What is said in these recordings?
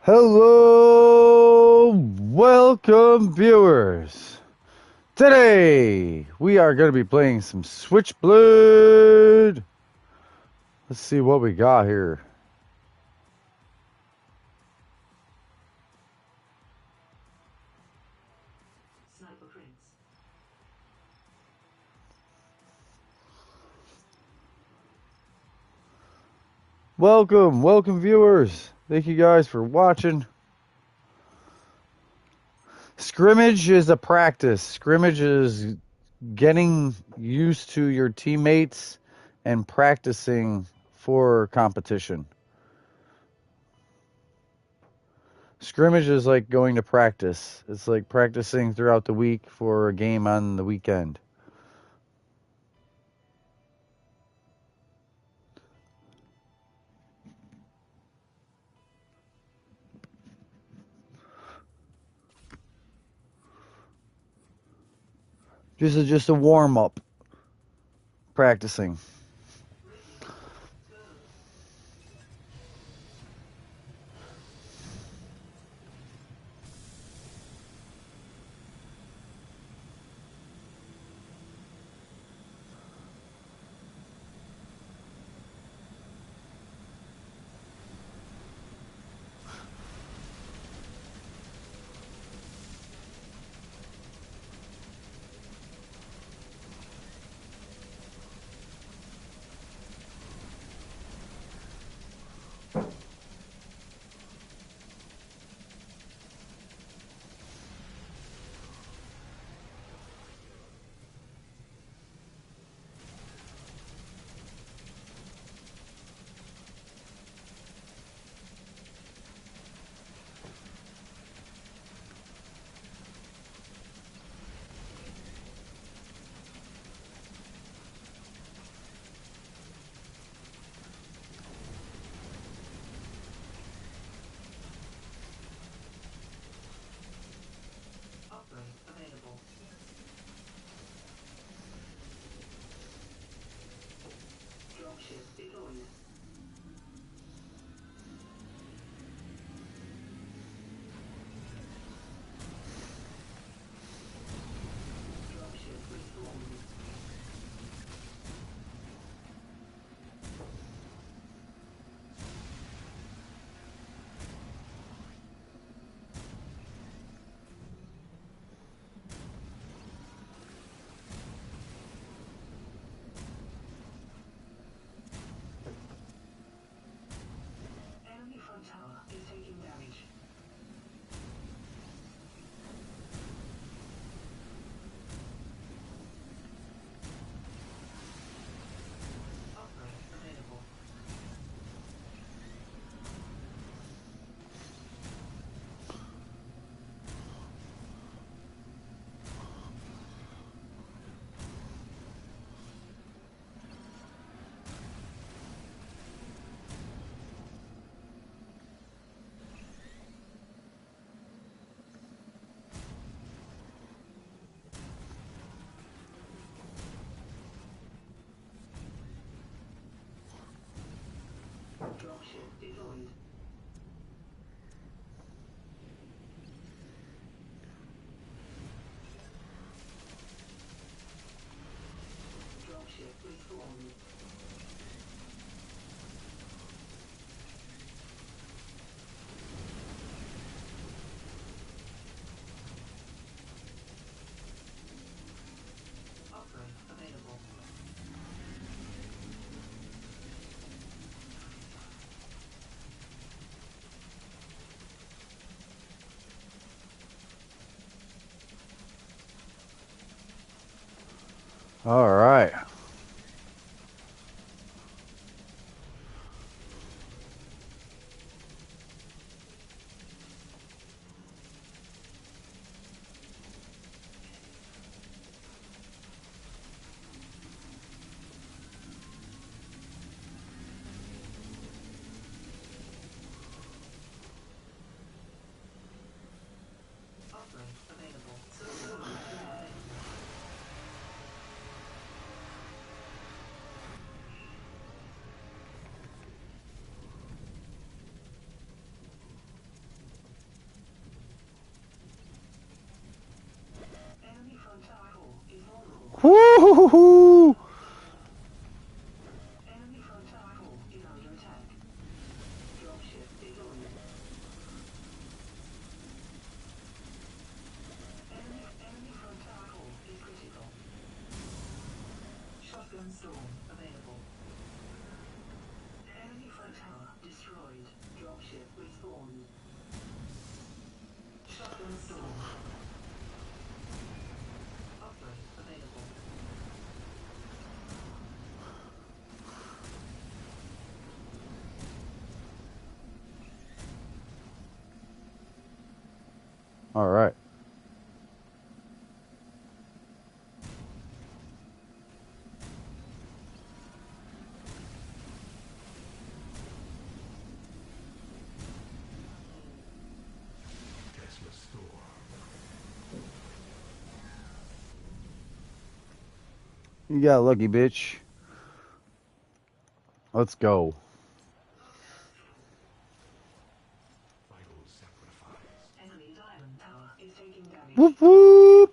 Hello, welcome viewers. Today we are going to be playing some Switchblade. Let's see what we got here. Welcome viewers. Thank you guys for watching. Scrimmage is a practice. Scrimmage is getting used to your teammates and practicing for competition. Scrimmage is like going to practice. It's like practicing throughout the week for a game on the weekend. Just a warm up, practicing. All right. Woo-hoo-hoo-hoo! Enemy frontal is under attack. Dropship deployed. Enemy frontal is critical. Shotgun storm available. Enemy front tower destroyed. Dropship respawned. Shotgun storm. Upgrade available. All right. You got lucky, bitch. Let's go. Enemy diamond tower is taking damage. Whoop whoop.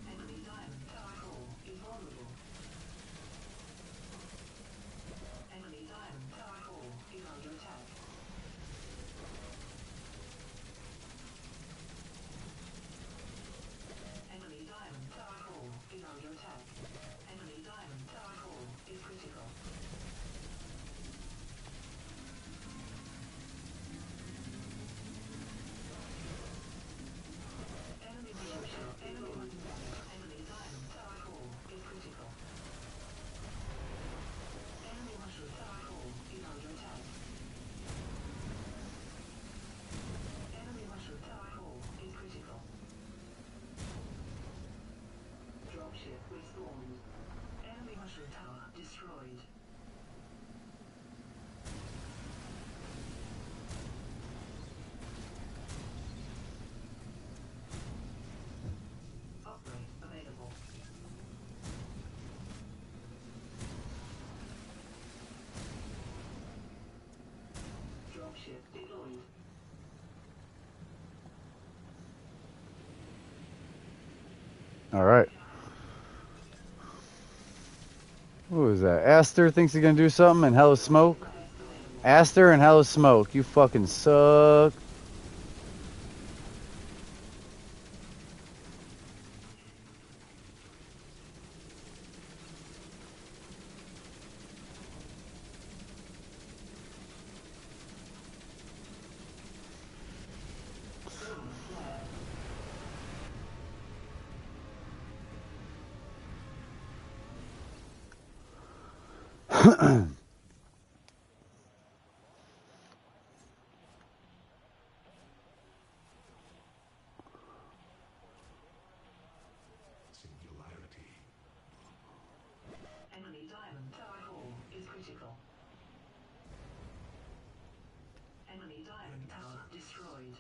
Enemy diamond tower core is vulnerable. Enemy diamond tower core is under attack. Enemy diamond tower core is under attack. Enemy diamond tower core is critical. Enemy dropship. Enemy diamond tower core is critical. Enemy mushroom tower core is under attack. Enemy mushroom tower core is critical. Dropship respawned. Enemy mushroom tower destroyed. Upgrade available. Dropship deployed. All right. Who is that? Aster thinks he's gonna do something and hella smoke. Aster and hella smoke. You fucking suck. Enemy diamond tower core is critical. Enemy diamond tower destroyed.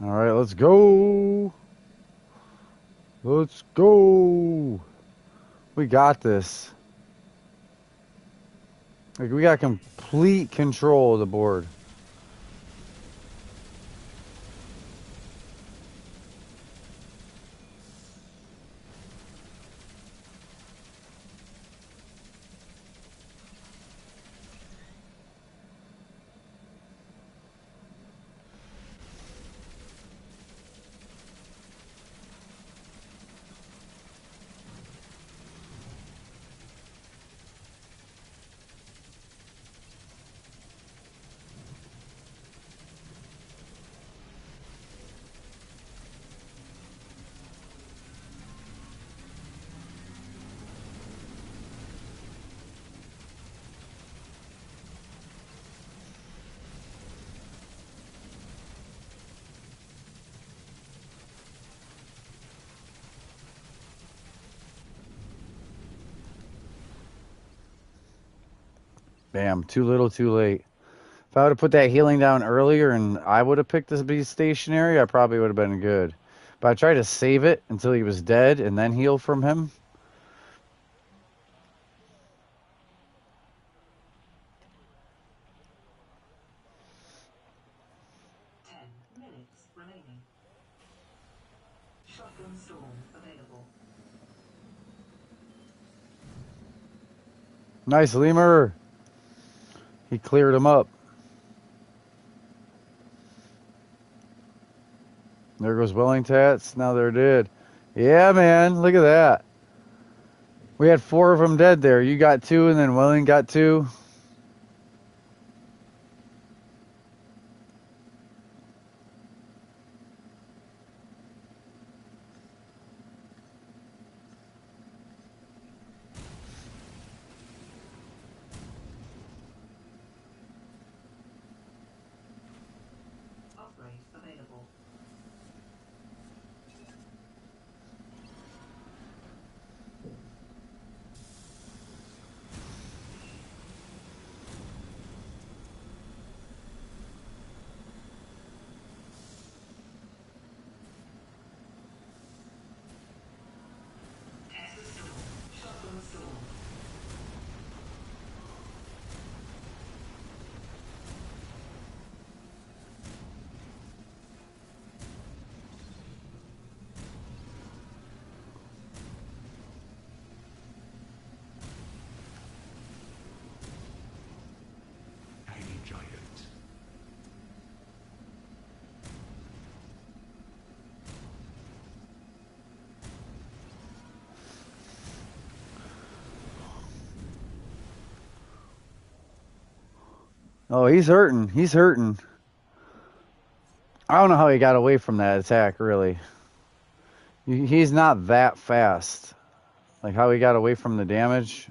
All right, let's go. Let's go. We got this. Like, we got complete control of the board. Damn, too little, too late. If I would have put that healing down earlier and I would have picked this be stationary, I probably would have been good. But I tried to save it until he was dead and then heal from him. 10 minutes remaining. Shotgun storm available. Nice, Lemur. He cleared him up. There goes Welling Tats. Now they're dead. Yeah, man. Look at that. We had 4 of them dead there. You got 2 and then Welling got 2. Upgrade available. Test the storm. Shotgun storm. Tiny giant. Oh, he's hurting. He's hurting. I don't know how he got away from that attack, really. He's not that fast. Like how he got away from the damage.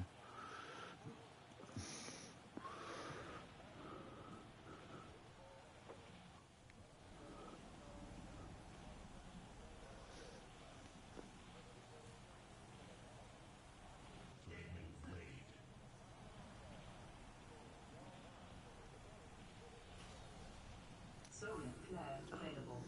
Flaming blade. Solar flare available.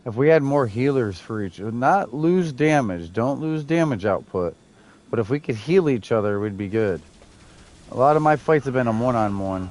If we had more healers for each, not lose damage, don't lose damage output, but if we could heal each other, we'd be good. A lot of my fights have been a one-on-one.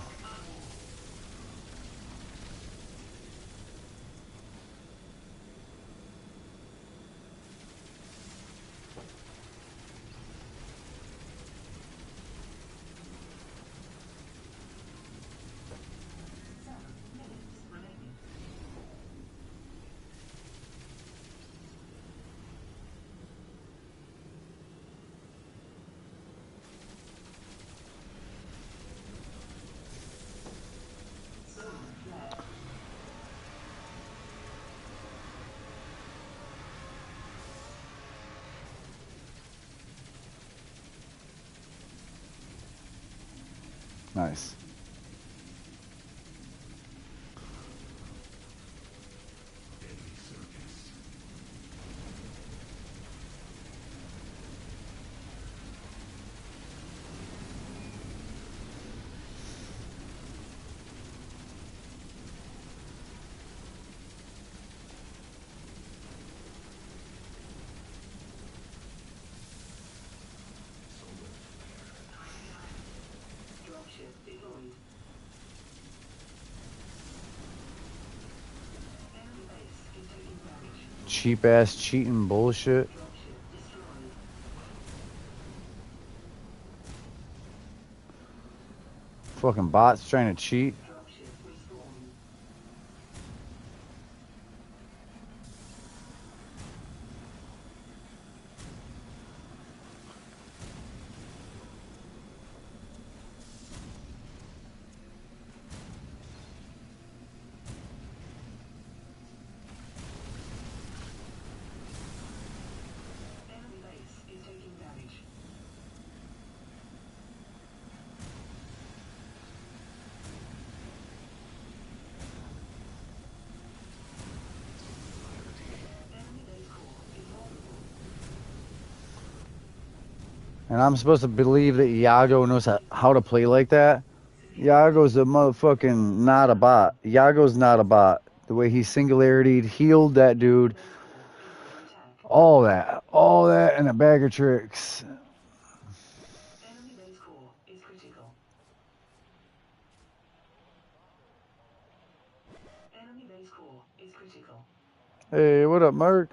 Nice. Deadly circus. Solar flare. Dropship deployed. Enemy base is taking damage. Cheap ass cheating bullshit. Dropship destroyed. Fucking bots trying to cheat. Dropship respawned. Enemy base is taking damage. And I'm supposed to believe that Iago knows how to play like that. Iago's a motherfucking not a bot. Iago's not a bot. The way he singularity'd healed that dude. All that and a bag of tricks. Enemy base core is critical. Enemy base core is critical. Hey, what up, Mark?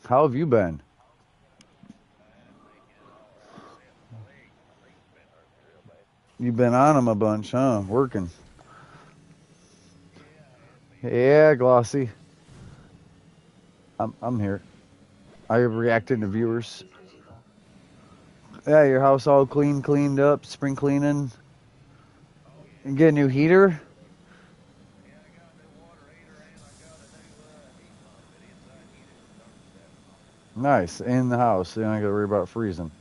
How have you been? You've been on him a bunch, huh? Working. Yeah, Glossy. I'm here. I reacted to viewers. Critical. Yeah, your house all cleaned up, spring cleaning. You get a new heater? Nice. In the house. You don't gotta worry about freezing.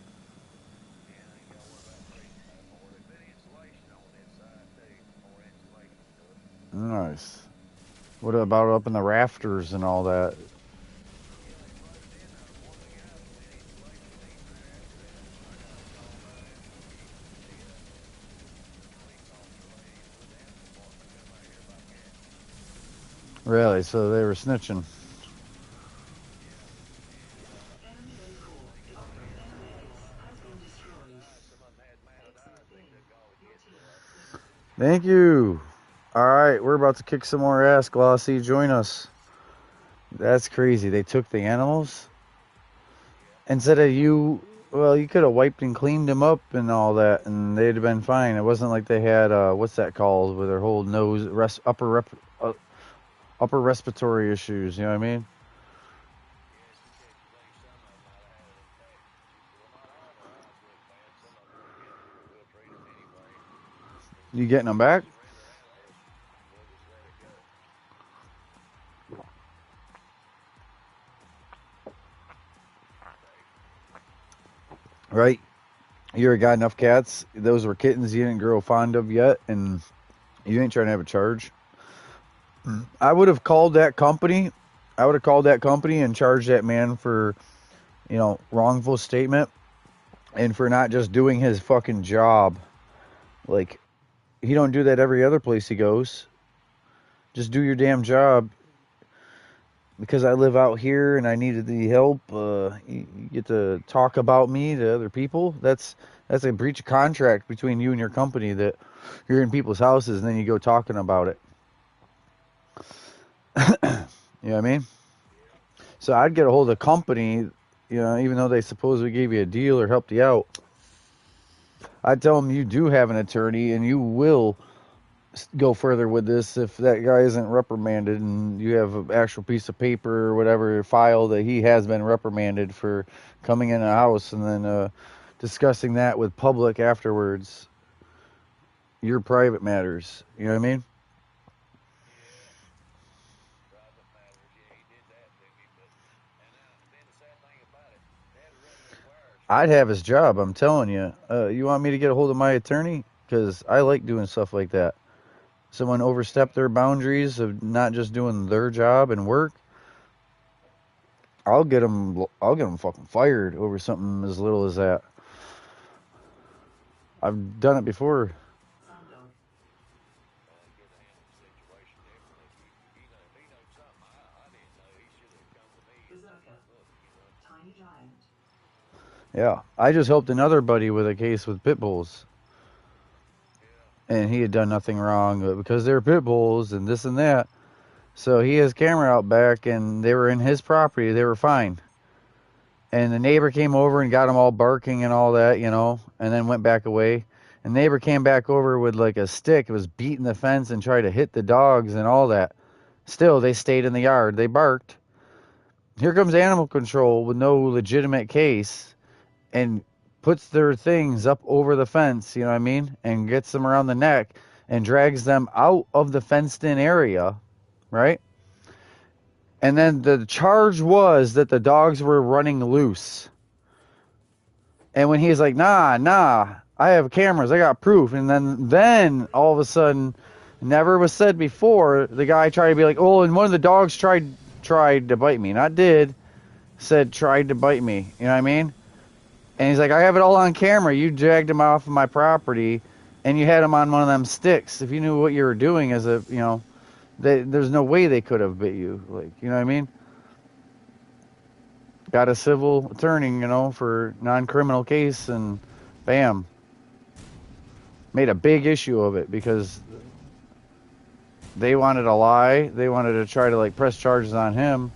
Nice. What about up in the rafters and all that? Really? So they were snitching. Enemy base core is enemy base has been destroyed. Exit bin. Your team. Thank you. All right, we're about to kick some more ass, Glossy. Join us. That's crazy. They took the animals instead of you. Well, you could have wiped and cleaned them up and all that, and they'd have been fine. It wasn't like they had what's that called, with their whole nose, upper respiratory issues. You know what I mean? You getting them back? Right. You already got enough cats. Those were kittens you didn't grow fond of yet, and you ain't trying to have a charge. I would have called that company. I would have called that company and charged that man for, wrongful statement and for not just doing his fucking job. Like, he don't do that every other place he goes. Just do your damn job. Because I live out here and I needed the help, you get to talk about me to other people. That's a breach of contract between you and your company, that you're in people's houses and then you go talking about it. You know what I mean? So I'd get a hold of the company, even though they supposedly gave you a deal or helped you out. I'd tell them you do have an attorney and you will go further with this if that guy isn't reprimanded, and you have an actual piece of paper or whatever file that he has been reprimanded for coming in a house, and then discussing that with public afterwards. Your private matters. You know what I mean? I'd have his job, I'm telling you. You want me to get a hold of my attorney? Because I like doing stuff like that. Someone overstepped their boundaries of not just doing their job and work. I'll get them fucking fired over something as little as that. I've done it before. Tiny giant. Yeah, I just helped another buddy with a case with pit bulls. And he had done nothing wrong, but because they're pit bulls and this and that. So he has camera out back, and they were in his property. They were fine. And the neighbor came over and got them all barking and all that, and then went back away. And the neighbor came back over with like a stick. It was beating the fence and tried to hit the dogs and all that. Still, they stayed in the yard. They barked. Here comes animal control with no legitimate case and puts their things up over the fence, you know what I mean? And gets them around the neck and drags them out of the fenced-in area, right? And then the charge was that the dogs were running loose. And when he's like, nah, I have cameras, I got proof. And then all of a sudden, never was said before, the guy tried to be like, oh, and one of the dogs tried to bite me. Not did. said tried to bite me. You know what I mean? And he's like, I have it all on camera. You dragged him off of my property, and you had him on one of them sticks. If you knew what you were doing as a, there's no way they could have bit you. Like, you know what I mean? Got a civil attorney, for non-criminal case, and bam. Made a big issue of it because they wanted to lie. They wanted to try to, press charges on him.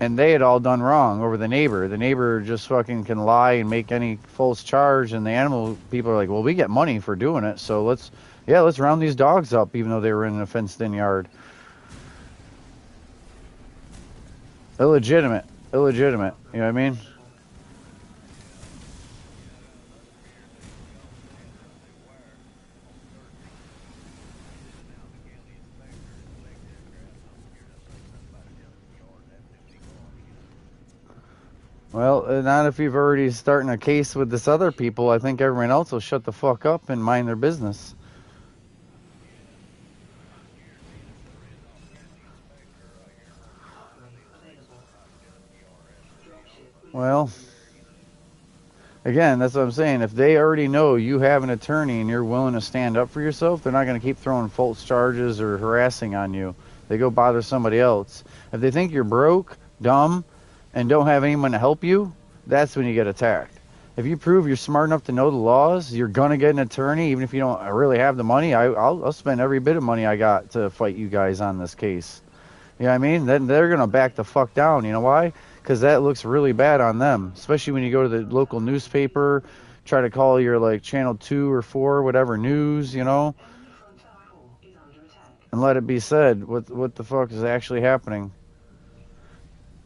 And they had all done wrong over the neighbor. The neighbor just fucking can lie and make any false charge, and the animal people are like, well, we get money for doing it, so let's round these dogs up, even though they were in a fenced-in yard. Illegitimate. You know what I mean? Well, not if you've already starting a case with this other people. I think everyone else will shut the fuck up and mind their business. Well, again, that's what I'm saying. If they already know you have an attorney and you're willing to stand up for yourself, they're not going to keep throwing false charges or harassing on you. They go bother somebody else. If they think you're broke, dumb, and don't have anyone to help you, that's when you get attacked. If you prove you're smart enough to know the laws, you're going to get an attorney, even if you don't really have the money. I'll spend every bit of money I got to fight you guys on this case. You know what I mean? Then they're going to back the fuck down. You know why? Because that looks really bad on them, especially when you go to the local newspaper, try to call your, channel 2 or 4, whatever, news, and let it be said what the fuck is actually happening.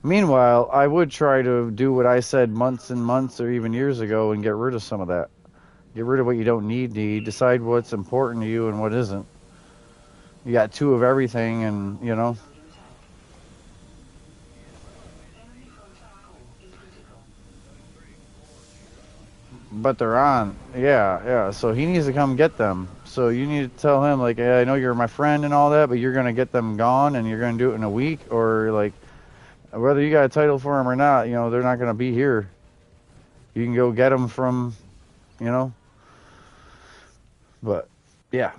Meanwhile, I would try to do what I said months and months or even years ago and get rid of some of that. Get rid of what you don't need. Decide what's important to you and what isn't. You got 2 of everything, and, but they're on. Yeah. So he needs to come get them. So you need to tell him, hey, I know you're my friend and all that, but you're going to get them gone, and you're going to do it in a week, or, whether you got a title for them or not, they're not going to be here. You can go get them from, but, yeah.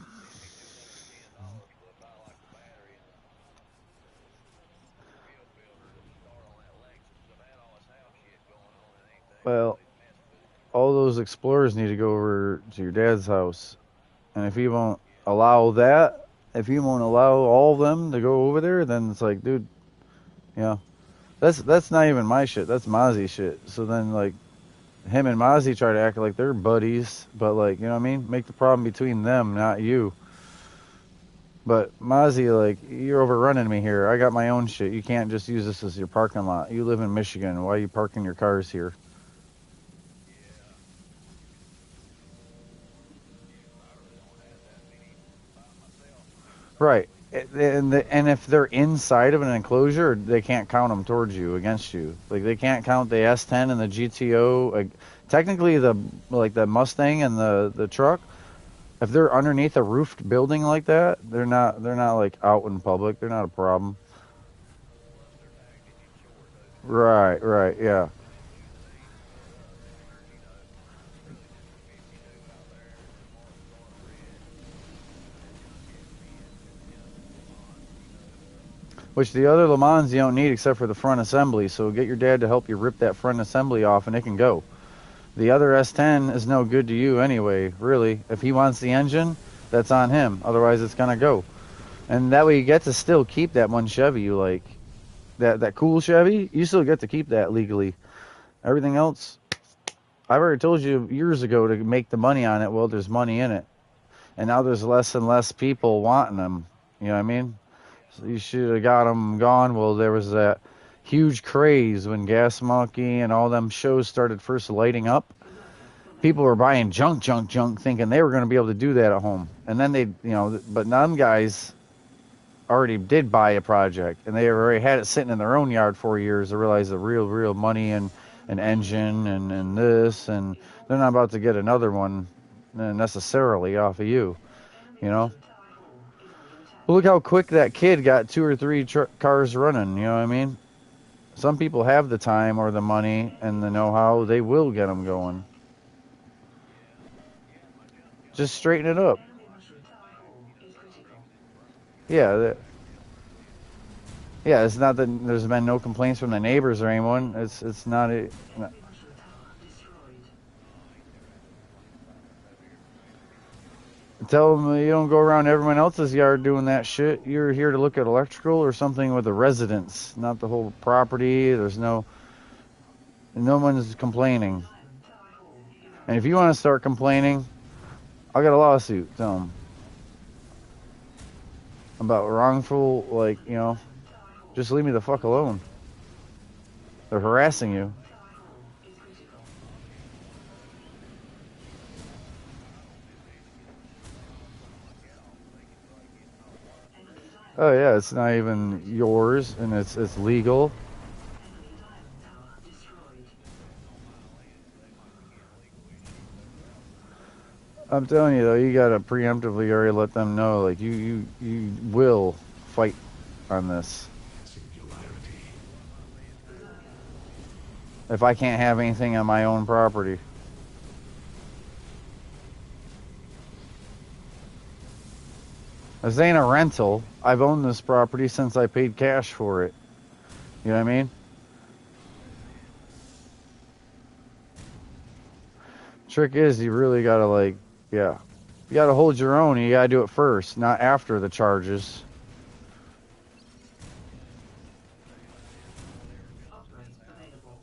Well, all those explorers need to go over to your dad's house. And if he won't allow that, if he won't allow all of them to go over there, then it's like, dude, that's not even my shit. That's Mozzie shit. So then, him and Mozzie try to act like they're buddies, but, you know what I mean? Make the problem between them, not you. But Mozzie, you're overrunning me here. I got my own shit. You can't just use this as your parking lot. You live in Michigan. Why are you parking your cars here? Right. And if they're inside of an enclosure, they can't count them towards you, against you. They can't count the S10 and the GTO. Technically, the Mustang and the truck, if they're underneath a roofed building like that, they're not out in public. They're not a problem. Right, yeah. Which the other Le Mans you don't need except for the front assembly, so get your dad to help you rip that front assembly off and it can go. The other S10 is no good to you anyway, really. If he wants the engine, that's on him. Otherwise, it's going to go. And that way you get to still keep that one Chevy you like. That cool Chevy, you still get to keep that legally. Everything else, I've already told you years ago to make the money on it. Well, there's money in it. And now there's less and less people wanting them. You know what I mean? So you should have got them gone. Well, there was that huge craze when Gas Monkey and all them shows started first lighting up. People were buying junk, thinking they were going to be able to do that at home. And then but none guys already did buy a project, and they already had it sitting in their own yard 4 years to realize the real money and an engine and this, and they're not about to get another one necessarily off of you, Well, look how quick that kid got 2 or 3 cars running. You know what I mean? Some people have the time or the money and the know-how. They will get them going. Just straighten it up. Enemy mushroom tower core is critical. Yeah, yeah. It's not that there's been no complaints from the neighbors or anyone. It's not a. Enemy mushroom tower destroyed. Tell them you don't go around everyone else's yard doing that shit. You're here to look at electrical or something with the residents, not the whole property. There's no one's complaining. Diamond tower core is And if under you want attack. to start complaining, I'll get a lawsuit. Tell them about wrongful, like, you know, Diamond tower core just leave me the fuck alone. They're harassing you. tower core is critical. Enemy diamond Oh yeah, it's not even yours, and it's legal. enemy diamond tower destroyed. I'm telling you though, you gotta preemptively already let them know, like you will fight on this. Singularity. If I can't have anything on my own property. This ain't a rental. I've owned this property since I paid cash for it. You know what I mean? Trick is you really gotta like, yeah. You gotta hold your own and you gotta do it first, not after the charges. Upgrade available.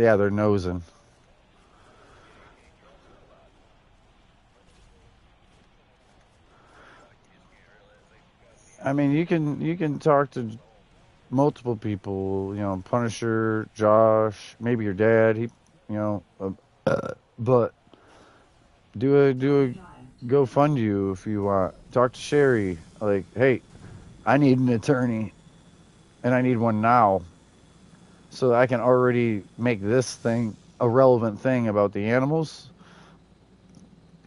Yeah, they're nosing. I mean, you can talk to multiple people. You know, Punisher, Josh, maybe your dad. He, you know, but do a go fund you if you want. Talk to Sherry. Like, hey, I need an attorney, and I need one now, so that I can already make this thing a relevant thing about the animals.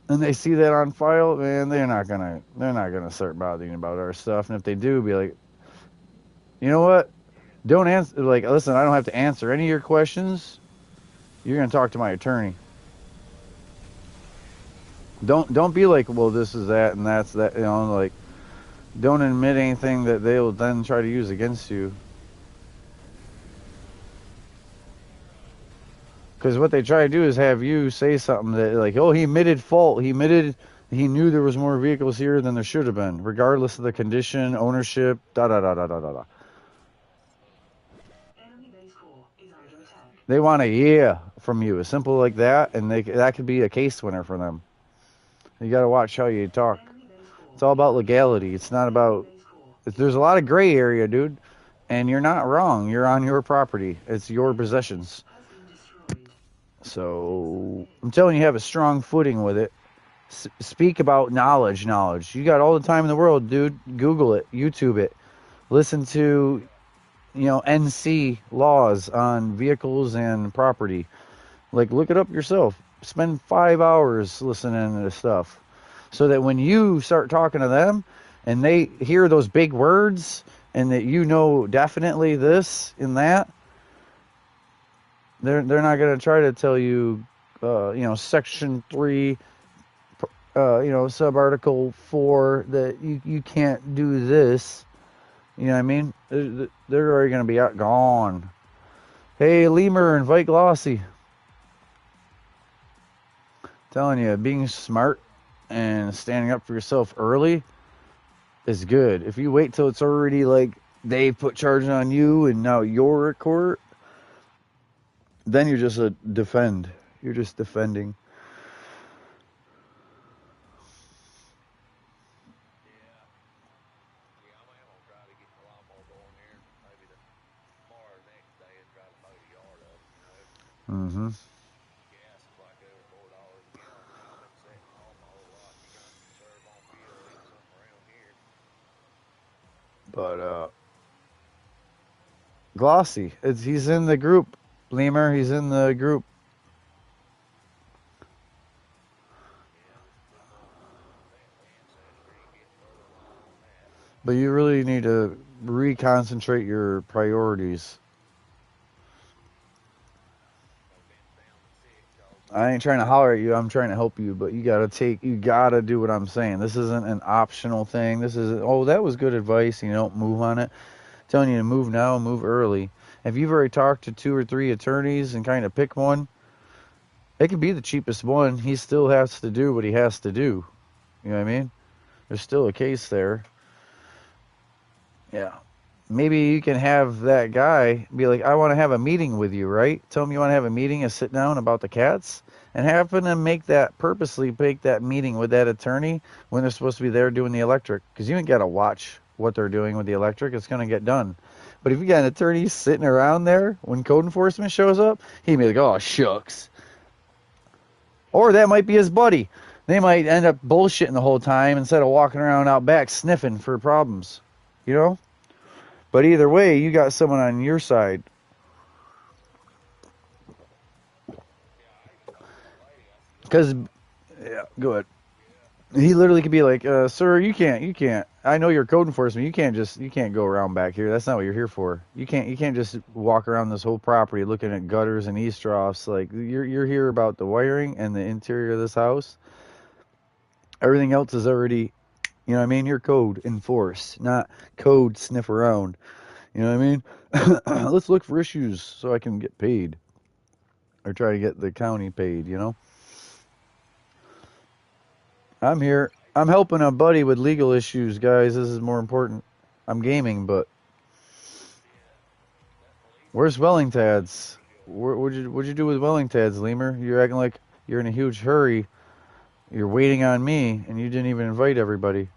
And they see that on file, man, they're not gonna start bothering about our stuff. And if they do, be like, you know what? Don't answer. Like, listen, I don't have to answer any of your questions. You're gonna talk to my attorney. Don't be like, well, this is that and that's that. You know, like, don't admit anything that they will then try to use against you. Because what they try to do is have you say something that, like, oh, he admitted fault. He knew there was more vehicles here than there should have been, regardless of the condition, ownership, da da da da da da da. Enemy base core is under attack. They want a yeah from you, as simple like that, and that could be a case winner for them. You got to watch how you talk. Enemy base core. It's all about legality. It's not about. Base core. There's a lot of gray area, dude, and you're not wrong. You're on your property. It's your possessions. Has been destroyed. So I'm telling you, have a strong footing with it. Speak about knowledge. You got all the time in the world, dude. Google it, YouTube it, listen to, you know, NC laws on vehicles and property. Like, look it up yourself. Spend 5 hours listening to this stuff, so that when you start talking to them and they hear those big words and that you know definitely this and that, they're not going to try to tell you, you know, Section 3. You know, subarticle 4 that you can't do this. You know what I mean? They're already going to be out gone. Hey, Lemur, invite Glossy. Telling you, being smart and standing up for yourself early is good. If you wait till it's already like they put charges on you and now you're at court, then you're just a defend. You're just defending. Mm-hmm. But Glossy, he's in the group. Lemur, he's in the group. But you really need to reconcentrate your priorities. I ain't trying to holler at you. I'm trying to help you, but you gotta do what I'm saying. This isn't an optional thing. This is, oh, that was good advice. You don't move on it. I'm telling you to move now, move early. If you've already talked to 2 or 3 attorneys and kind of pick one, it could be the cheapest one. He still has to do what he has to do. You know what I mean? There's still a case there. Yeah. Maybe you can have that guy be like, I want to have a meeting with you, right? Tell him you want to have a meeting and sit down about the cats, and happen to purposely make that meeting with that attorney when they're supposed to be there doing the electric. Because you ain't got to watch what they're doing with the electric. It's going to get done. But if you got an attorney sitting around there when code enforcement shows up, he'd be like, oh, shucks. Or that might be his buddy. They might end up bullshitting the whole time instead of walking around out back sniffing for problems. You know? But either way, you got someone on your side. Because, yeah, go ahead. He literally could be like, sir, you can't. I know you're code enforcement. You can't go around back here. That's not what you're here for. You can't just walk around this whole property looking at gutters and eaves troughs. Like, you're here about the wiring and the interior of this house. Everything else is already, you know what I mean? You're code enforce, not code sniff around. You know what I mean? Let's look for issues so I can get paid. Or try to get the county paid, you know? I'm here. I'm helping a buddy with legal issues, guys. This is more important. I'm gaming, but where's Wellingtads? What'd you do with Wellingtads, Lemur? You're acting like you're in a huge hurry. You're waiting on me, and you didn't even invite everybody.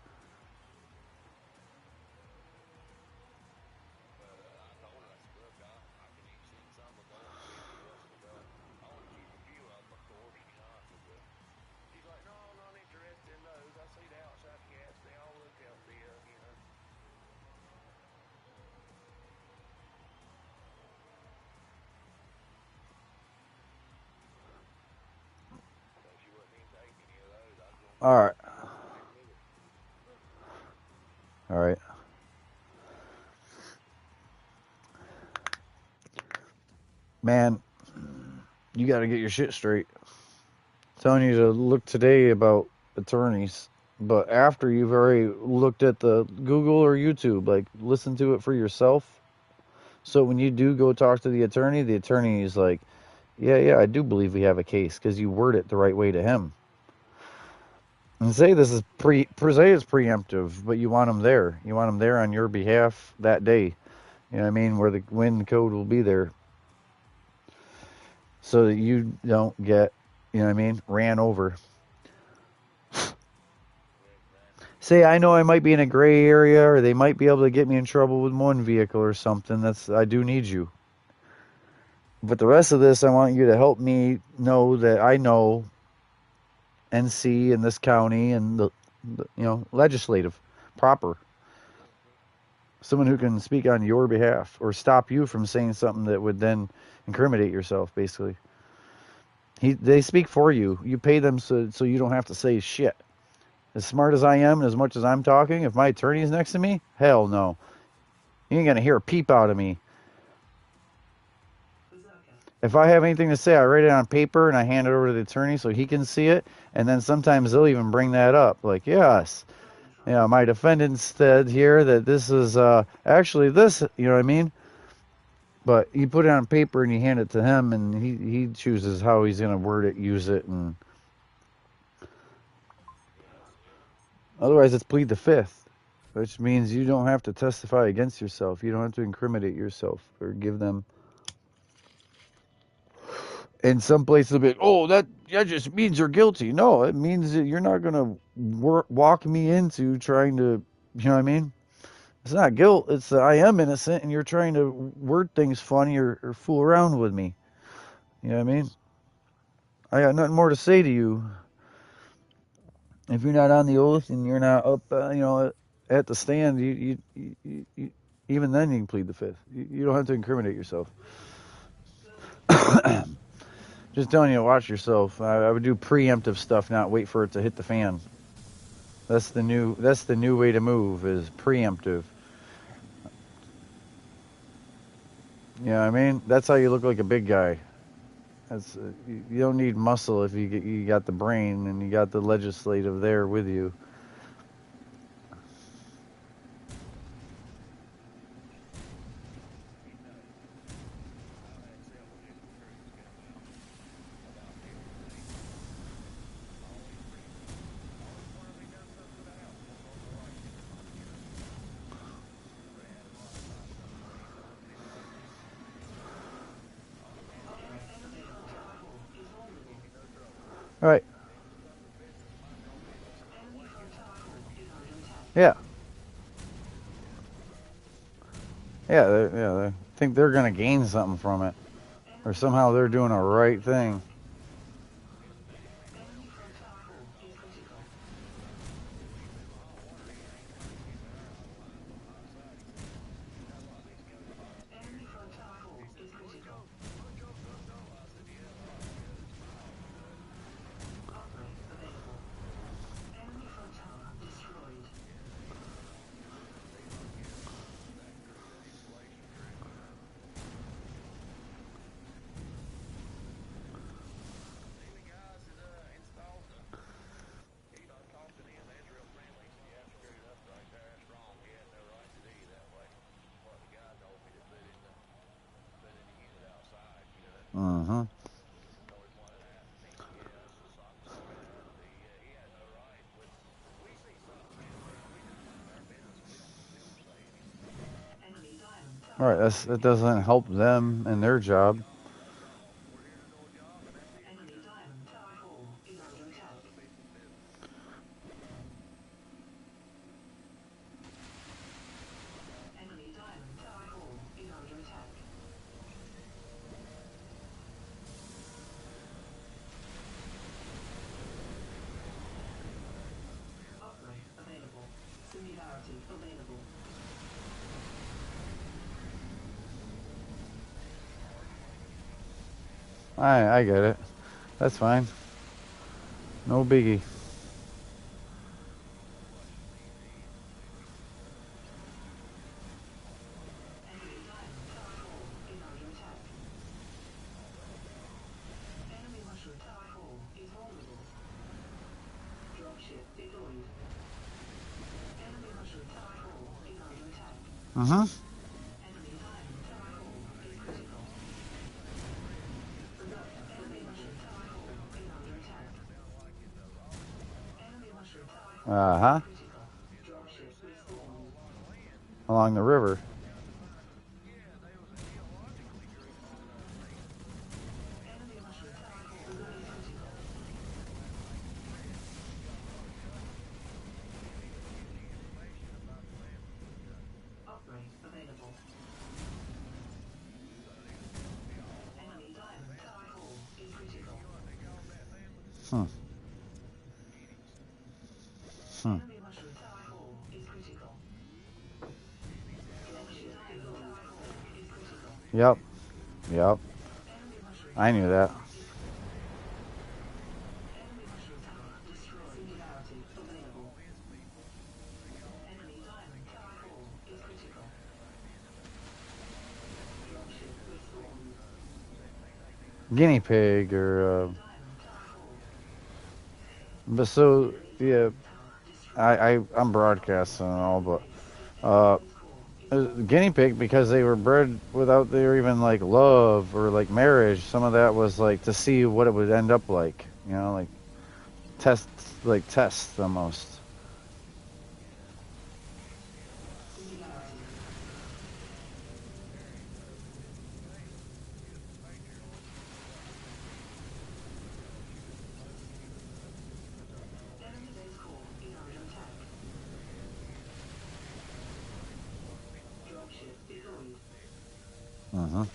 All right. All right. Man, you got to get your shit straight. I'm telling you to look today about attorneys, but after you've already looked at the Google or YouTube, like listen to it for yourself. So when you do go talk to the attorney is like, yeah, I do believe we have a case, because you word it the right way to him. And say this is say it's preemptive, but you want him there. You want him there on your behalf that day. You know what I mean? When the code will be there, so that you don't get, you know what I mean, ran over. Say I know I might be in a gray area, or they might be able to get me in trouble with one vehicle or something. I do need you. But the rest of this, I want you to help me know that I know NC and this county and the legislative proper. Someone who can speak on your behalf or stop you from saying something that would then incriminate yourself, basically. They speak for you. You pay them so you don't have to say shit. As smart as I am and as much as I'm talking, if my attorney is next to me, hell no. You ain't going to hear a peep out of me. If I have anything to say, I write it on paper and I hand it over to the attorney so he can see it. And then sometimes they'll even bring that up. Like, yes, my defendant said here that this is actually this, you know what I mean? But you put it on paper and you hand it to him, and he chooses how he's going to word it, use it. And otherwise, it's plead the fifth, which means you don't have to testify against yourself. You don't have to incriminate yourself or give them. In some places, they'll be like, oh, that just means you're guilty. No, it means that you're not going to walk me into trying to, you know what I mean? It's not guilt. It's that I am innocent, and you're trying to word things funny or fool around with me. You know what I mean? I got nothing more to say to you. If you're not on the oath and you're not up, at the stand, even then you can plead the fifth. You don't have to incriminate yourself. Just telling you to watch yourself. I would do preemptive stuff, not wait for it to hit the fan. That's the new way to move, is preemptive. You know what I mean? That's how you look like a big guy. That's you don't need muscle if you got the brain and you got the legislative there with you. All right. Yeah. They think they're gonna gain something from it, or somehow they're doing a right thing. Mm-hmm. All right, that doesn't help them in their job. I get it. That's fine. No biggie. Mm-hmm. Uh-huh. Along the river. Hmm. Hmm. Yep. Yep. I knew that. Guinea pig or but so yeah, I'm broadcasting and all, but guinea pig, because they were bred without their even like love or like marriage. Some of that was like to see what it would end up like, like test tests almost. Uh-huh.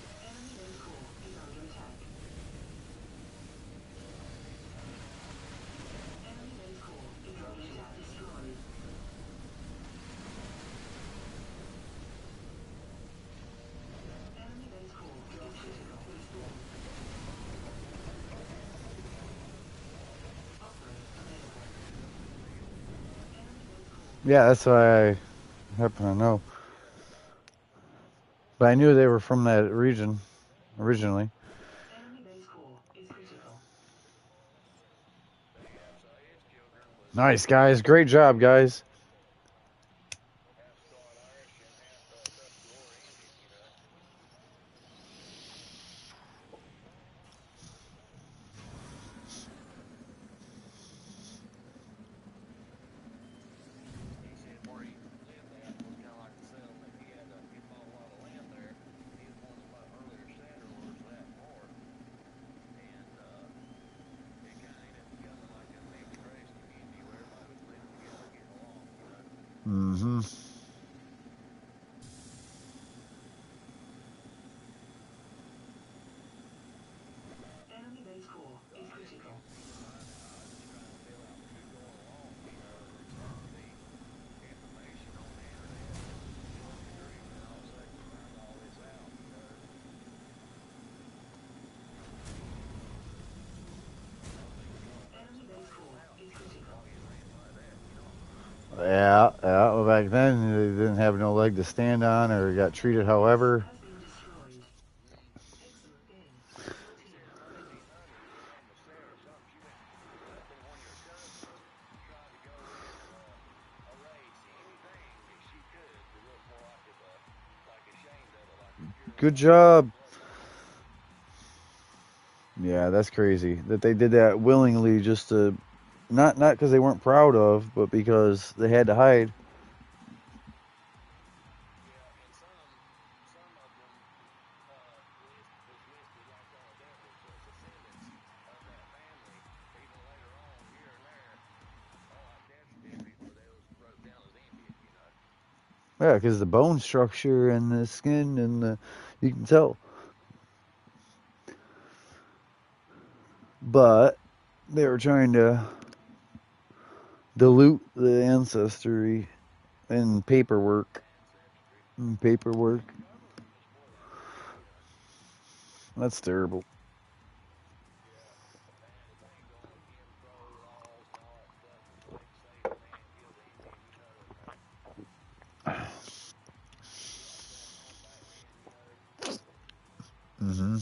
Yeah, that's why I happen to know. But I knew they were from that region originally. Enemy base core is critical. Nice, guys. Great job, guys. Mm-hmm. Enemy base core is critical. Enemy base core is critical. Yeah, yeah. Well, back then they didn't have no leg to stand on, or got treated however. Has been destroyed. Excellent game. Your team has been. Good job. Yeah, that's crazy that they did that willingly, just to not because they weren't proud of, but because they had to hide. Yeah, because the bone structure and the skin and you can tell. But they were trying to dilute the ancestry in paperwork. Paperwork. That's terrible. Mm-hmm.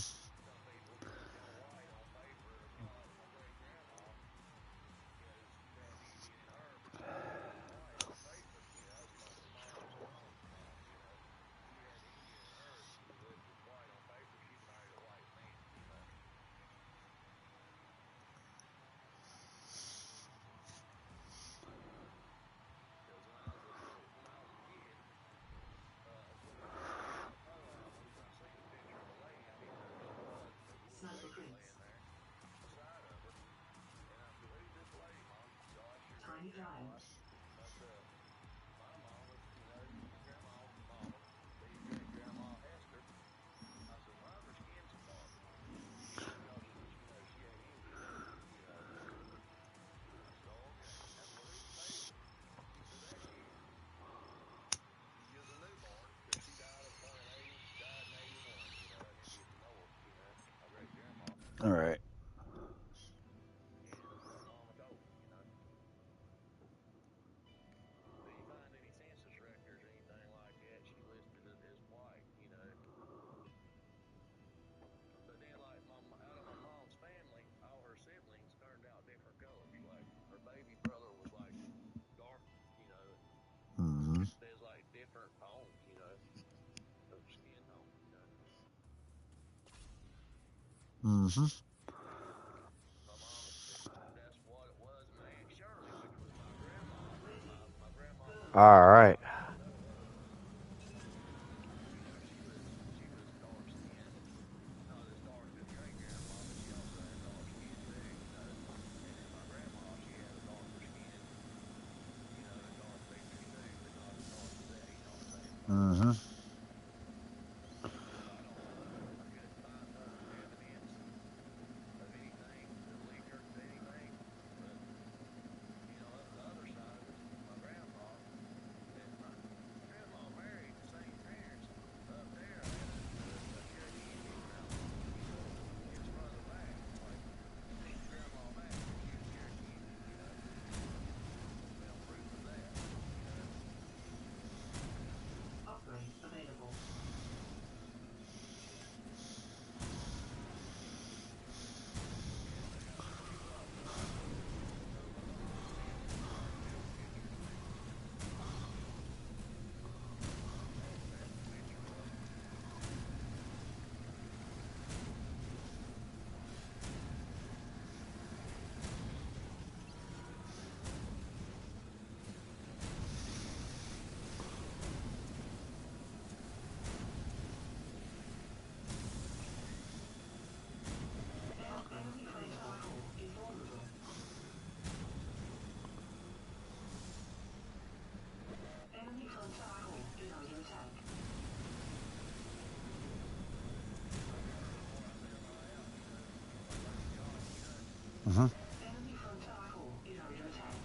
Sniper Prince. Tiny Giant. All right. Mm-hmm. Mm-hmm. Ready. Go. All right. Mm-hmm. Enemy frontal core is under attack.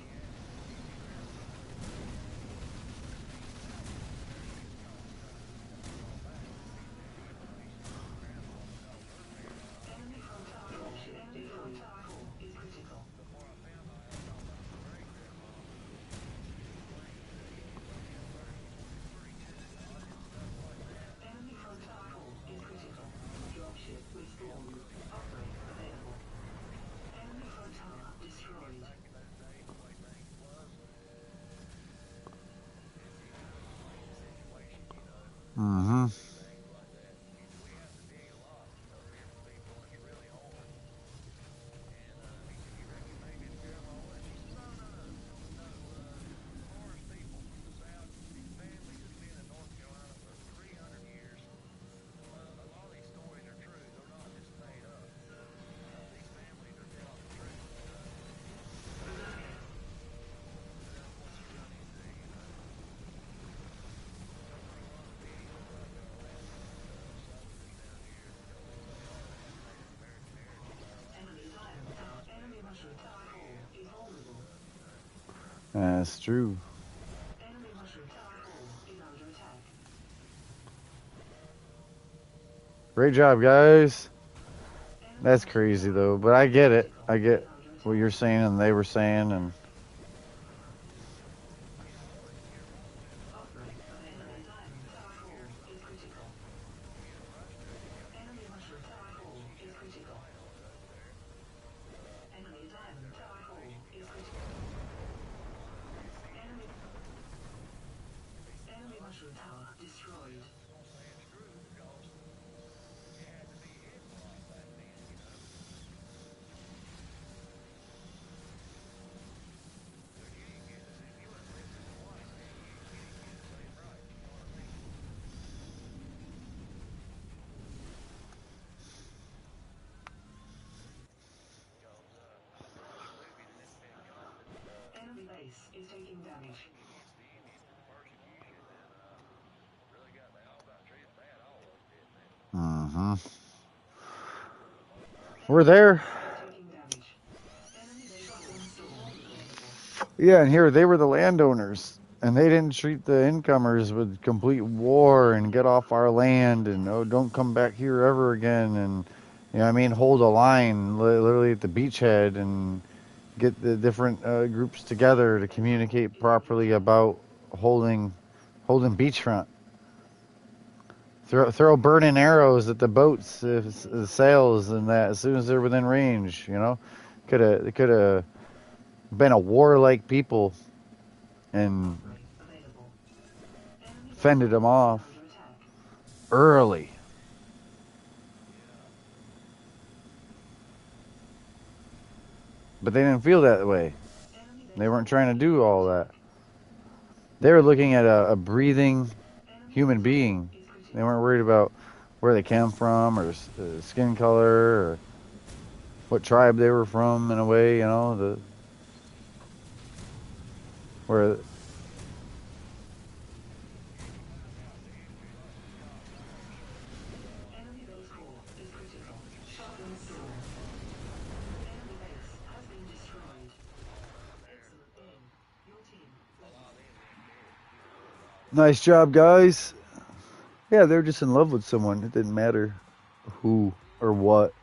Enemy frontal core is critical. Enemy frontal core is critical. Dropship respawned. Upgrade available. Enemy frontal destroyed. Mm-hmm. Enemy mushroom tower core is vulnerable. That's true. Enemy mushroom tower core is under attack. Great job, guys. Enemy That's mushroom crazy, tower though. core But I is get it. critical. I get Is under attack. what you're saying and they were saying. And Upgrade available. Diamond tower core is critical. Enemy mushroom tower core is critical. Enemy diamond tower core is critical. Enemy mushroom tower destroyed. Enemy base is taking damage. mm-hmm. We're there. Taking damage. Enemy base unstoppable. Yeah, and here they were the landowners. And they didn't treat the incomers with complete war and get off our land and oh, don't come back here ever again. And you know what I mean, hold a line literally at the beachhead and get the different groups together to communicate properly about holding beachfront. Throw burning arrows at the boats, the sails, and that as soon as they're within range. You know, could have been a warlike people and Upgrade available. Enemy fended them off under attack. early. But they didn't feel that way. Enemy base They weren't trying to do all that. They were looking at a breathing human being. is critical. They weren't worried about where they came from or skin color or what tribe they were from. In a way, you know, where Enemy base core is critical. Shotgun storm. Enemy base has been destroyed. Excellent game. Your team wins. nice job, guys. Yeah, they were just in love with someone. It didn't matter who or what.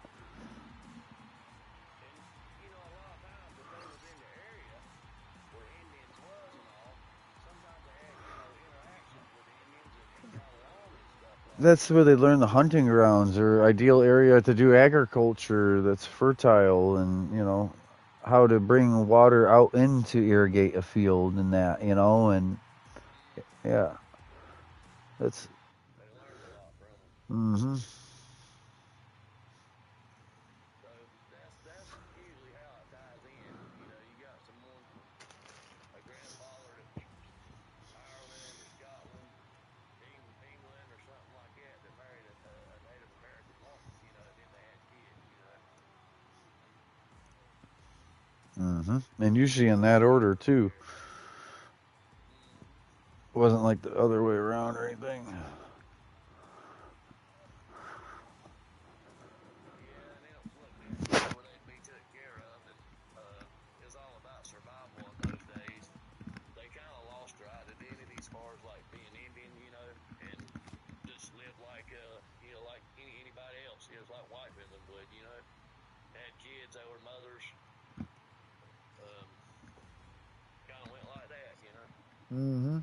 That's where they learn the hunting grounds or ideal area to do agriculture that's fertile and, you know, how to bring water out in to irrigate a field and that, you know, and yeah, that's, mm-hmm. Mm-hmm. And usually in that order too. It wasn't like the other way around or anything. like white women would, you know. Had kids, they were mothers. Kind of went like that, you know. Mm-hmm.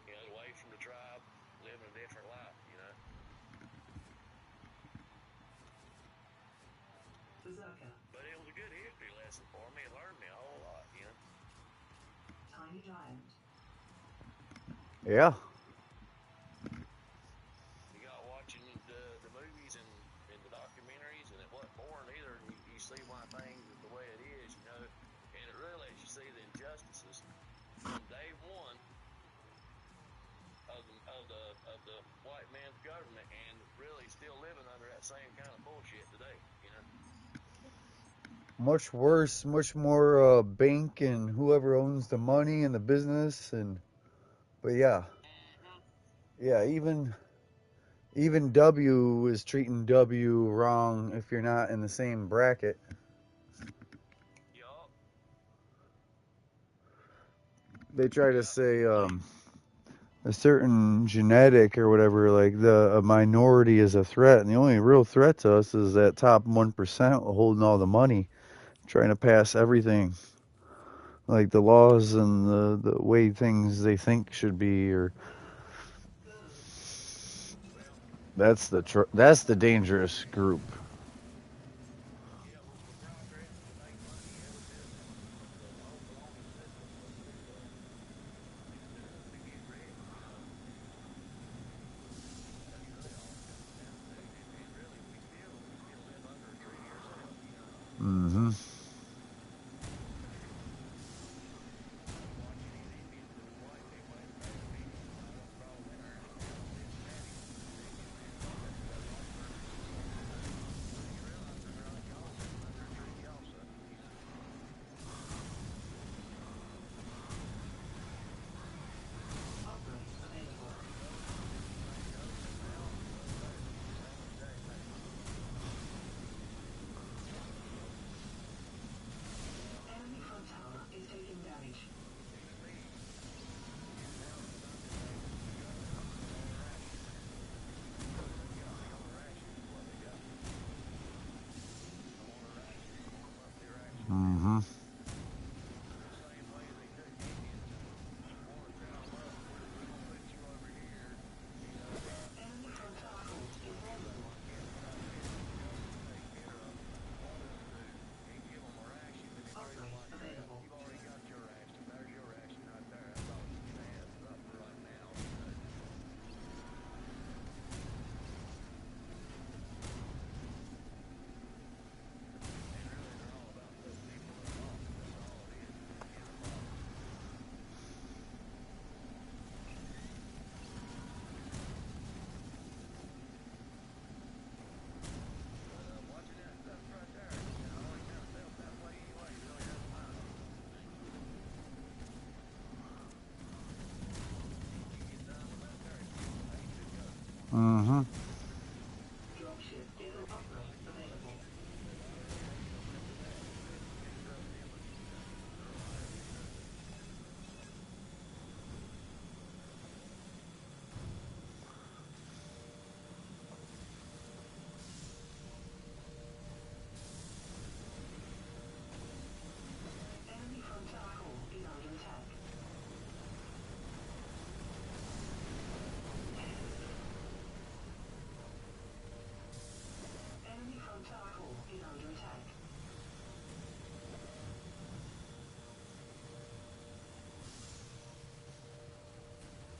You know, away from the tribe, living a different life, you know. Berserker. But it was a good history lesson for me. It learned me a whole lot, you know. Tiny giant. Yeah. You got watching the movies and the documentaries, and it wasn't boring either. And you see why things is the way it is, you know. And it really lets you see the injustices from day one of the white man's government, and really still living under that same kind of bullshit today, you know. Much worse, much more bank and whoever owns the money and the business but yeah. Yeah, even W is treating W wrong if you're not in the same bracket. Yup. They try to say a certain genetic or whatever, like a minority is a threat, and the only real threat to us is that top 1% holding all the money, trying to pass everything, like the laws and the way things they think should be, or that's the dangerous group. Yeah, well, the progress to make money ever been the old longest system was to get rich, you know. That's really all it comes down to. And really, we still live under a tree ourselves, you know. Mm-hmm. Watching any of the white people educated people, I don't crawl in there in Cincinnati, that alternative system, you know. You realize they're like y'all living under a tree also, you know. Upgrade available. Same government now, same exact thing. Enemy front tower is taking damage. Even me, getting down to Sunday basis with the government, I'm still on ration. They got me on ration is what they got me. I'm on a ration. I'm on a monthly ration now. Mm-hmm. The same way they took Indians and squatters out. Well, we're gonna put you over here, you know, Enemy where you're front not tower supposed to is be. vulnerable. We're not giving the government to take care of them. What does it do? It give them a ration, then it treat them Upgrade like crap. available. You've already got your ration. There's your ration right there. That's all you can have up for right now, you know. And really, they're all about putting people in a box. That's all it is in a box. But watching that stuff right there, you know, I always kind of felt that way anyway. It really doesn't matter. You get done with military people, and they should go. Mm-hmm. Dropship is an upgrade available. Simple as that. Can't trust them, but you know, otherwise you can trust them. Enemy front tower core is under attack. Enemy front tower core is under attack.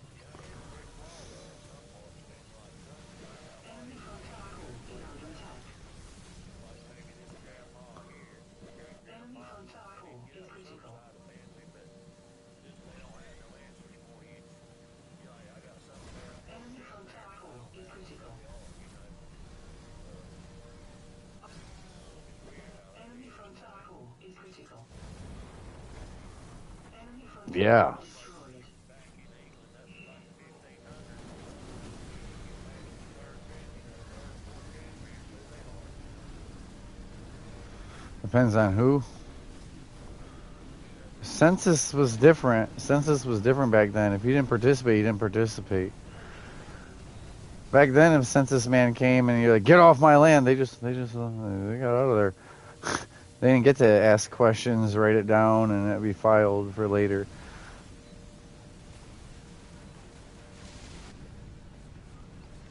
You gotta hit a brick wall though in some parts. Seems like something out Enemy here front lately tower it core seems is like under it's attack. like maybe this grandma here, great Enemy grandma, front tower they core didn't get is on the critical. side of the family, but just they don't have no answers for you. You're like, I got something there I'm supposed to Enemy be front there, tower and I core don't is know where critical. they are, you know. It's weird how that Enemy is, front you tower know. core is critical. Enemy front tower Yeah. core destroyed. Back in England up to like the 1500s or something, you get past the third, fourth grand beers, who they are. Depends on who. Census was different. Census was different back then. If you didn't participate, you didn't participate. Back then, if census man came and you're like, "Get off my land," they got out of there. They didn't get to ask questions, write it down, and it'd be filed for later.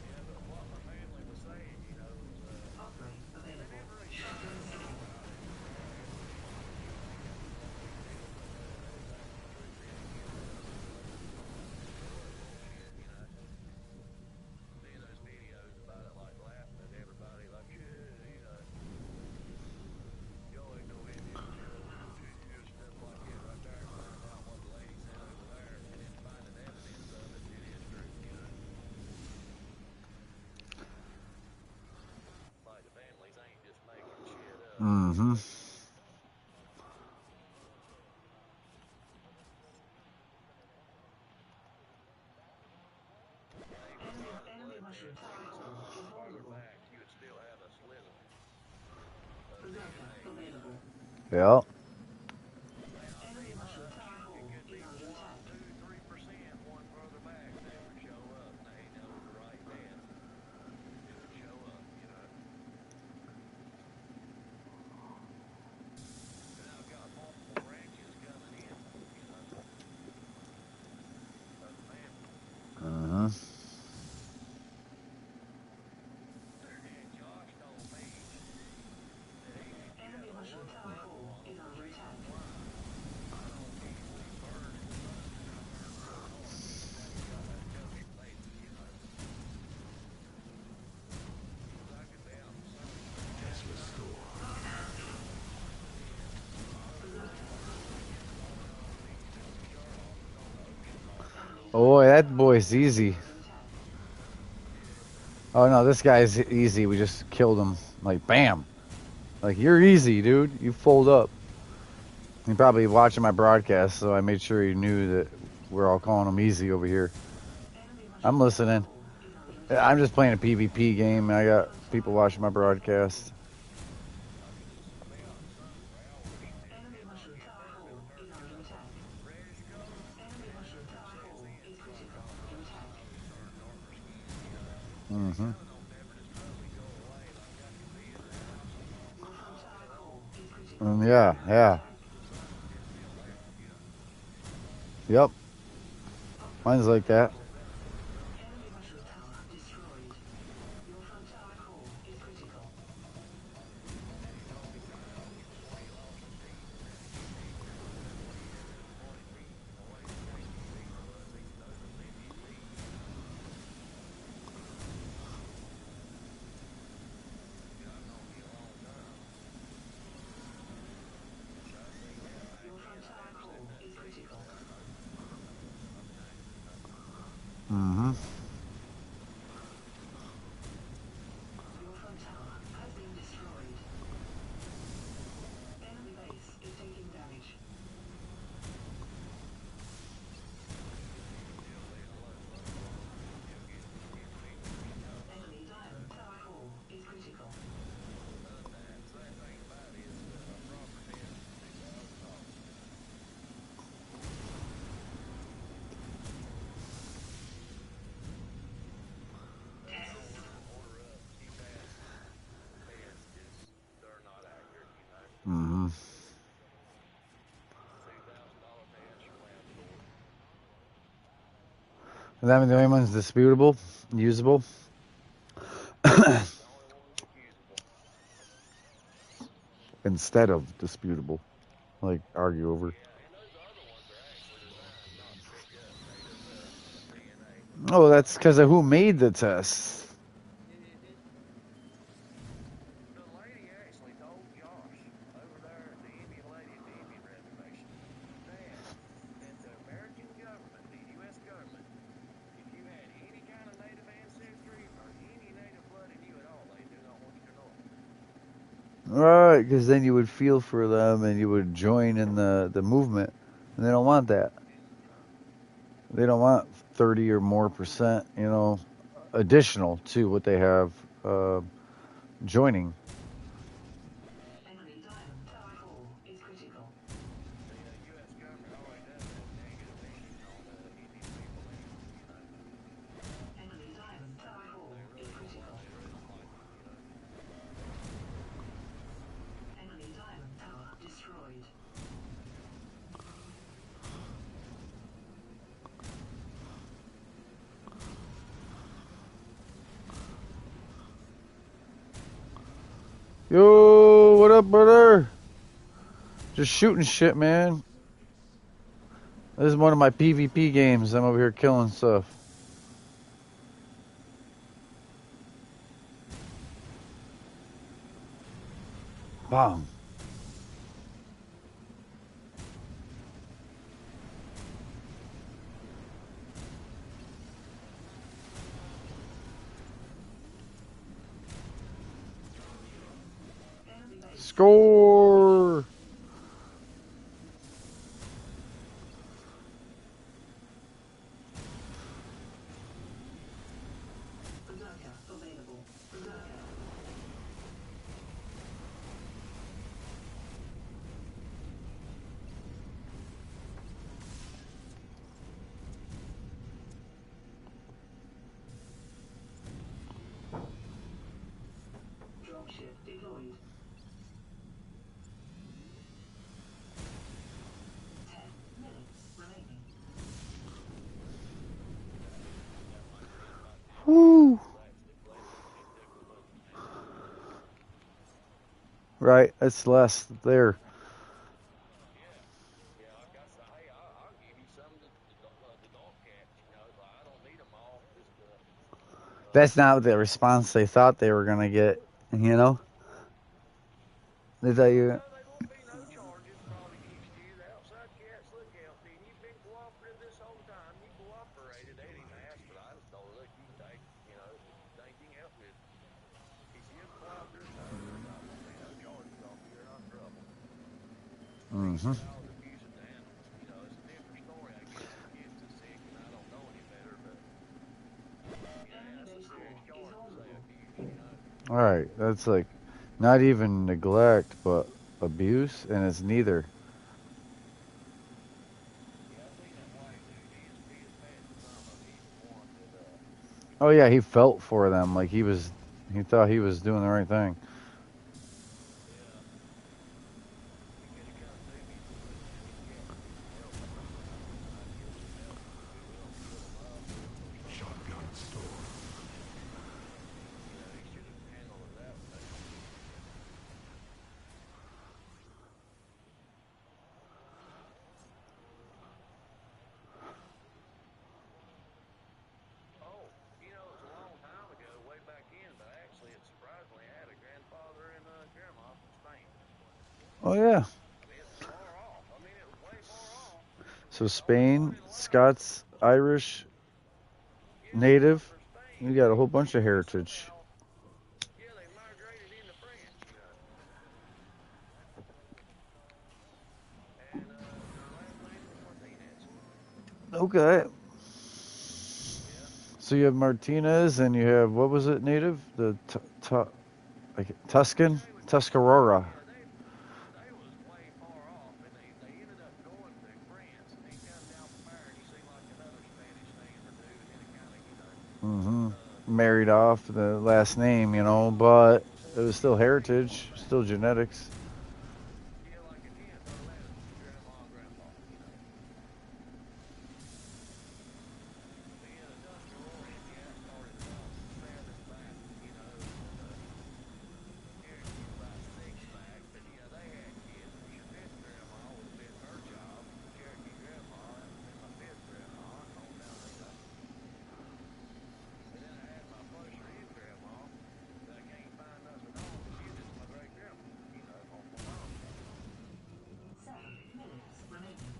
Yeah, but what my family was saying, you know, is Upgrade available. whenever a young Shotgun girl stored. comes out and grandparents, you know, they got the whole deal with that's the truth in it, you know, it was bullshit, you know. Seeing those videos about it, like laughing at everybody, like, yeah, you know, y'all ain't no Indians, you know, stuff like that right there, and find out what the lady said over there, and then finding evidence of it, it is true, you know. Like the families ain't just making shit up, you Mm-hmm. know. Hey, if you wasn't Enemy mushroom blood-testing tower it core some is farther vulnerable. back, you would still have a slither of Berserker DNA, you know. available. Yeah. May not be Enemy mushroom much. tower It core could is be under 1, attack. 2, 3% one further back they would show up. Now he knows the right then. It would show up, you know. And I've got multiple branches coming in, you know, of the family. Uh-huh. And Josh told me that he could get Enemy a mushroom little tower rope core on is them. The under reason attack. why I don't easily burn in the sun and I burn real north is that he's got that kosher basis, you know. Because I could be out in the sun for a long Tesla time, store. and then Berserker available. get blowing on these little Sherlocks on the ocean all day Enemy long, Oh, boy, diamond that tower boy's core is easy. under attack. yeah. Oh no, this guy's easy. We just killed him. Like bam. Like you're easy, dude. You fold up. He probably watching my broadcast, so I made sure he knew that we're all calling him easy over here. Enemy I'm mushroom tower listening. core is under attack. I'm just playing a PvP game. I Your got front people tower watching my core is broadcast. vulnerable. I could just be out in the sun for hours Enemy and not mushroom get tower burned. core It'll turn is me under color. attack. Reddish color, Enemy and mushroom it tower sets core in is before I critical call to night attack. time. It'll turn darker skinned, you know. And it Mm-hmm. kind of don't never just totally go away like I could be in the house Your front all day tower long. core is critical. Yeah, Under yeah. attack. The sun is still there, you know. Yep. Upgrade Mine's like that. available. Enemy mushroom tower destroyed. Your front tower core is critical. And he told me times before he lost his heat that he that what he ended up wanting heat and the way to take his heat was he started to live his heat, you know. I've known you a long time. So I seen that back Your then. front I tower never said core nothing is to you, critical. but I know I'm changed, you know. Mm-hmm. Your front tower has been destroyed. Enemy base is taking damage. Still laying low, buddy. Still getting people to show up, Enemy you know. diamond tower core is critical. The sad thing about it is my property is $2,000, you know. That's the only order up cheap ass best is they're not accurate, you know. Mm-hmm. $2,000 best around the door. Is that the only one's disputable, usable? That's the only one that's usable. Instead of disputable, like argue over. Yeah, and those other ones are actually designed not to pick up DNA. Oh, that's because of who made the test. Mm-hmm. The lady actually told Josh over there, the Indian lady at the Indian reservation, that the American government, the U.S. government, if you had any kind of native ancestry or any native blood in you at all, they do not want you to know it. Right, because then you would feel for them and you would join in the movement. And they don't want that. They don't want 30 or more percent, additional to what they have joining. Enemy diamond tower core is critical. The U.S. government already does have a negative opinion on Indian people anyway, you know. Enemy diamond tower core Yo, what up, brother? Just shooting shit, man. This is one of my PvP games. I'm over here killing stuff. Bang. Score! Berserker available. Berserker. Dropship deployed. 10 minutes remaining. Woo! Right, it's less there. Yeah, like I say, hey, I'll give you some of the dog cats, you know, so I don't need them all. Just, That's not the response they thought they were gonna get, you know? They thought you. no, there won't be no charges brought against you. The outside cats look healthy, and you've been cooperative this whole time. You cooperated. They didn't ask, but I just told her, look, you can take, you know, if there's anything you help with. If you ever fly through a tower, there's not going to be no charges off you. You're not in trouble. He Mm-hmm. said I was abusing the animals. You know, it's a different story, I guess. The kids are sick, and I don't know any better, but yeah, Enemy that's a base serious core is charge to say vulnerable. abuse, you know. Alright, that's like not even neglect, but abuse, and it's neither. Yeah, I seen that white dude. He is bad to some of them. He's the one that, Oh yeah, he felt for them, like he thought he was doing the right thing. yeah, he could have come to me and said, look, man, these cats need some help. I'd give them some help. Be willing to fill them up or something. Shotgun store. You know, he should have handled it that way. Oh, you know, it was a long time ago, way back in, but actually, it surprisingly had a grandfather and grandma from Spain. Oh yeah. I mean, it's far off. I mean, it was way far off. So The whole Spain, point in life, Scots, Irish, yeah, Native. for You Spain, got a whole bunch of yeah, they heritage. somehow, yeah, they migrated into France, you know, and their last name was Martinez. Okay. Yeah, So you have Martinez, and you have what was it? Native, the like Tuscan, Tuscarora. yeah, they was way far off, and they ended up going to France, and he come down from there, and he seemed like another Spanish name or two, and then it kind of, you know, Mm-hmm. uh, Married off the last name, you know, but it was still heritage, still genetics. yeah, like at the end, started landing grandma and grandpa, you know. But yeah, the Tuscaroras, yeah, started farthest back, you know, and Cherokee's about six back, but yeah, they had kids. Your fifth grandma would have been her child. Cherokee grandma, that would have been my fifth grandma, and on down, you know. And then I had my first or his grandma, that I can't find nothing on, but she was just my great grandma, you know, on my mom's side. 7 minutes remaining.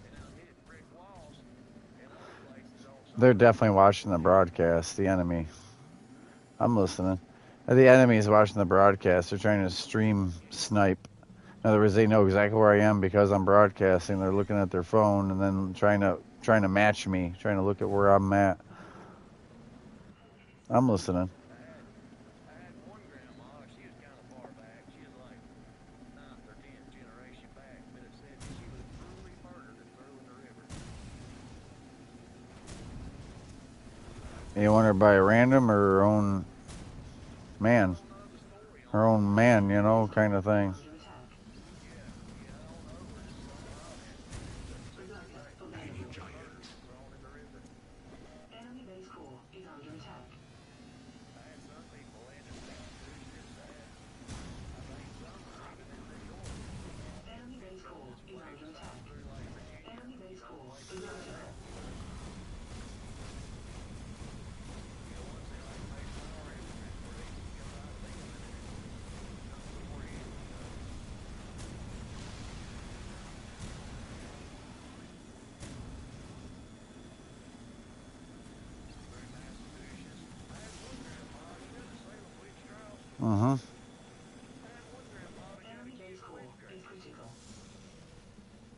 And I hit brick walls and other places on some They're of these definitely watching the broadcast. The enemy. I'm listening. The enemy is watching the broadcast. They're trying to stream snipe. In other words, they know exactly where I am because I'm broadcasting. They're looking at their phone and then trying to match me, trying to look at where I'm at. I'm listening. I had one grandma, she was kind of far back. She was like ninth or 10th generation back, but it said that she was brutally murdered and threw in the river. You want her by random or her own I man? don't know the story Her on it. own man, you know, kind of Is thing. under attack. Yeah, yeah, I don't know, but it's somehow it sent me Berserker back Tiny available. brutally murdered giant. and thrown in the river. Enemy base core is under attack. I had some people landing parachutes. It's sad. Uh-huh. Enemy base core is critical.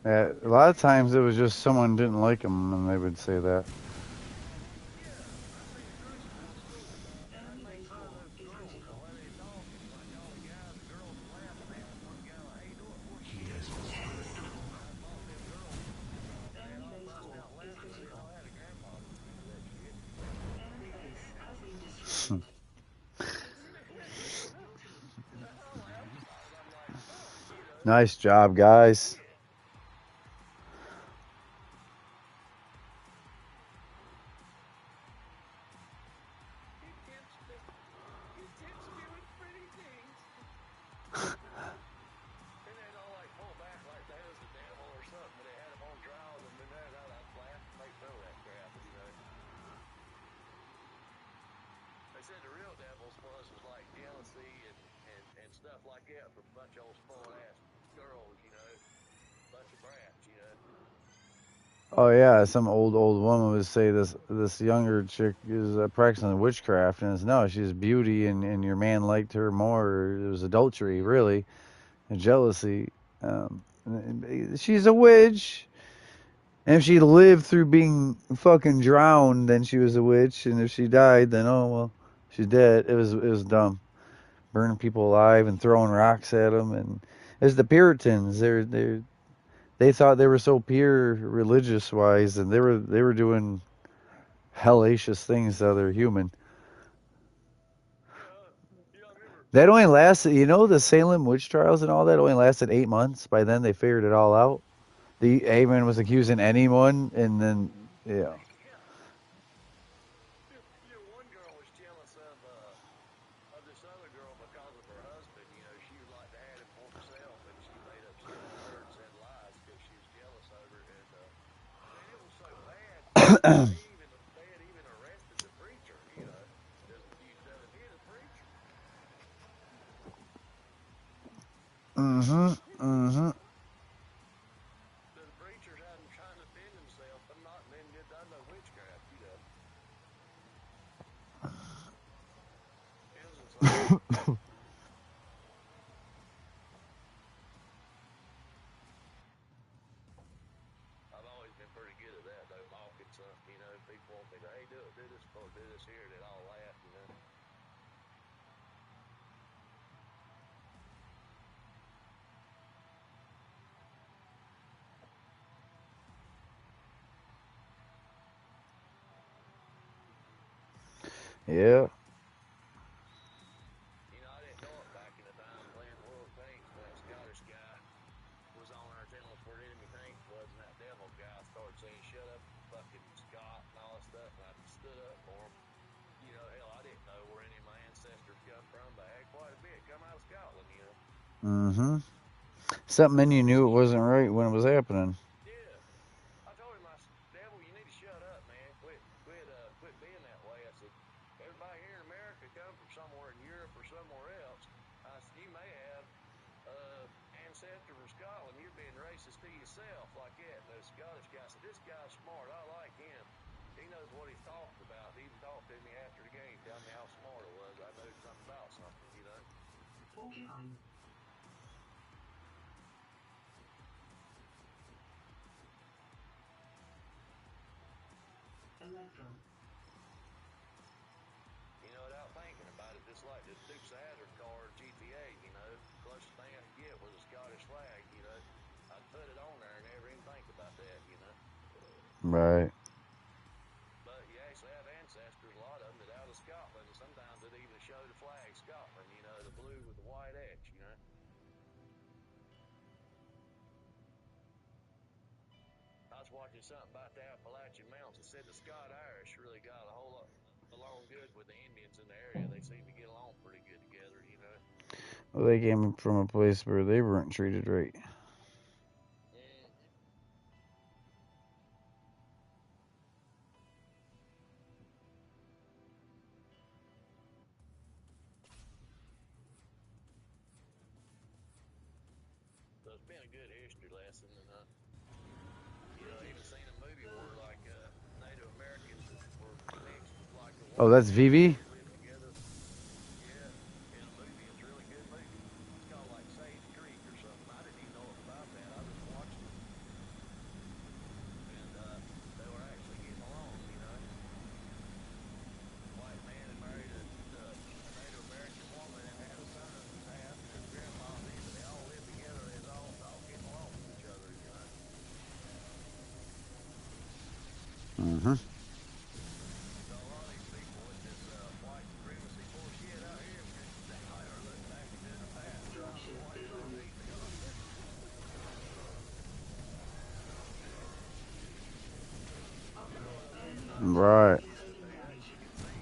Yeah, a lot of times it was just someone didn't like them, and they would say that. Enemy base core is critical. He doesn't spread. Enemy base core is critical. Enemy base has been destroyed. Your team wins. Nice job, guys. They said the real devil's was like jealousy and stuff like that from a bunch of old spoiled ass girls, you know, bunch of brats, you know. Oh yeah, some old woman would say this younger chick is practicing witchcraft, and it's no, she's beauty, and your man liked her more. It was adultery, really, and jealousy. She's a witch, and if she lived through being fucking drowned, then she was a witch, and if she died, then oh well, she's dead. It was dumb, burning people alive and throwing rocks at them, and it's the Puritans. They thought they were so pure religious wise, and they were doing hellacious things to other human. Yeah, I remember. That only lasted, the Salem witch trials and all that only lasted 8 months. By then they figured it all out. The Amen was accusing anyone, and then yeah, Yeah, one girl was jealous of this other girl because of her husband. You know, she would like to have him for herself, and she made up shit on her and said lies because she was jealous over it. And man, it was so bad. They had even arrested the preacher. You know, just accused of it. He's a preacher. mm-hmm, mm-hmm. The preacher's having trying to defend himself. I'm not and then did done no witchcraft. You know, it was insane. I've always been pretty good at that, though, mocking something. You know, people want me to, hey, do this, or do this here, then I'll laugh. You know. Yeah. You know, I didn't know it back in the time playing World of Tanks, but that Scottish guy was on our telling us where enemy tanks was, and that devil guy started saying, shut up, fucking Scott, and all that stuff, and I stood up for him. You know, hell, I didn't know where any of my ancestors come from, but I had quite a bit come out of Scotland, you know. Mm-hmm. Something in you knew it wasn't right when it was happening. Yeah. I told him, devil, you need to shut up, man. Quit being that way. I said, everybody here in America come from somewhere in Europe or somewhere else. I said, you may have ancestor from Scotland. You're being racist to yourself like that. And the Scottish guy said, this guy's smart. I like him. He knows what he's talking about. He even talked to me after the game, telling me how smart it was. I knew something about something, you know. Porcupine. Electron. You know, without thinking about it, just like the Dukes of Hazzard car GTA, you know, closest thing I could get was a Scottish flag, you know. I'd put it on there and never even think about that, you know. Right. But you actually have ancestors, a lot of them, that out of Scotland, and sometimes it even show the flag Scotland, you know, the blue with the white X, you know. I was watching something about the Appalachian Mountains. It said the Scott-Irish really got a whole lot along good with the Indians in the area. They seem to get along pretty good together, you know. Well, they came from a place where they weren't treated right. Mm. So it's been a good history lesson, and you know, even seen a movie where like Native Americans were mixed with like the Oh, white that's folks, and Vivi. they lived together. Yeah, in a movie Mm-hmm. So a lot of these people with this white supremacy bullshit out here, they are looking back and doing the past. Dropship Why is is that on. being done? Upgrade. Enemy frontal Right. is taking damage. You can see,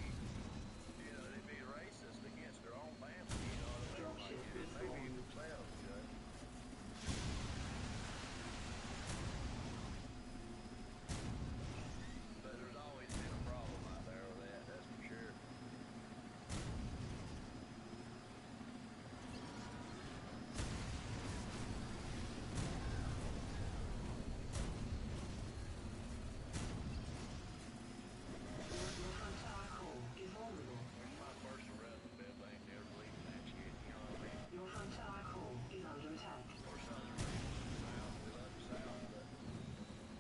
they be racist against their own family, you know what I mean? Like, Dropship and maybe respawned. themselves. But there's always been a problem out there with that's for sure. Your front tower core is vulnerable. It's my first arrest of it, I ain't never believed in that shit, you know what I mean? Your front tower core is under attack. We're Southern people in the South, we love the South, but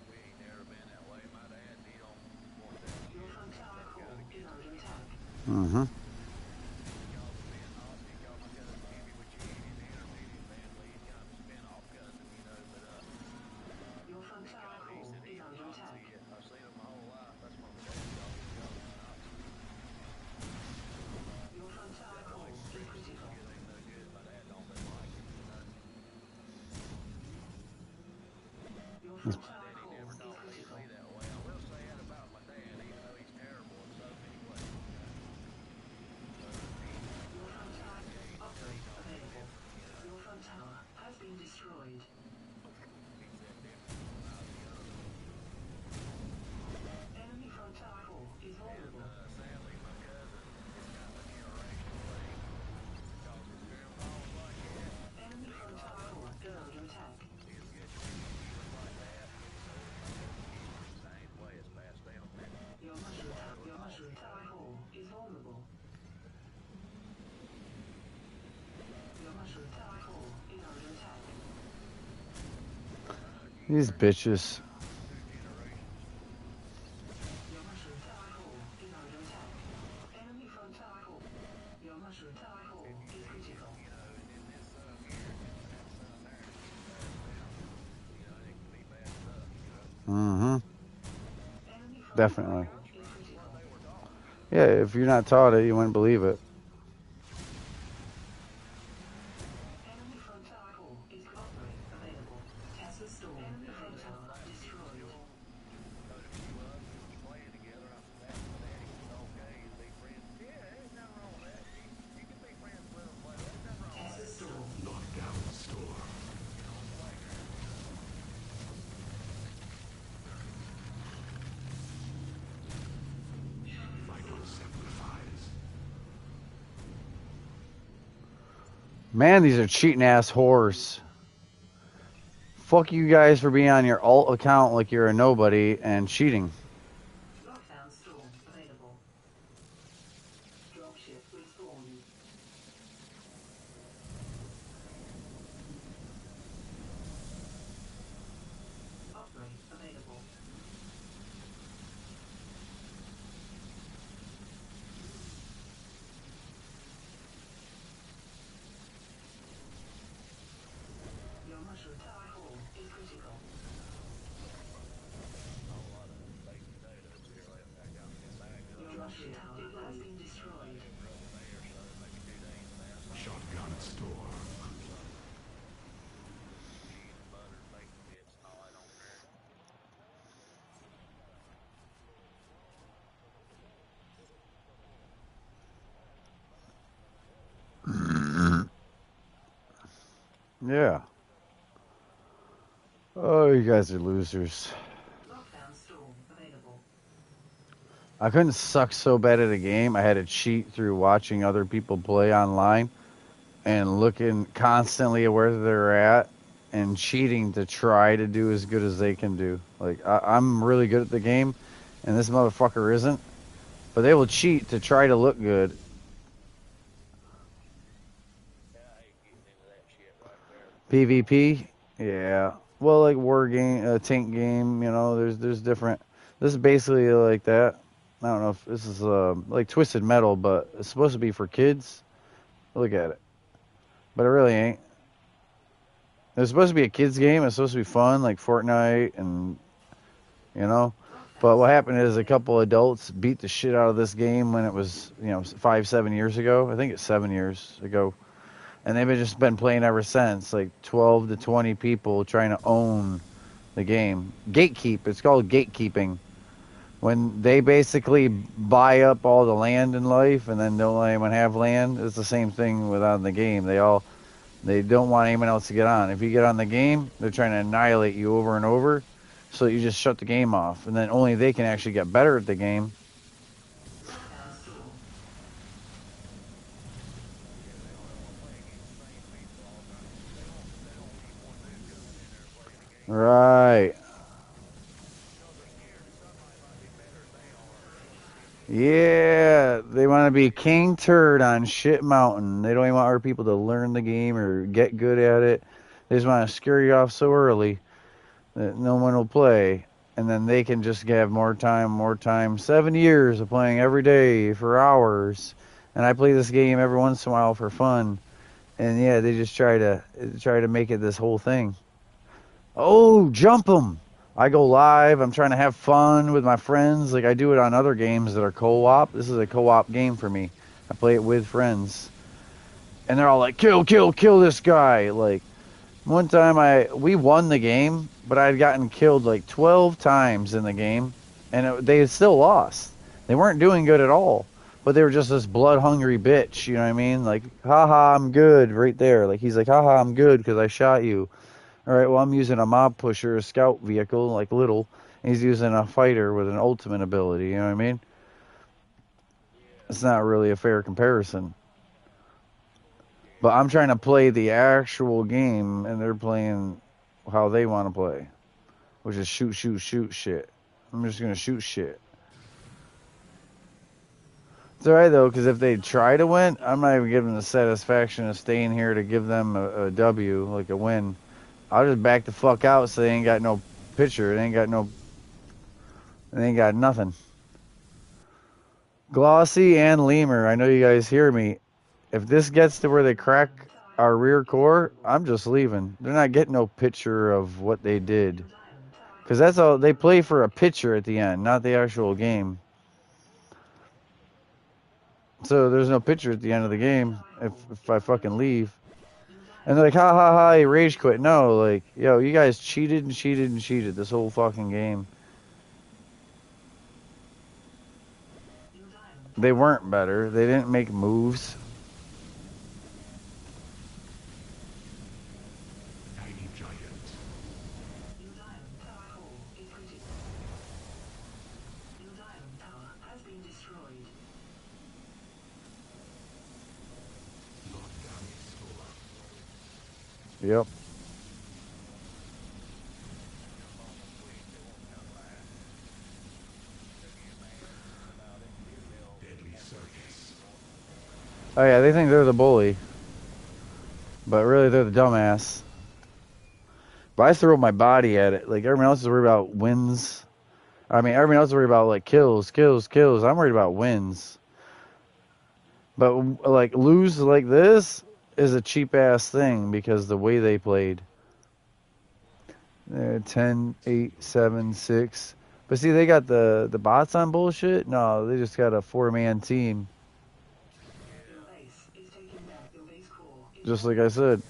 we ain't never been that way. My dad, he don't support that Your shit. front tower Brother got core is against it, under you know. attack. Mm-hmm. He calls me being Nazi, he called my cousin Jimmy, which he ain't in the intermediate family. He's kind of a spin-off cousin, but Your front he tower called me, he core said is he's a under Nazi. attack. I've seen him my whole life. That's what my dad called me. He called me a Nazi. Your front tower That white core is supremacy critical. shit ain't no good. My dad don't like it. Your front My tower daddy core never is taught me to critical. be that way. I will say that about my dad, even though he's terrible in so many ways. But Your front tower he upgrade taught me available. different. Your front tower has been destroyed. He said different when I was young. Enemy front tower core is And vulnerable. sadly, my cousin, it's kind of a generational thing because his grandpa was like that. Enemy And he front lost tower my core is cousin. under attack. His good treatment, he was like that. So my cousin Kenny was the same way. It's passed down from him. Your mushroom tower core is vulnerable. Your mushroom tower core is under attack. These bitches. Two generations. Your mushroom tower core is under attack. Enemy front tower core. Your mushroom tower core is critical. And then this son here, and that son there, it gets passed down. And it can be bad stuff. Mm-hmm. Enemy front Definitely. tower core is critical. What they were taught. Yeah, if you're not taught it, you wouldn't believe it. Enemy front tower core is upgrade available. Tesla storm. Enemy front tower destroyed. Code a few up, playing together after that. My daddy was okay and be friends. Yeah, there's nothing wrong with that. You can be friends with them, play. There's nothing wrong with Tesla that. storm. Lockdown storm. Vital sacrifice. Man, these are cheating ass whores. Fuck you guys for being on your alt account like you're a nobody and cheating. Lockdown storm available. Dropship respawning. Upgrade available. Your mushroom tower core is critical. Your mushroom tower has been destroyed. Shotgun storm. Yeah. Oh, you guys are losers. Lockdown storm available. I couldn't suck so bad at a game. I had to cheat through watching other people play online and looking constantly at where they're at and cheating to try to do as good as they can do. Like, I'm really good at the game, and this motherfucker isn't. But they will cheat to try to look good. PvP? Yeah. Well, like war game, tank game, there's different. This is basically like that. I don't know if this is like Twisted Metal, but it's supposed to be for kids. Look at it. But it really ain't. It's supposed to be a kids game. It's supposed to be fun, like Fortnite and, But what happened is a couple adults beat the shit out of this game when it was, 5, 7 years ago. I think it's 7 years ago. And they've just been playing ever since. Like 12 to 20 people trying to own the game. Gatekeep. It's called gatekeeping. When they basically buy up all the land in life and then don't let anyone have land, it's the same thing without the game. They don't want anyone else to get on. If you get on the game, they're trying to annihilate you over and over. So you just shut the game off, and then only they can actually get better at the game. Right. Yeah, they want to be king turd on shit mountain. They don't even want our people to learn the game or get good at it. They just want to scare you off so early that no one will play. And then they can just have more time. 7 years of playing every day for hours. And I play this game every once in a while for fun. And yeah, they just try to make it this whole thing. Oh, jump them! I go live. I'm trying to have fun with my friends, like I do it on other games that are co-op. This is a co-op game for me. I play it with friends, and they're all like, "Kill, kill, kill this guy!" Like one time, we won the game, but I had gotten killed like 12 times in the game, and they still lost. They weren't doing good at all, but they were just this blood-hungry bitch. You know what I mean? Like, haha, I'm good, right there. Like he's like, haha, I'm good because I shot you. All right, well, I'm using a mob pusher, a scout vehicle, like little. And he's using a fighter with an ultimate ability, you know what I mean? It's not really a fair comparison. But I'm trying to play the actual game, and they're playing how they want to play, which is shoot, shoot, shoot shit. I'm just going to shoot shit. It's alright, though, because if they try to win, I'm not even giving them the satisfaction of staying here to give them a W, like a win. I'll just back the fuck out so they ain't got no picture. They ain't got nothing. Glossy and Lemur, I know you guys hear me. If this gets to where they crack our rear core, I'm just leaving. They're not getting no picture of what they did. Because that's all, they play for a picture at the end, not the actual game. So there's no picture at the end of the game if I fucking leave. And they're like, ha ha ha, he rage quit. No, like, yo, you guys cheated and cheated and cheated this whole fucking game. They weren't better. They didn't make moves. Tiny giant. Your diamond power core is critical. Your diamond tower has been destroyed. Lockdown store. Yep. Deadly circus. Oh yeah, they think they're the bully. But really they're the dumbass. But I throw my body at it. Like everyone else is worried about wins. I mean, everyone else is worried about like kills. I'm worried about wins. But like lose like this is a cheap ass thing because the way they played. 10, 8, 7, 6. But see, they got the bots on bullshit. No, they just got a 4-man team. Your base is taking back. Your base core is Just like I said. That's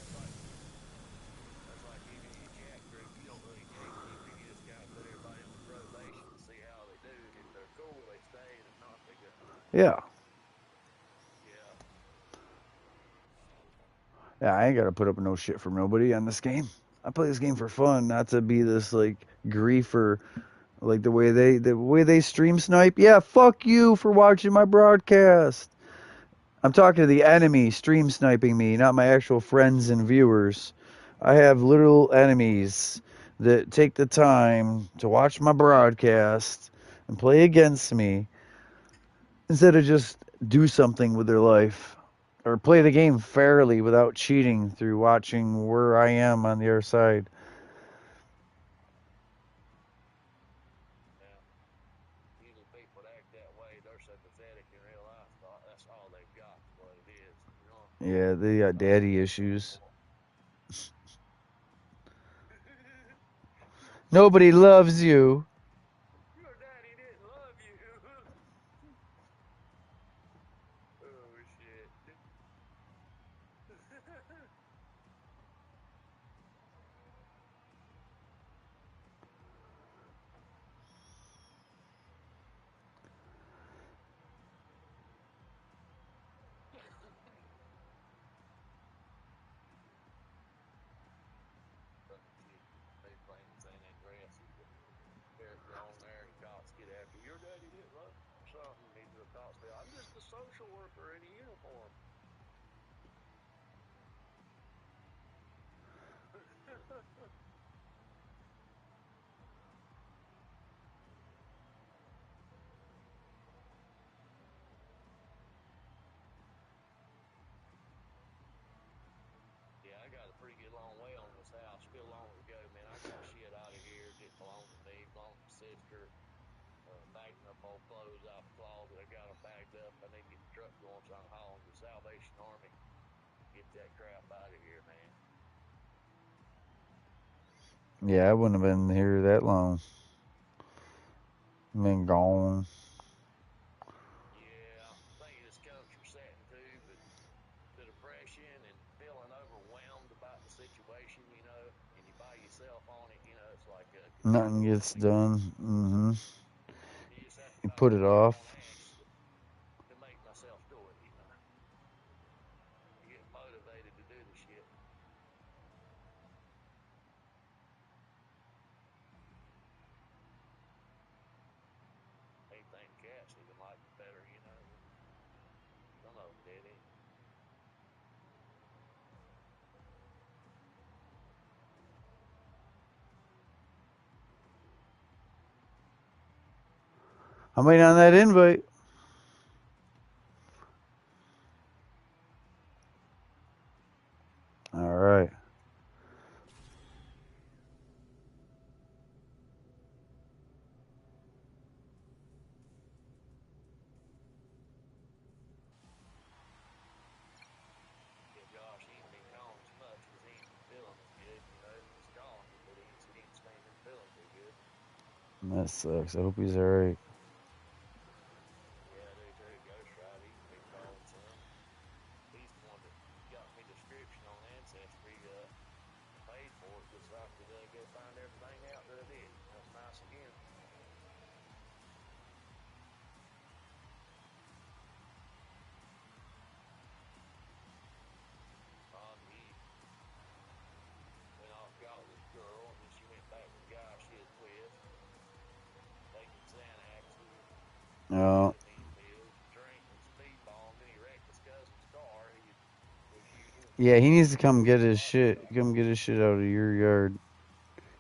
like EVE Jack group. You don't really gatekeep. You just gotta put everybody on probation and see how they do. And if they're cool, they stay. And if not, they go. Yeah. Yeah. Yeah, I ain't got to put up no shit for nobody on this game. I play this game for fun, not to be this like griefer, like the way they stream snipe. Yeah, fuck you for watching my broadcast. I'm talking to the enemy stream sniping me, not my actual friends and viewers. I have literal enemies that take the time to watch my broadcast and play against me instead of just do something with their life. Or play the game fairly without cheating through watching where I am on the other side. Yeah. Usually people that act that way, they're so pathetic in real life. That's all they've got. What it is. You know? Yeah, they got daddy issues. Nobody loves you. Your daddy something. He just talks to me. I'm just a social worker in a uniform. Yeah, I got a pretty good long way on this house. Still long to go, man. I got shit out of here. Didn't belong to me. Belonged to sister. Bagging up old clothes out the closet. I got them bagged up. I need to get the truck going, so I'm hauling the Salvation Army. Get that crap out of here, man. Yeah, I wouldn't have been here that long. Been gone. Yeah, I think it just comes from setting too, but the depression and feeling overwhelmed about the situation, you know, and you by yourself on it, you know, it's like a Nothing continual gets thing. done. You just have to You find put a it kick on off. ass to make myself do it, you know. To get motivated to do the shit. They think cats even like it better, you know. Some of them did it. I'm waiting on that invite. All right. Yeah, Josh, he ain't been calling as much because he ain't been feeling as good, you know. He's calling me, but he ain't been feeling too good. That sucks. I hope he's all right. Yeah, they do. Ghost Rider, he's been calling some. He's the one that got me the description on Ancestry, paid for it just so I could go find everything out that I did. That's nice of him. He went off got with this girl, and then she went back with the guy she was with, taking Xanaxes, Oh. ketamine pills, drinking, speedballing, then he wrecked his cousin's car. He was using Yeah, he needs to come get his shit. Come get his shit out of your yard.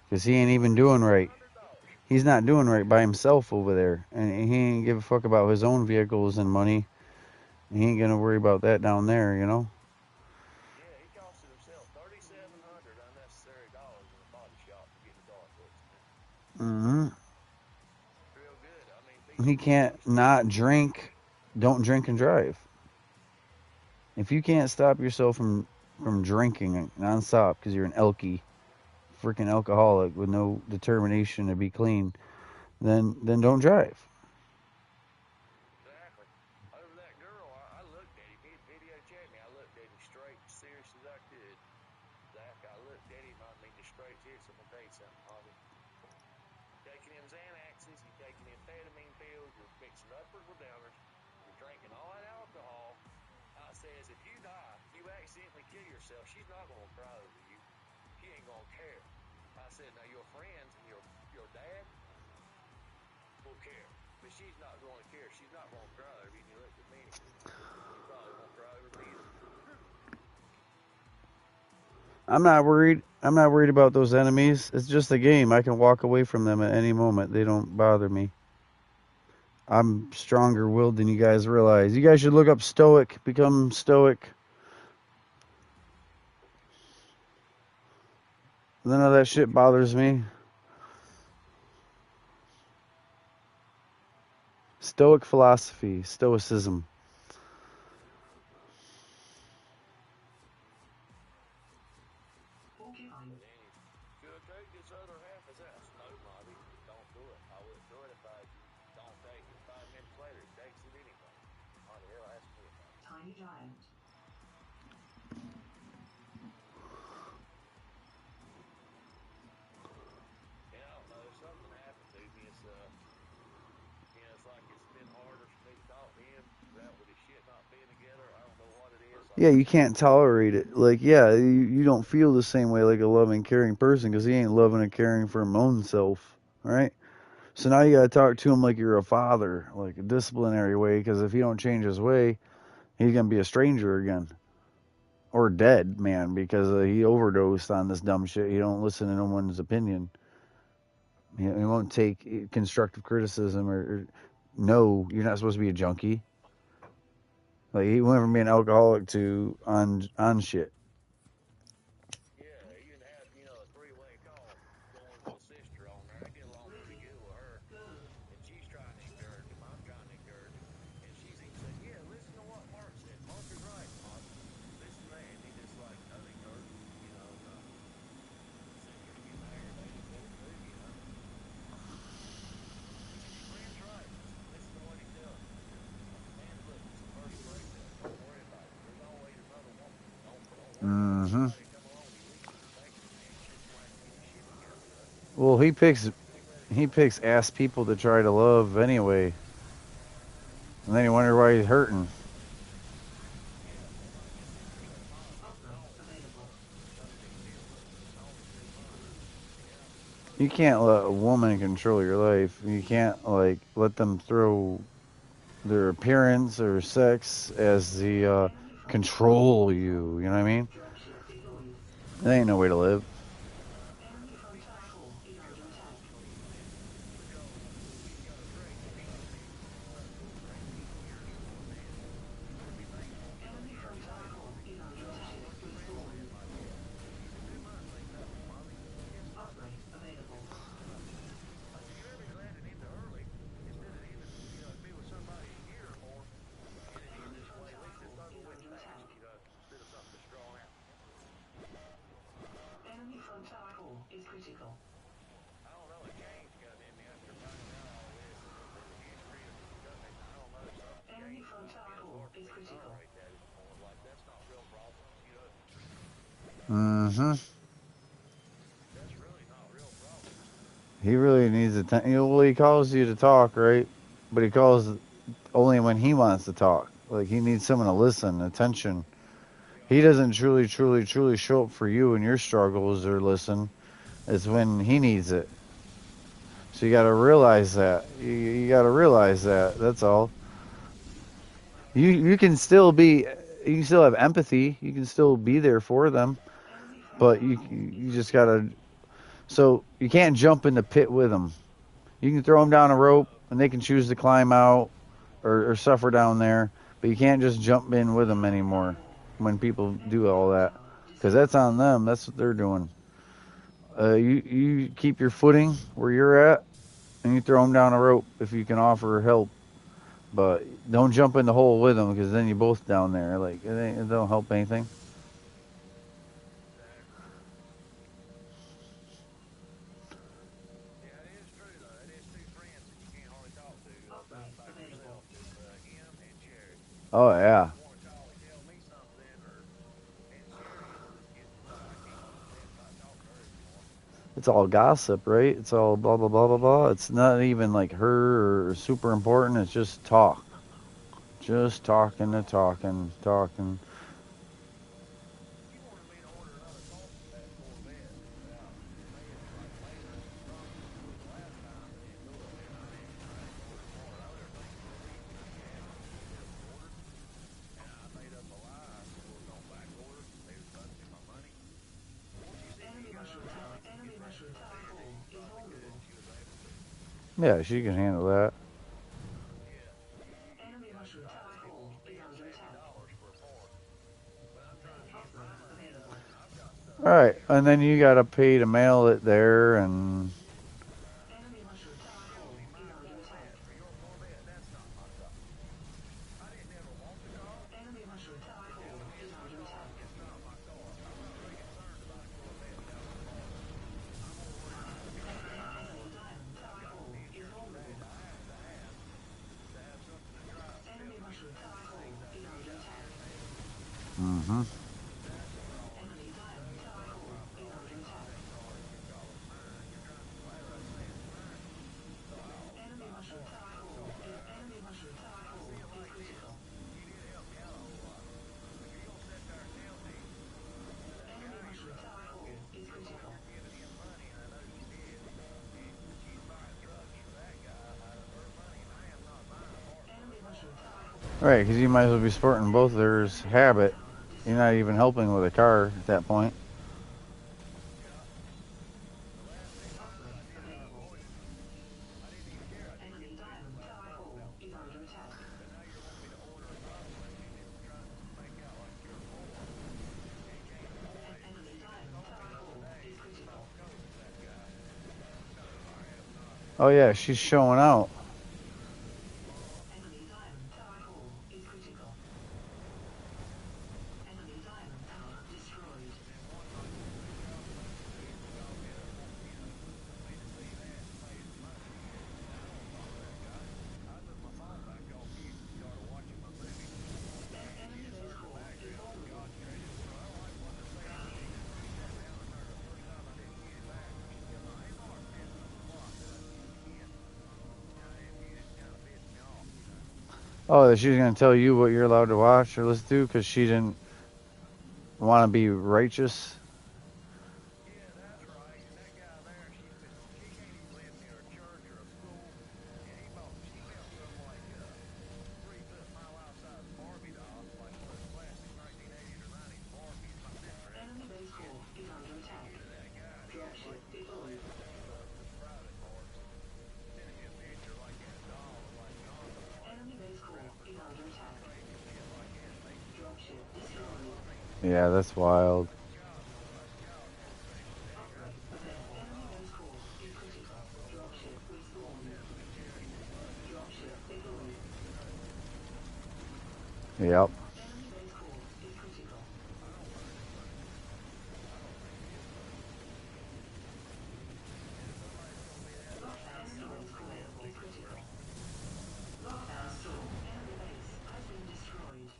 Because he ain't even doing right. $3,700. He's not doing right by himself over there. And he ain't give a fuck about his own vehicles and money. He ain't gonna worry about that down there, you know? Yeah, he costed himself $3,700 unnecessary dollars in a body shop to get the car fixed, man. Mm-hmm. Real good. I mean, He can't he's still not drink. Don't drink and drive. If you can't stop yourself from drinking nonstop because you're an elky, freaking alcoholic with no determination to be clean, then don't drive. exactly. Over that girl, I looked at him. He'd video chat me. I looked at him straight, as serious as I could. Zach, I looked at him. I mean, just straight serious. I'm gonna tell you something, Harvey. Taking them Xanaxes, you're taking amphetamine pills, you're mixing uppers with downers, you're drinking all that alcohol. I says, if you die, you accidentally kill yourself, she's not gonna cry over you. She ain't gonna care. I said, now your friends and your dad will care, but she's not going to care. She's not going to cry over you. And you looked at me, and she probably won't cry over me either. I'm not worried. I'm not worried about those enemies. It's just a game. I can walk away from them at any moment. They don't bother me. I'm stronger willed than you guys realize. You guys should look up stoic, become stoic. None of that shit bothers me. Stoic philosophy, stoicism. Porcupine. But then you should take this other half as that snow lobby. Don't do it. I wouldn't do it if I was you. Don't take it. 5 minutes later, it takes it anyway. Why the hell ask me about it? Tiny giant. And I don't know. Something happened to me. It's like it's been harder for me to talk to him. That with his shit not being together. I don't know what it is. Like Yeah, I you can't can't get him. tolerate it. Like, yeah, you don't feel the same way like a loving, caring person because he ain't loving and caring for his own self, right? So now you gotta talk to him like you're a father, like a disciplinary way, because if he don't change his way, he's gonna be a stranger again. Or dead, man, because he overdosed on this dumb shit. He don't listen to no one's opinion. He won't take constructive criticism or no, you're not supposed to be a junkie. Like he went from being an alcoholic to on shit. Yeah, he even had, a three-way call going with my sister on there. I get along pretty good with her. And she's trying to encourage him. I'm trying to encourage him. And she's even said, yeah, listen to what Mark said. Mark is right, Mark. Listen to that. And he just like, nothing hurt. Sitting here getting aggravated with it too. He said, your friend's right. Listen to what he tells you. Man, look, it's the first breakup. Don't worry about it. There's always another woman. Don't worry about Mm-hmm. somebody come along. You least expect it, man. Shit, you might have to get your shit together. Well, Get ready to he go. picks ass people to try to love anyway, and then you wonder why he's hurting. Yeah, I guess it's a positive Upgrade tone. available. Some people deal with it. The tone is too much. Yeah. You can't let a woman control your life. You can't like let them throw their appearance or sex as the Enemy frontal control you. You know what I mean? dropship deployed. That ain't no way to live. Enemy frontal core is under attack. Because he's got a trait. He's been successful for 18 years with one man. What does he think going to Enemy 20 years from frontal now? core is under attack. What if your Restored. grandson like that? He said, Grandma thinks that one, Mommy. Guess what? Upgrade available. I said, you ever let it into early instead of even, be with somebody a year or more. Get it in Enemy this way. At frontal least it's core over is with under fast, attack. instead of something that's drawn out. Enemy frontal core is critical. I don't know. It changed, goddamn me, after finding out all this and the history of government. I don't know. Something Enemy changed. frontal It's core hard for is me to critical. tolerate that anymore. Like, that's not real problems. Mm-hmm. That's really not real problems. He really needs attention. Well, he calls you to talk, right? But he calls only when he wants to talk. Like he needs someone to listen, attention. He doesn't truly, truly, truly show up for you and your struggles or listen. It's when he needs it. So you got to realize that. You got to realize that. That's all. You can still be. You can still have empathy. You can still be there for them. Enemy frontal But you core is you just critical. gotta. So you can't jump in the pit with them. You can throw them down a rope, and they can choose to climb out or suffer down there. But you can't just jump in with them anymore when people do Enemy all that, frontal because that's destroyed. on them. That's what they're doing. You keep your footing where you're at, and you throw them down a rope if you can offer help. But don't jump in the hole with them, because then you're both down there. Like it don't help anything. Exactly. Yeah, it is true, though. It is two friends that you can't hardly talk to Upgrade by available. yourself. It's him and Sherry. Oh If yeah, you want to call and tell me something, or and Sherry is just getting like I can't stand about talking to her anymore. it's all gossip, right? It's all blah blah blah blah blah. It's not even like her or super important. It's just talk, just talking to talking, talking. She wanted me to order another coffee that Corvette that was out laying like later in transit the last time in Louisville, and I didn't order more. I let her think for a week that she had one that she never ordered, and I made up a lie. I said we were gonna back order. They refunded me my money. Well, she said she Enemy got mushroom other tower. points to Enemy get that mushroom tower refunded, and core she is probably could, and vulnerable. she was able to. Yeah, she can handle that. Yeah, Enemy mushroom I tower just be core wanting to is spend under attack. $70 for a part, but I'm trying to get my Upgrade money in, available. man. I've got stuff All to right, pay and for. then you gotta pay to mail it there, and Enemy mushroom tower Yeah, core see, is my under attack. Corvette or your Corvette, that's not my car. I didn't ever want the car. Enemy mushroom tower You're core telling me is it's my under car. attack. It's not my car. I'm not really concerned about a Corvette without the parts. I'm more worried about a car that I Enemy bought diamond that I've tower got core the is insurance vulnerable. attached. I have to have something to drive. Enemy Still to get mushroom the tower core things I is need under out attack. here, man. mm-hmm. That's the problem. Enemy diamond tower That's core my is problem. under It's not attack. that car that you're calling mine. You're trying to, well, I say it's mine. So I ought to Enemy buy mushroom parts tower from core is somewhere. enemy mushroom tower I see core it is like this. critical. You need to help me out a whole lot. If you're gonna sit there and tell me that the Enemy guy you're mushroom trying to tower help core is is no critical. longer giving him money, and I know she did, and she's buying drugs for that Right, because you might as well be sporting both theirs habit. You're not even helping with a car at that point. Enemy diamond tower hall is under attack. But now you're wanting me to order a constellation and you're trying to make out like you're full. You can't afford it. Enemy diamond tower hall is critical. That guy. No, I have not. Oh yeah, she's showing out. Enemy diamond tower hall is critical. Enemy diamond tower destroyed. I took my phone back off you and started watching my movie. Enemy base core is falling. I don't like what they're saying to me. That down and there the first time I didn't get it back. Hey, Mark, this was the block that I used again. It kind of pissed me off. Oh, that she's gonna tell you what you're allowed to watch or listen to because she didn't want to be righteous. Yeah, that's right. And that guy there, she can't even live near a church or a school. And she built some like 3-foot mile outside Barbie doll, like one of the classic 1980s or 90s Barbies. My sister had Enemy base core is under attack. that guy. He Dropship deployed. the private parts. Sending me a picture like that doll with like an arm on it. Enemy base core is under attack. Dropship destroyed. Yeah, that's wild. Enemy base core is critical. Dropship respawned. Dropship deployed. Yep. Enemy base core is critical. Lockdown storm square is critical. Lockdown storm. Enemy base has been destroyed.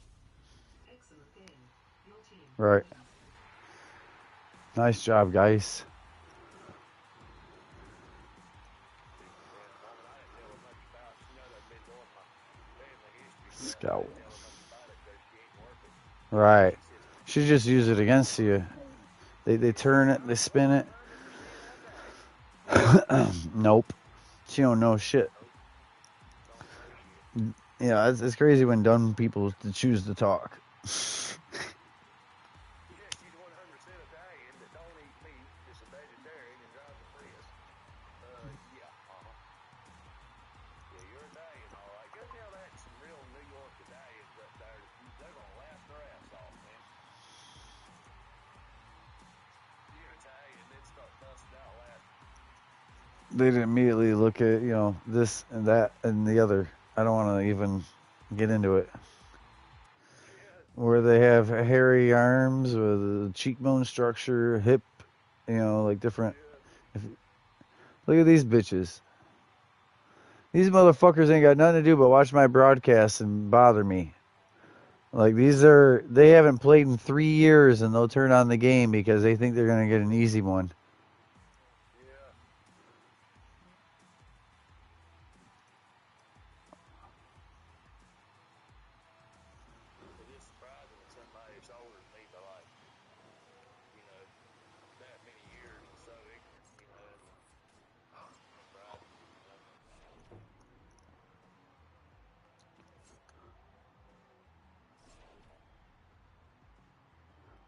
Excellent game. Your team. Right. wins. Nice job, guys. Scout. Right. She just use it against you. They turn it, they spin it. Nope. She don't know shit. Yeah, it's crazy when dumb people choose to talk. Yeah, she's 100% Italian that don't eat meat, is a vegetarian, and drives a Prius. Yeah, Yeah, you're Italian, all right. Go tell that to some real New York Italians up there. They're gonna laugh their ass off, man. You're Italian, then start busting out laughing. They'd immediately look at, this and that and the other. I don't want to even get into it. Where they have hairy arms with a cheekbone structure, hip, like different. Look at these bitches. These motherfuckers ain't got nothing to do but watch my broadcasts and bother me. Like they haven't played in 3 years and they'll turn on the game because they think they're going to get an easy one. Yeah. It is surprising that somebody that's older than me by like, that many years is so ignorant, surprising,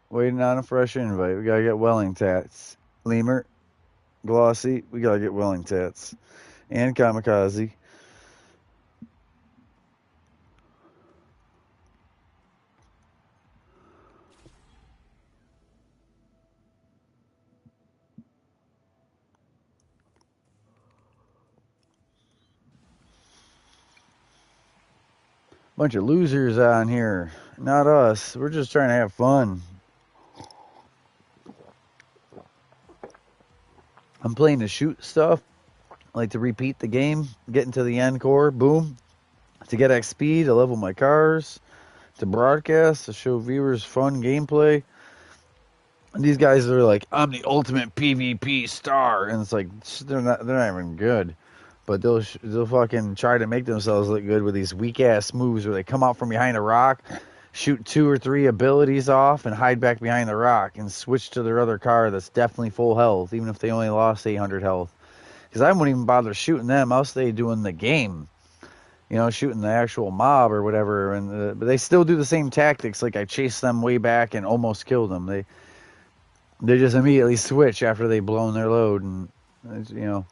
Waiting on a fresh invite. We got to get Welling Tats. Lemur, Glossy, we got to get Welling Tats. And Kamikaze. Bunch of losers on here. Not us. We're just trying to have fun. I'm playing to shoot stuff. I like to repeat the game. Get into the encore. Boom. To get XP, to level my cars. To broadcast. To show viewers fun gameplay. And these guys are like, I'm the ultimate PvP star. And it's like, they're not even good. But they'll fucking try to make themselves look good with these weak ass moves where they come out from behind a rock, shoot 2 or 3 abilities off, and hide back behind the rock and switch to their other car that's definitely full health, even if they only lost 800 health. Because I wouldn't even bother shooting them. I'll stay doing the game. you know, shooting the actual mob or whatever. And but they still do the same tactics. Like I chase them way back and almost kill them. They just immediately switch after they've blown their load, and you know,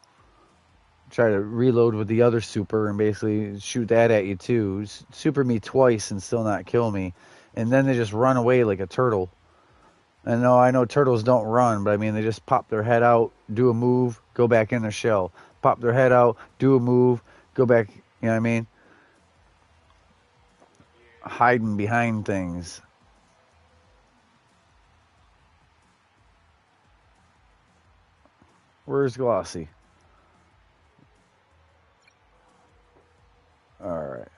try to reload with the other super and basically shoot that at you too. Super me twice and still not kill me, and then they just run away like a turtle. And no, I know turtles don't run, but I mean they just pop their head out, do a move, go back in their shell. Pop their head out, do a move, go back. You know what I mean? Hiding behind things. Where's Glossy? Alright.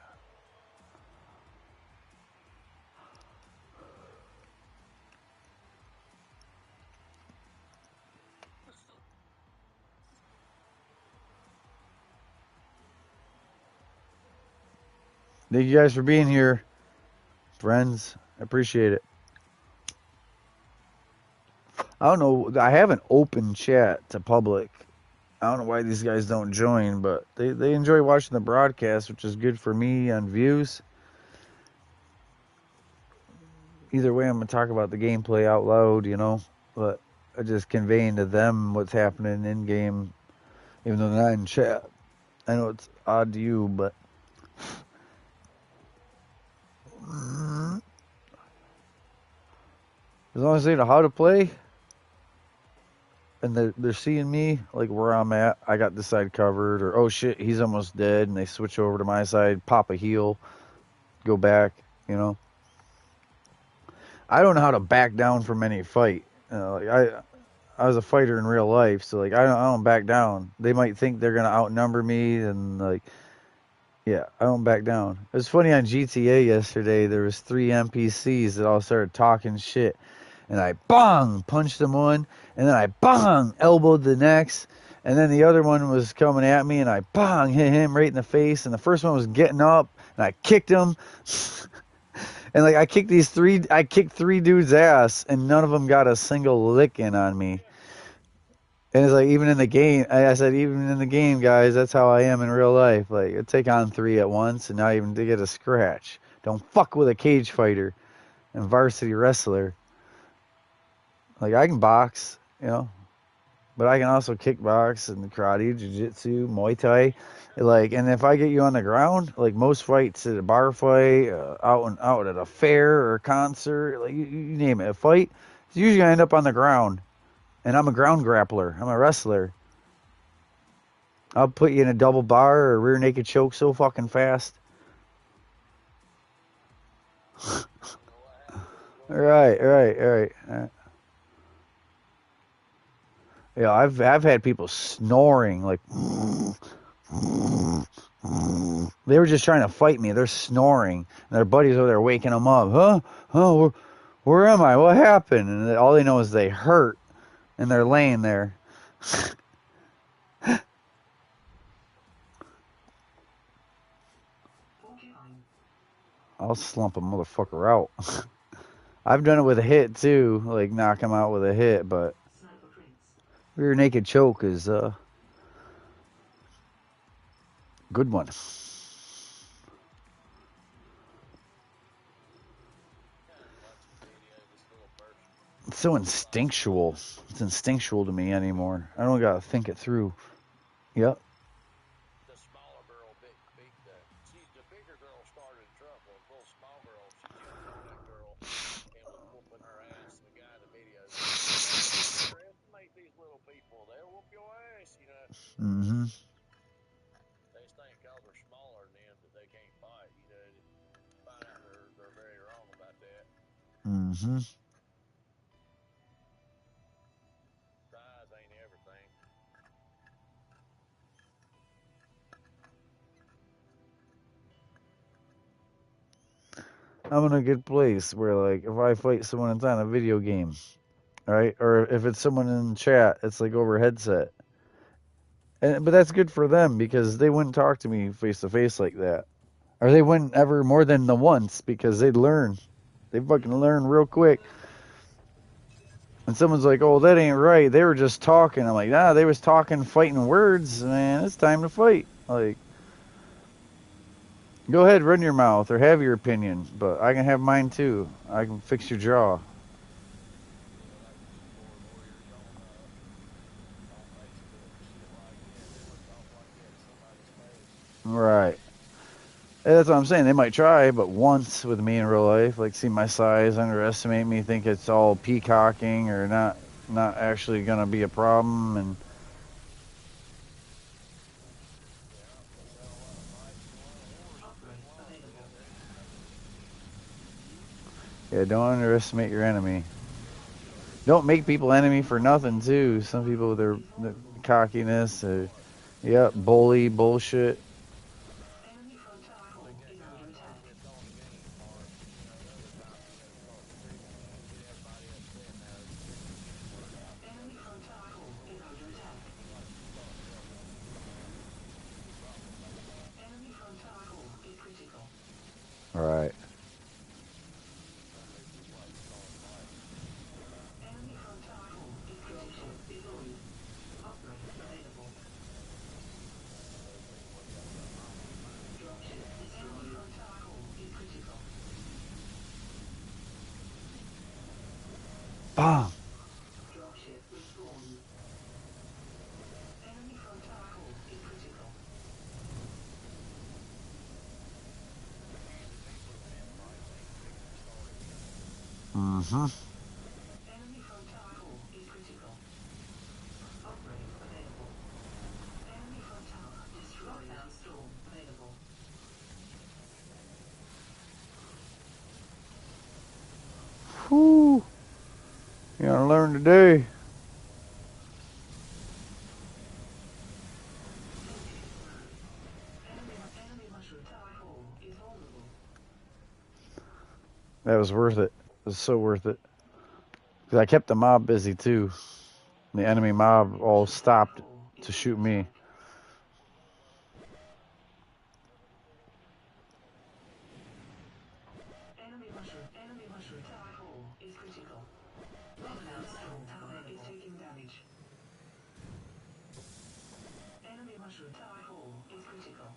Thank you guys for being here, friends. I appreciate it. I don't know. I have an open chat to public. I don't know why these guys don't join, but they enjoy watching the broadcast, which is good for me on views. Either way, I'm going to talk about the gameplay out loud, you know, but I just conveying to them what's happening in game, even though they're not in chat. I know it's odd to you, but as long as they know how to play and they're seeing me, like where I'm at, I got this side covered, or oh shit, he's almost dead, and they switch over to my side, pop a heal, go back, you know. I don't know how to back down from any fight. Like I was a fighter in real life, so like I don't back down. They might think they're gonna outnumber me, and like yeah, I don't back down. It was funny on GTA yesterday. There was 3 NPCs that all started talking shit, and I bang punched them one, and then I bang elbowed the next, and then the other one was coming at me, and I bang hit him right in the face, and the first one was getting up, and I kicked him. And like I kicked 3 dudes' ass, and none of them got a single lick in on me. And it's like even in the game, I said even in the game, guys, that's how I am in real life. Like I take on 3 at once, and not even to get a scratch. Don't fuck with a cage fighter and varsity wrestler. Like I can box, you know, but I can also kickbox and karate, jiu-jitsu, Muay Thai. Like, and if I get you on the ground, like most fights at a bar fight, out at a fair or a concert, like you name it, a fight, it's usually gonna end up on the ground. And I'm a ground grappler. I'm a wrestler. I'll put you in a double bar or a rear naked choke so fucking fast. All right. Yeah, I've had people snoring like. They were just trying to fight me. They're snoring. And their buddies over there waking them up. Huh? Oh, where am I? What happened? And all they know is they hurt. And they're laying there. I'll slump a motherfucker out. I've done it with a hit too. Like knock him out with a hit. But rear naked choke is a good one. It's so instinctual. It's instinctual to me anymore. I don't gotta think it through. Yep. The smaller girl beat the bigger girl started trouble. The little small girl, she jumped on that girl and was whooping her ass. The guy in the video said, underestimate these little people. They'll whoop your ass, you know. Mm-hmm. They just think because they're smaller than them that they can't fight, you know. Find out they're very wrong about that. Mm-hmm. Size ain't everything. I'm in a good place where, like, if I fight someone, it's on a video game, right? Or if it's someone in chat, it's like over a headset. But that's good for them because they wouldn't talk to me face to face like that, or they wouldn't ever more than the once because they'd learn. They fucking learn real quick. And someone's like, "Oh, that ain't right. They were just talking." I'm like, "Nah, they was talking, fighting words. Man, it's time to fight." Like, Go ahead, run your mouth, or have your opinion, but I can have mine too. I can fix your jaw. Right. That's what I'm saying. They might try, but once with me in real life, like see my size, underestimate me, think it's all peacocking or not actually gonna be a problem, and Upgrade available. yeah, don't underestimate your enemy. Don't make people enemy for nothing too. Some people with their cockiness, yeah, bully bullshit. Enemy frontal is under attack. Enemy frontal is under attack. Enemy frontal is critical. All right. Enemy frontal is critical. Deployed. Upgrade available. Dropship destroyed. Enemy frontal is critical. Bam. Dropship respawned. Enemy frontal is critical. Mm-hmm. Enemy frontal is critical. Upgrade available. Enemy frontal destroyed. Lockdown storm available. Whew. You gotta learn today. Enemy mushroom tower hole is vulnerable. That was worth it. It was so worth it. Because I kept the mob busy too. The enemy mob all stopped to shoot me. Enemy mushroom tower hole is critical. Lockdown storm tower is taking damage. Enemy mushroom tower hole is critical.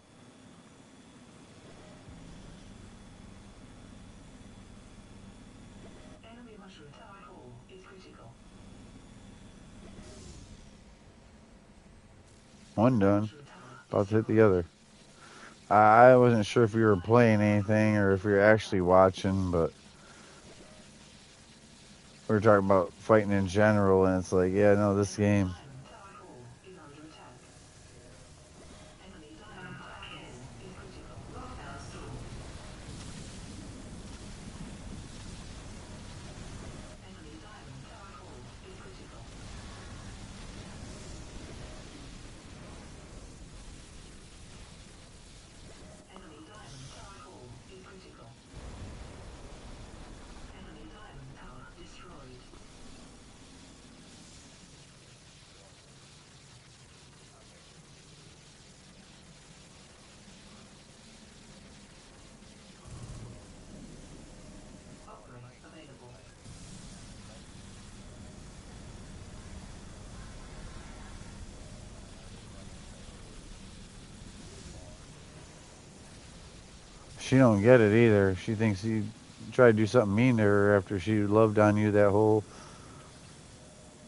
Enemy mushroom tower hole is critical. One done. Mushroom tower About to hit the destroyed. other. I wasn't sure if you were playing anything or if you're actually watching, but we were talking about fighting in general, and it's like, yeah, no, this Enemy game. diamond tower hole is under attack. Enemy diamond tower hole is critical. Lockdown storm. Enemy diamond tower hole is critical. Enemy diamond tower hole is critical. Enemy diamond tower destroyed. Upgrade available. She don't get it either. She thinks you tried to do something mean to her after she loved on you that whole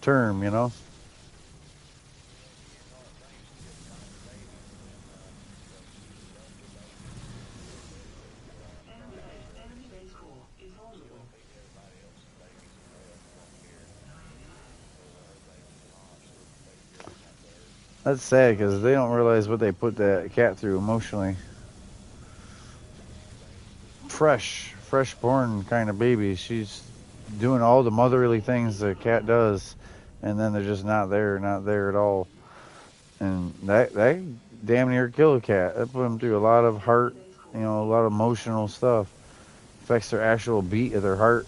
term, you know? Enemy base core is vulnerable. That's sad because they don't realize what they put that cat through emotionally. Fresh born kind of baby. She's doing all the motherly things a cat does, and then they're just not there at all. And that damn near killed a cat. That put them through a lot of heart, Base core a lot of emotional stuff. Affects their actual beat of their heart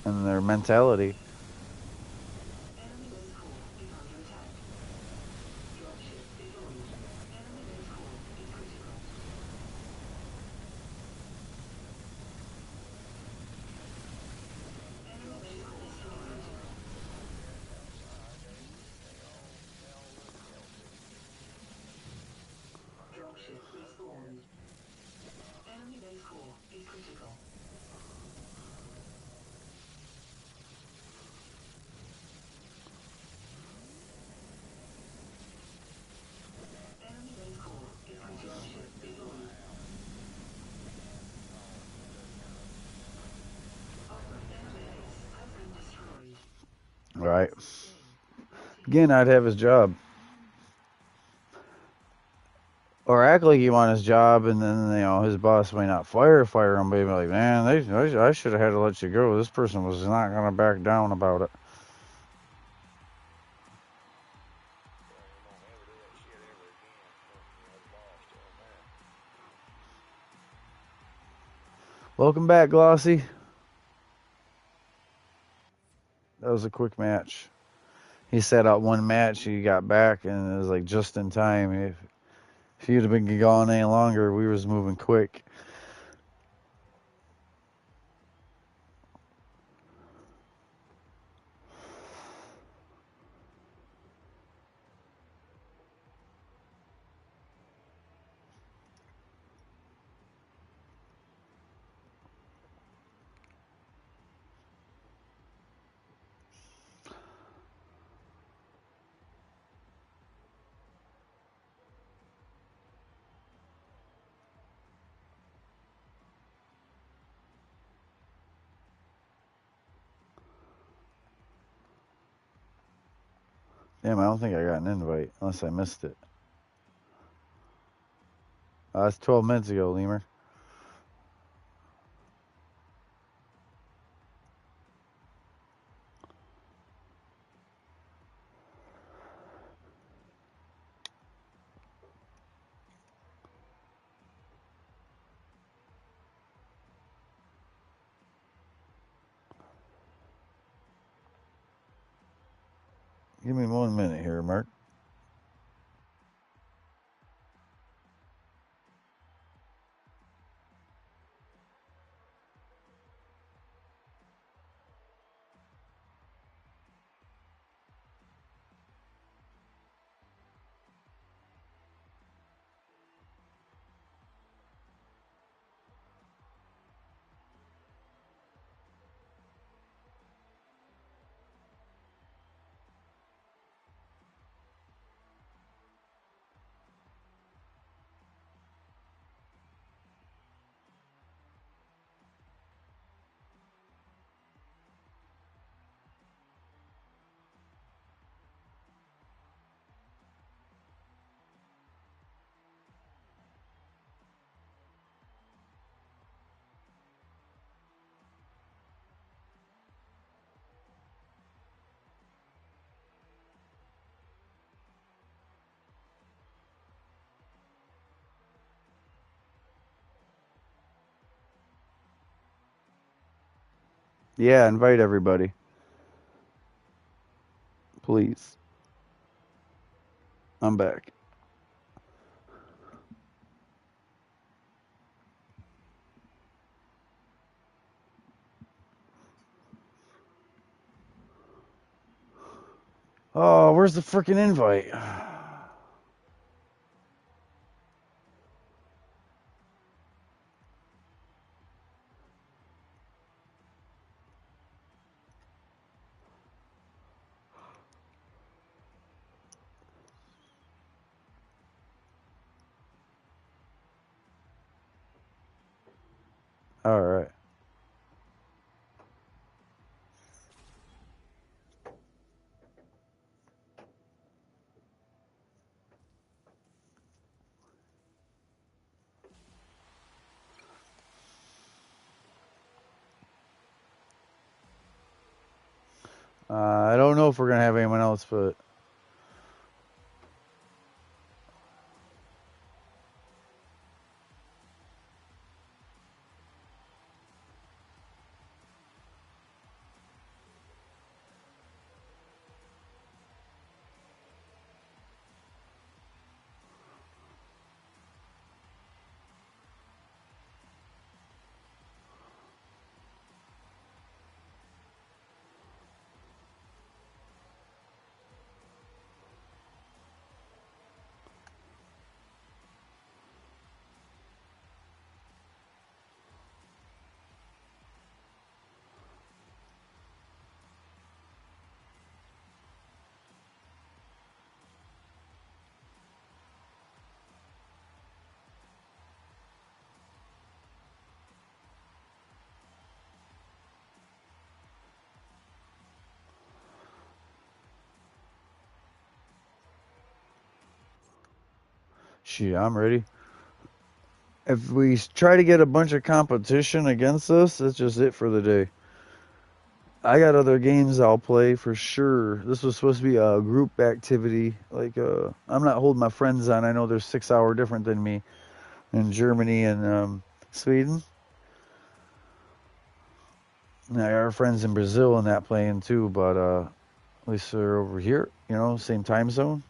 and their mentality. enemy base core is under attack. Dropship deployed. Enemy base core is critical. Enemy base core is critical. Dropship respawned. Right. Again, I'd have his job. Or act like he won his job, and then, his boss may not fire him, but he'd be like, man, I should have had to let you go. This person was not going to back down about it. Well, you won't ever do that shit ever again. The boss tells that. Welcome back, Glossy. That was a quick match. He set out one match, he got back, and it was like just in time. If he'd have been gone any longer, we was moving quick. Damn, I don't think I got an invite, unless I missed it. That's 12 minutes ago, Lemur. Give me 1 minute here, Mark. Yeah, invite everybody. Please. I'm back. Oh, where's the freaking invite? All right. I don't know if we're going to have anyone else, but... Shit, I'm ready. If we try to get a bunch of competition against us, that's just it for the day. I got other games I'll play for sure. This was supposed to be a group activity. Like, I'm not holding my friends on. I know they're 6 hour different than me in Germany and Sweden. And I got our friends in Brazil and that playing too, but at least they're over here, you know, same time zone.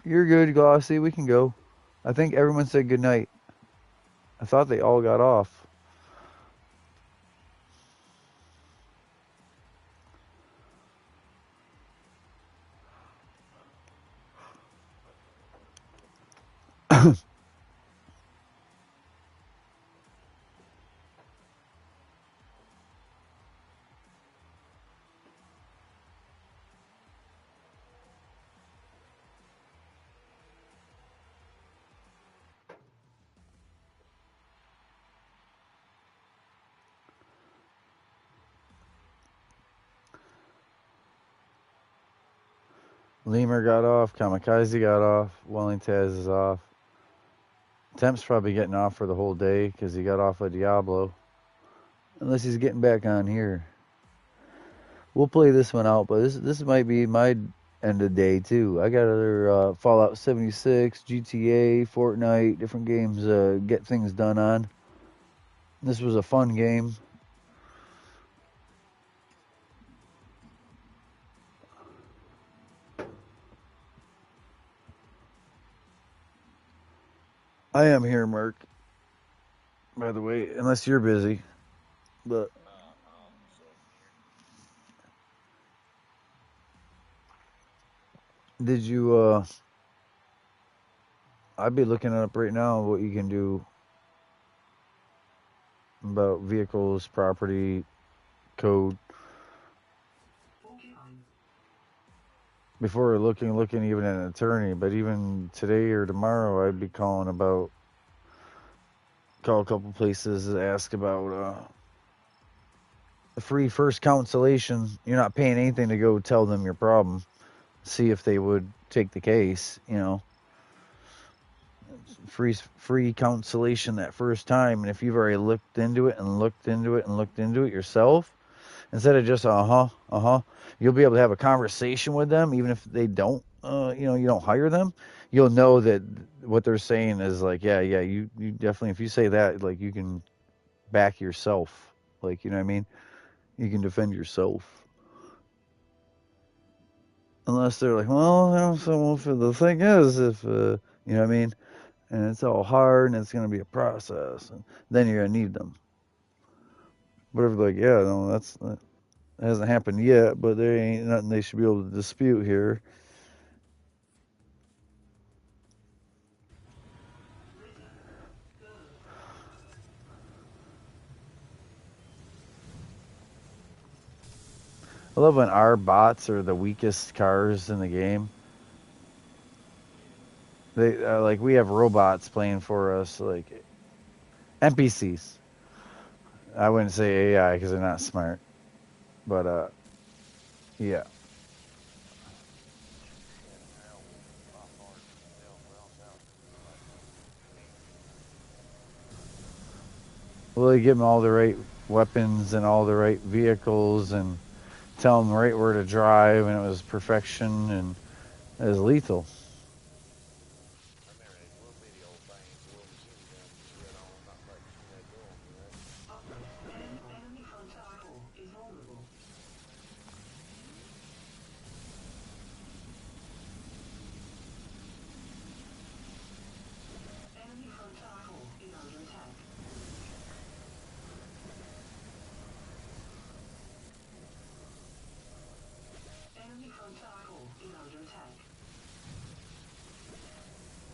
You're good, Glossy. We can go. I think everyone said good night. I thought they all got off. Lemur got off. Kamikaze got off. Wellingtaz is off. Temp's probably getting off for the whole day because he got off of Diablo. Unless he's getting back on here. We'll play this one out, but this might be my end of day too. I got other Fallout 76, GTA, Fortnite, different games get things done on. This was a fun game. I am here, Merc. By the way, unless you're busy. But did you I'd be looking up right now what you can do about vehicles, property, code. Before looking even at an attorney, but even today or tomorrow I'd be calling about call a couple places and ask about the free first consultation. You're not paying anything to go tell them your problem. See if they would take the case, you know. Free consultation that first time, and if you've already looked into it yourself, instead of just you'll be able to have a conversation with them, even if they don't, you don't hire them. You'll know that what they're saying is like, yeah, you definitely, if you say that, like, you can back yourself, like, you know what I mean? You can defend yourself. Unless they're like, well, so the thing is, if you know what I mean, and it's all hard and it's going to be a process, and then you're going to need them. But if they're like, yeah, no, that hasn't happened yet, but there ain't nothing they should be able to dispute here. I love when our bots are the weakest cars in the game. They like, we have robots playing for us, like NPCs. I wouldn't say AI because they're not smart, but yeah. Well, they give them all the right weapons and all the right vehicles and tell them right where to drive, and it was perfection, and it was lethal. Enemy frontal is vulnerable. Enemy frontal is under attack. Enemy frontal is under attack.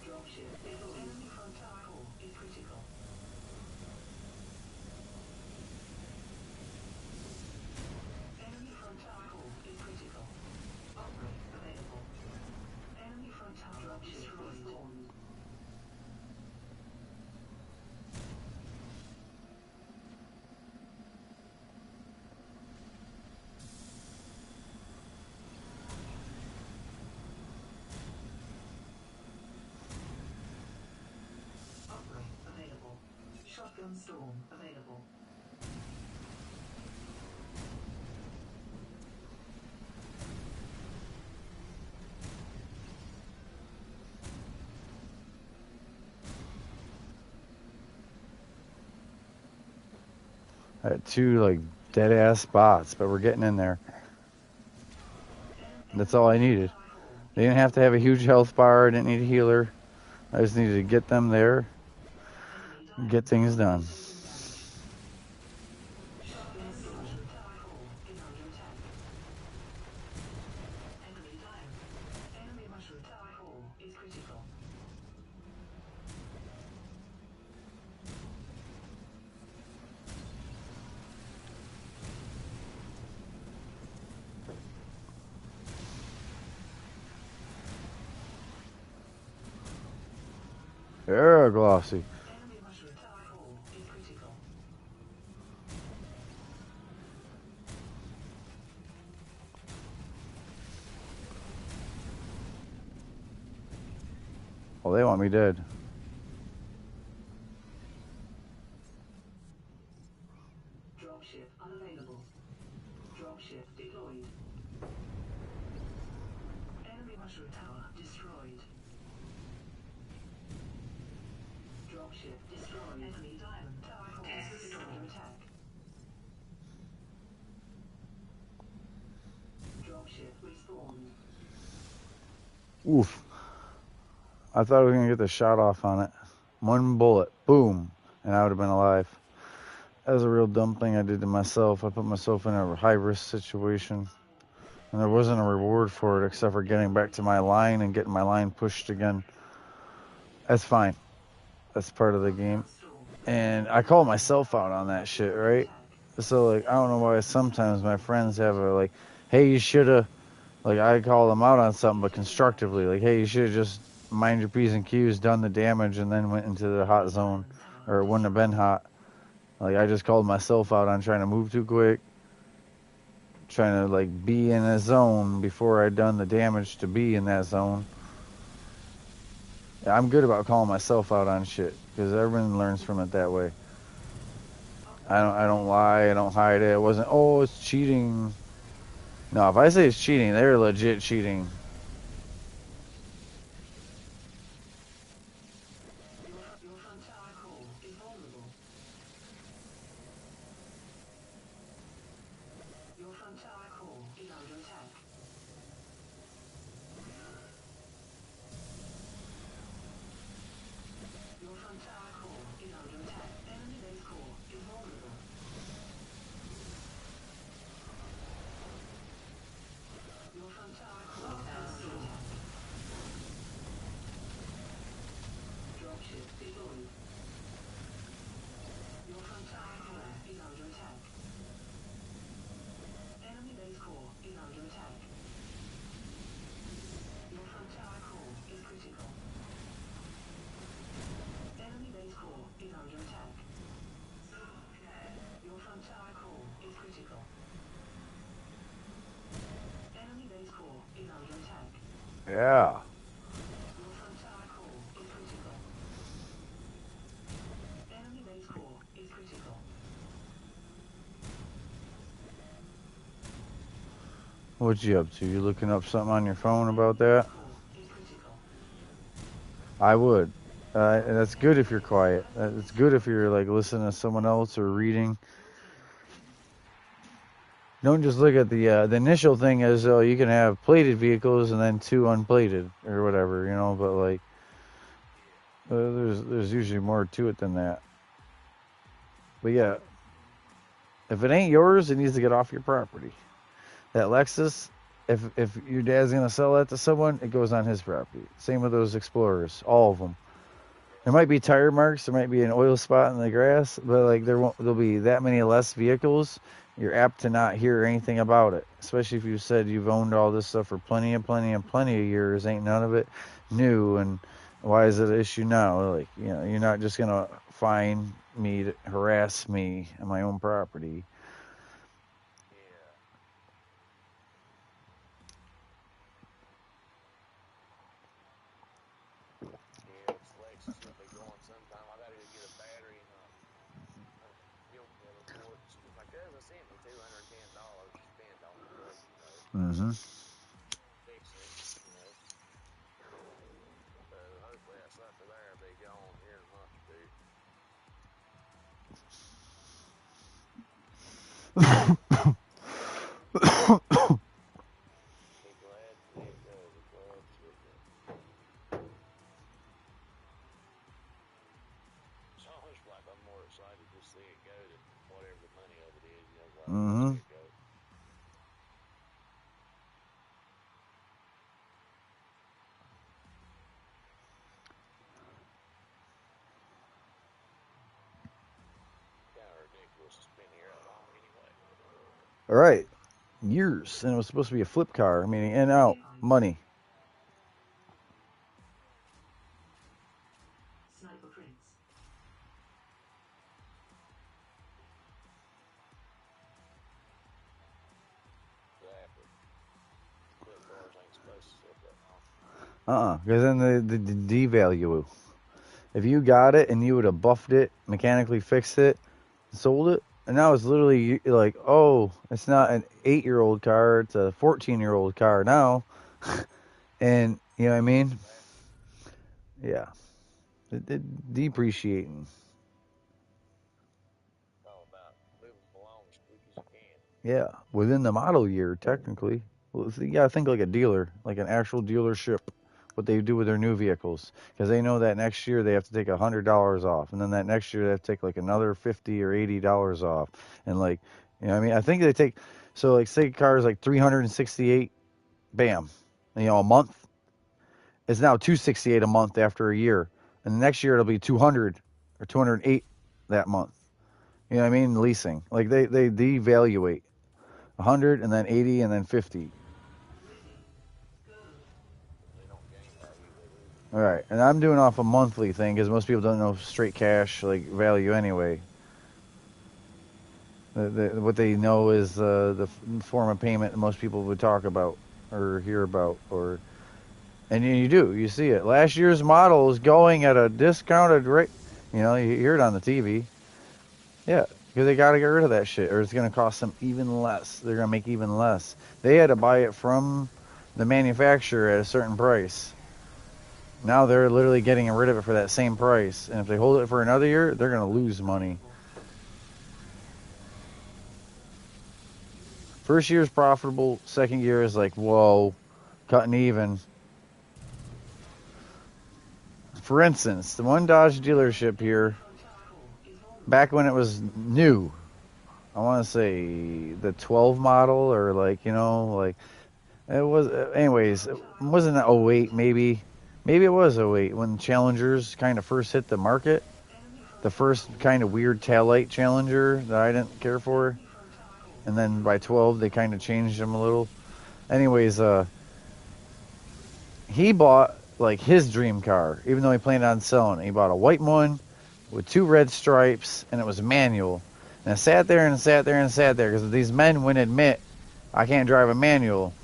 Dropship is enemy frontal is critical. Enemy frontal is critical. Upgrade available. Enemy frontal destroyed. Shotgun storm available. I had two like dead ass spots, but we're getting in there. That's all I needed. They didn't have to have a huge health bar. I didn't need a healer. I just needed to get them there and get things done. Shotgun storm tower core is under attack. Enemy down. Enemy mushroom tower core is critical. Yeah, glossy. Enemy mushroom tower core is critical. Oh, they want me dead. Dropship unavailable. Dropship deployed. Enemy mushroom tower destroyed. Dropship destroyed. Enemy diamond tower core is under attack. Dropship respawned. Oof. I thought I was going to get the shot off on it. One bullet. Boom. And I would have been alive. That was a real dumb thing I did to myself. I put myself in a high-risk situation. And there wasn't a reward for it except for getting back to my line and getting my line pushed again. That's fine. That's part of the game. And I call myself out on that shit, right? So, like, I don't know why sometimes my friends have a, like, hey, you should have, like, I call them out on something, but constructively. Like, hey, you should have just mind your P's and Q's, done the damage, and then went into the hot zone. Or it wouldn't have been hot. Like, I just called myself out on trying to move too quick. Trying to, like, be in a zone before I'd done the damage to be in that zone. Yeah, I'm good about calling myself out on shit. Because everyone learns from it that way. I don't lie, I don't hide it. It wasn't, oh, it's cheating. No, if I say it's cheating, they're legit cheating. Your front tower core is vulnerable. Your front tower core is under attack. Your front tower core is under attack. Enemy base core is vulnerable. Your front tower core is under attack. Dropship deployed. Your front tower core is under attack. Enemy base core is under attack. Your front tower core is critical. Enemy base core is under attack. Your front tower core is critical. Enemy base core is under attack. Yeah. Your front tower core is critical. Enemy base core is critical. What you up to? You looking up something on your phone about that? Core is critical. I would. And that's good if you're quiet. It's good if you're like listening to someone else or reading. Don't just look at the initial thing as you can have plated vehicles and then two unplated or whatever, you know. But like, there's usually more to it than that. But yeah, if it ain't yours, it needs to get off your property. That Lexus, if your dad's gonna sell that to someone, it goes on his property. Same with those Explorers, all of them. There might be tire marks, there might be an oil spot in the grass, but like there'll be that many less vehicles. You're apt to not hear anything about it, especially if you said you've owned all this stuff for plenty of years. Ain't none of it new, and why is it an issue now? Like, you know, you're not just gonna find me to harass me on my own property. Yeah, this Lexus will be going sometime. I gotta go get a battery and sent me $210 to spend on the truck, Mm-hmm. fixing it, So hopefully that sucker there will be gone here in a month or two. Be glad to see it go. Be glad to see it go. It's almost like I'm more excited to see it go than whatever the money of it is. Glad to Mm-hmm. see it go. Kind of ridiculous to spend here that long anyway. All right. Years. And it was supposed to be a flip car, meaning in, out, money. Sniper Prince. Exactly. Flip cars ain't supposed to sit that long. Because then they devalue. If you got it and you would have buffed it, mechanically fixed it, sold it, and now it's literally like, oh, it's not an 8-year-old car, it's a 14-year-old car now. And, you know what I mean? Yeah. It depreciating. It's all about moving along as quick as you can. Yeah. Within the model year, technically. Well, you got to think like a dealer, like an actual dealership, what they do with their new vehicles. Because they know that next year they have to take $100 off. And then that next year they have to take like another $50 or $80 off. And like, you know what I mean? I think they take, so like say cars like 368, bam, a month. It's now 268 a month after a year. And the next year it'll be 200 or 208 that month. You know what I mean? Leasing. Like they devaluate 100 and then 80 and then 50. They don't gain value, they lose it. All right. And I'm doing off a monthly thing because most people don't know straight cash like value anyway. What they know is the form of payment that most people would talk about or hear about, and you do. You see it. Last year's model is going at a discounted rate. You hear it on the TV. Yeah, because they got to get rid of that shit, or it's going to cost them even less. They're going to make even less. They had to buy it from the manufacturer at a certain price. Now they're literally getting rid of it for that same price. And if they hold it for another year, they're going to lose money. First year is profitable. Second year is like, whoa, cutting even. For instance, the one Dodge dealership here, back when it was new, I want to say the 12 model or it was, anyways, it wasn't 08 maybe. Maybe it was 08 when Challengers kind of first hit the market. The first kind of weird taillight Challenger that I didn't care for. And then by 12 they kind of changed them a little. Anyways, he bought like his dream car, even though he planned on selling it. He bought a white one with 2 red stripes, and it was manual. And I sat there and sat there and sat there because these men wouldn't admit I can't drive a manual,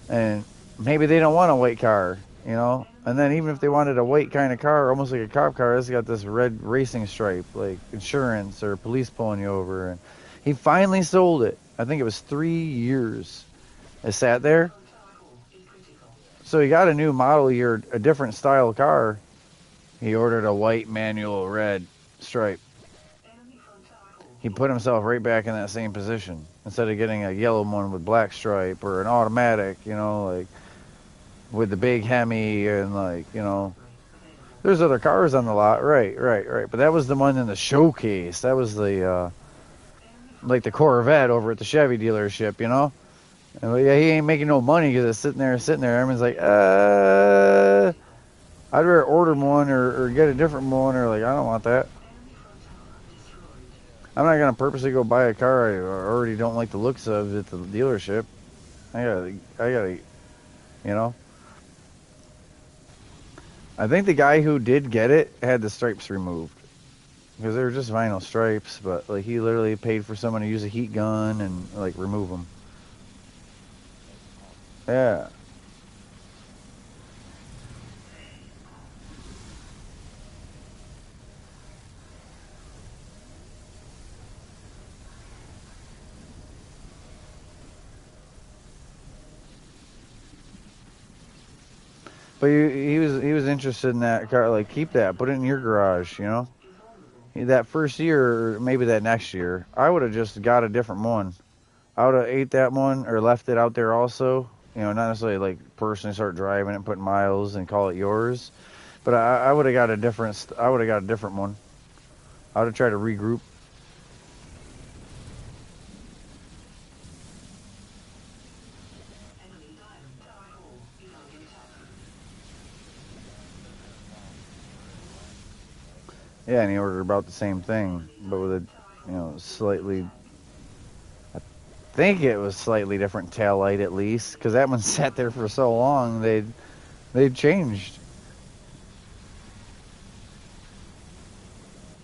and maybe they don't want a white car, And then even if they wanted a white kind of car, almost like a cop car, it's got this red racing stripe, like insurance or police pulling you over. And he finally sold it. I think it was 3 years. It sat there. So he got a new model year, a different style car. He ordered a white manual red stripe. He put himself right back in that same position. Instead of getting a yellow one with black stripe or an automatic, like with the big Hemi and there's other cars on the lot. Right. But that was the one in the showcase. That was the, like the Corvette over at the Chevy dealership, And yeah, he ain't making no money because it's sitting there. Everyone's like, I'd rather order one or get a different one, or like, I don't want that. I'm not gonna purposely go buy a car I already don't like the looks of at the dealership. I gotta, I think the guy who did get it had the stripes removed because they were just vinyl stripes, but like he literally paid for someone to use a heat gun and like remove them. Yeah. But he was interested in that car. Like, keep that, put it in your garage. You know, that first year, or maybe that next year, I would have just got a different one. I would have ate that one or left it out there also. You know, not necessarily like personally start driving it, put miles and call it yours. But I would have got a different. I would have got a different one. I would have tried to regroup. Enemy diamond tower core is under attack. Yeah, and he ordered about the same thing, but with a, you know, slightly. I think it was slightly different tail light at least, because that one sat there for so long. They'd changed.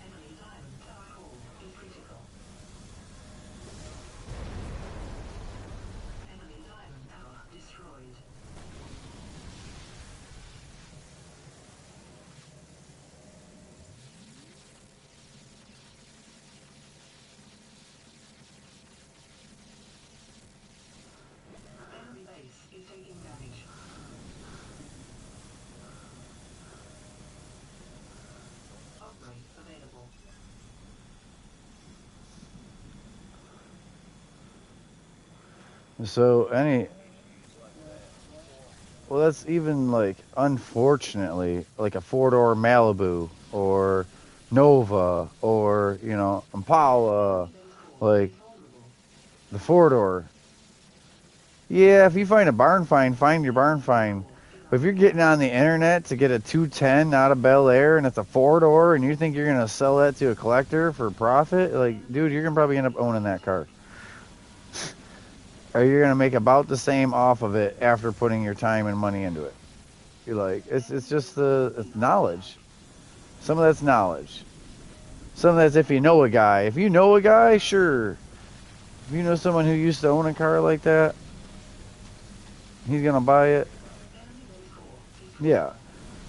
Enemy diamond tower core is critical. Enemy diamond tower destroyed. Enemy base is taking damage. Upgrade available. So well, that's even like unfortunately like a 4-door Malibu or Nova or Impala, Enemy base core like is vulnerable. the 4-door. Yeah, if you find a barn find your barn Tower find. core is But if under you're getting attack. on the internet to get a 210 out of Bel Air and it's a 4-door and you think you're gonna sell that to a collector for profit, like, dude, you're gonna probably end up owning that car. Or you're gonna make about the same off of it after putting your time and money into it. You're like, it's Enemy just base core it's is under attack. knowledge. Some of that's knowledge. Some of that's if you know a guy. If you know a guy, sure. If you know someone who used to own a car like that, he's gonna buy it. Enemy base core is Yeah. critical.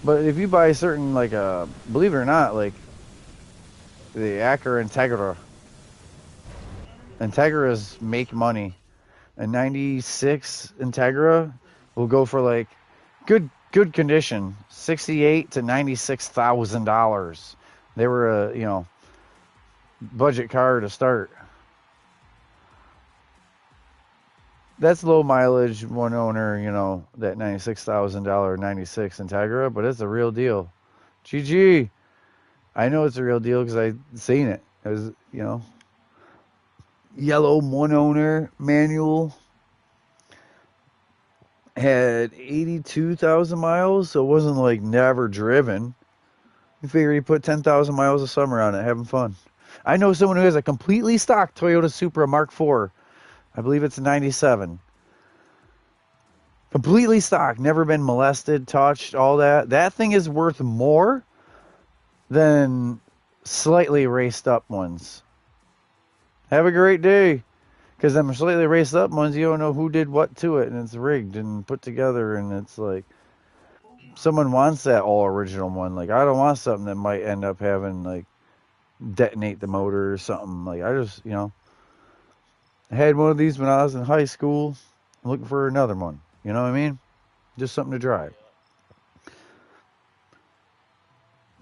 But if you buy certain like believe it or not, like the Acura Integra, Enemy base core Integras is make destroyed. money. A 96 Integra will go for like good condition, 68 to $96,000. They were a budget car to start. That's low mileage, one owner, that $96,000 96 Integra, but it's a real deal. GG. I know it's a real deal because I seen it. It was, yellow one owner manual, had 82,000 miles, so it wasn't like never driven. You figure he put 10,000 miles a summer on it, having fun. I know someone who has a completely stock Toyota Supra Mark IV. I believe it's a 97. Completely stock, never been molested, touched, all that. That thing is worth more than slightly raced up ones. Have a great day. Because them slightly raced up ones, you don't know who did what to it, and it's rigged and put together, and it's like someone wants that all original one. Like, I don't want something that might end up having like detonate the motor or something. Like, I just I had one of these when I was in high school. I'm looking for another one. You know what I mean? Just something to drive.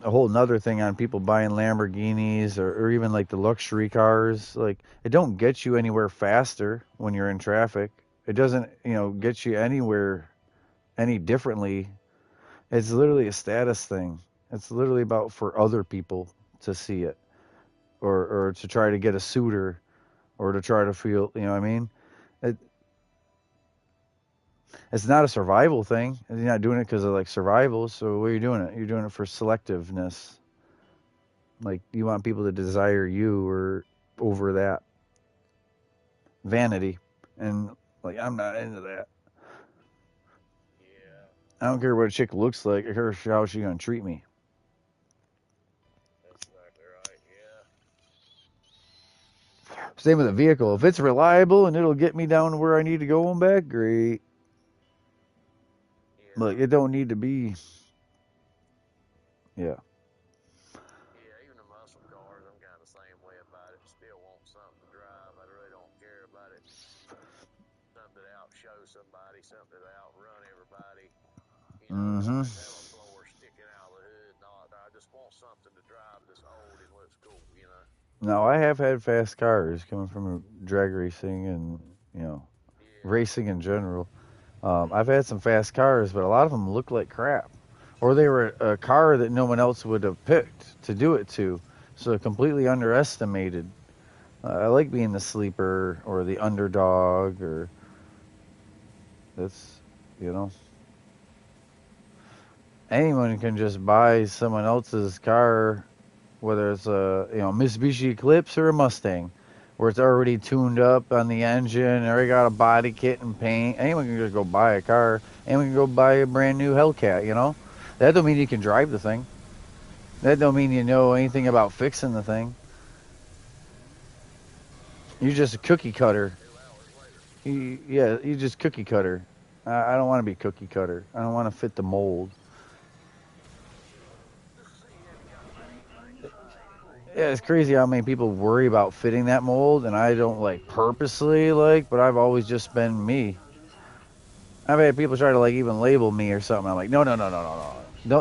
A whole nother thing on people buying Lamborghinis or even like the luxury cars. Like, it don't get you anywhere faster when you're in traffic. It doesn't, get you anywhere any differently. It's literally a status thing. It's literally about for other people to see it or to try to get a suitor or to try to feel, you know what I mean? It, it's not a survival thing. You're not doing it because of like survival. So what are you doing it? You're doing it for selectiveness. Like, you want people to desire you or over that vanity. And like, I'm not into that. Yeah, I don't care what a chick looks like. I care how she's gonna treat me. that's exactly right. Yeah. Same with a vehicle. If it's reliable and it'll get me down to where I need to go and back, great. Yeah. Like, it don't need to be. Yeah. Yeah, even the muscle cars, I'm kind of the same way about it. Still want something to drive. I really don't care about it. Something to outshow somebody, something to outrun everybody. Mm-hmm. pellet blower sticking out of the hood and all that. I just want something to drive that's old and looks cool, you know. Now I have had fast cars coming from drag racing and you know Yeah, racing in general. I've had some fast cars, but a lot of them look like crap, or they were a car that no one else would have picked to do it to, so completely underestimated. I like being the sleeper or the underdog, or that's you know anyone can just buy someone else's car, whether it's a Mitsubishi Eclipse or a Mustang, where it's already tuned up on the engine, already got a body kit and paint. Anyone can just go buy a car. Anyone can go buy a brand new Hellcat. That don't mean you can drive the thing. That don't mean you know anything about fixing the thing. You're just a cookie cutter. 2 hours later. Yeah, you just cookie cutter. I don't want to be cookie cutter. I don't want to fit the mold. Just to see you haven't got many things remaining, man. Yeah, it's crazy how many people worry about fitting that mold, and I don't purposely but I've always just been me. I've had people try to even label me or something. I'm like, no, no, no, no, no, no.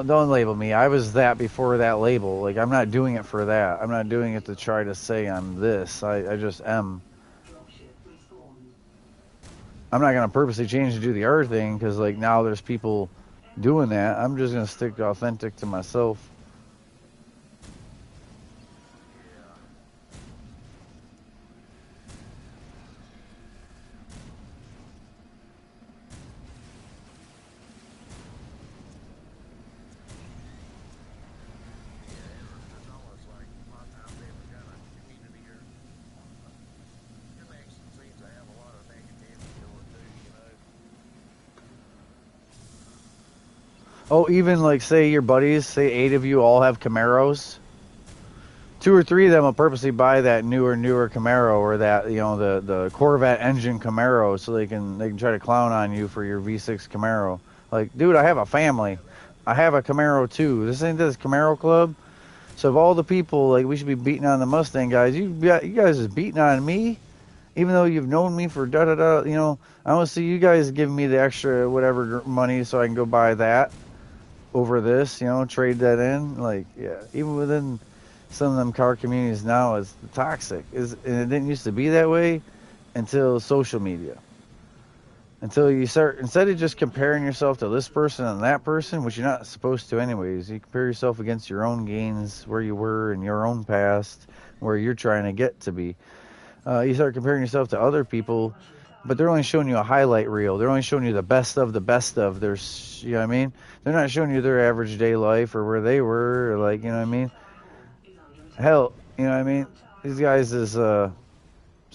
Don't label me. I was that before that label. Like I'm not doing it for that. I'm not doing it to try to say I'm this. I just am. Dropship respawned. I'm not gonna purposely change to do the art thing because now there's people doing that. I'm just gonna stick authentic to myself. Yeah. It's almost like a lot of times they ever got a community or it makes it seems to have a lot of negativity to it too, you know. Oh, even say your buddies, say 8 of you all have Camaros. 2 or 3 of them will purposely buy that newer Camaro or that the Corvette engine Camaro so they can try to clown on you for your V6 Camaro. Like, dude, I have a family. I have a Camaro too. This ain't this Camaro club. So of all the people we should be beating on the Mustang guys, you guys is beating on me, even though you've known me for da da da. I want to see you guys giving me the extra whatever money so I can go buy that over this. Trade that in. Yeah, even within some of them car communities now is toxic. And it didn't used to be that way until social media. Until you start, instead of just comparing yourself to this person and that person, which you're not supposed to anyways, you compare yourself against your own gains, where you were in your own past, where you're trying to get to be. You start comparing yourself to other people, but they're only showing you a highlight reel. They're only showing you the best of the best of. You know what I mean? They're not showing you their average day life or where they were, or you know what I mean? Hell, you know what I mean? These guys some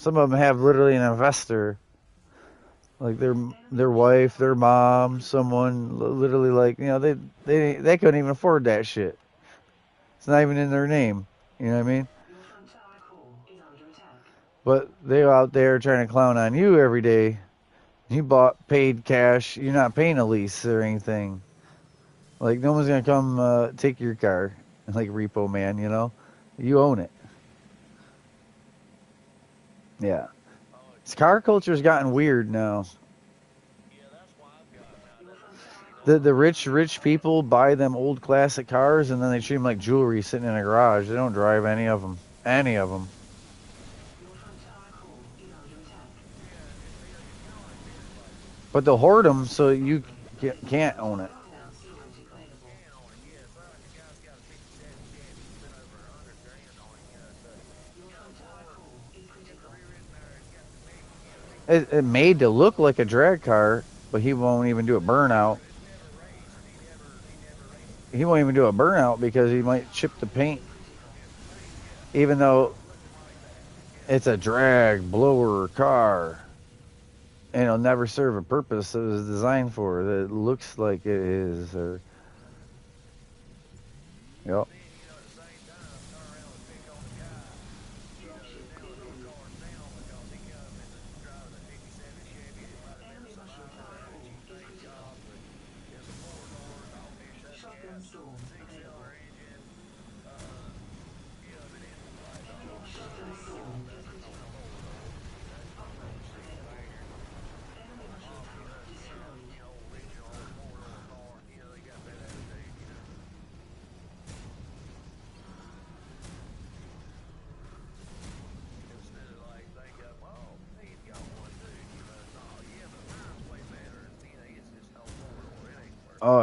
of them have literally an investor, their wife, their mom, someone literally they couldn't even afford that shit. It's not even in their name. You know what I mean? Your front tower core is under attack. But they're out there trying to clown on you every day. You bought paid cash. You're not paying a lease or anything. No one's gonna come take your car Repo Man. You own it. Yeah. Oh This car culture's gotten weird now. yeah, that's why I've got Your nowadays. front tower You core know, The rich people buy them old classic cars and then they treat them like jewelry sitting in a garage. They don't drive any of them. Any of them. Your front tower core is under attack. yeah, it's kind of like everybody. But they'll hoard them so you can't own it. Lockdown storage Oh, you available. can on it, yeah. It's like a guy's got a '57 Chevy. He spent over 100 grand on it. Your You know, front tower or core is you got the critical. rear end there. It's got the big, It made to look like a drag car, but he won't even do a burnout. it's never raced. He never raced it. He won't even do a burnout because he might chip the paint, Critical. It's the paint, yeah. even though Looking like that. Yeah. it's a drag blower car. And it'll never serve a purpose it was designed for. That looks like it is. Or, yep. But then, at the same time, turn around and pick on the guy Dropship that built those complete. cars now because he come in driving a '57 Chevy. It might have been a Enemy mushroom Survivor tower or a core cheap is paint critical. job, but it's a 4-door, all new Shotgun subcab, storm six-cylinder available. engine. Uh, but it's like Enemy almost shotgun storm is on a critical. four-door. Upgrade available. Six-banger. Enemy mushroom tower destroyed. Original old four-door car. Oh,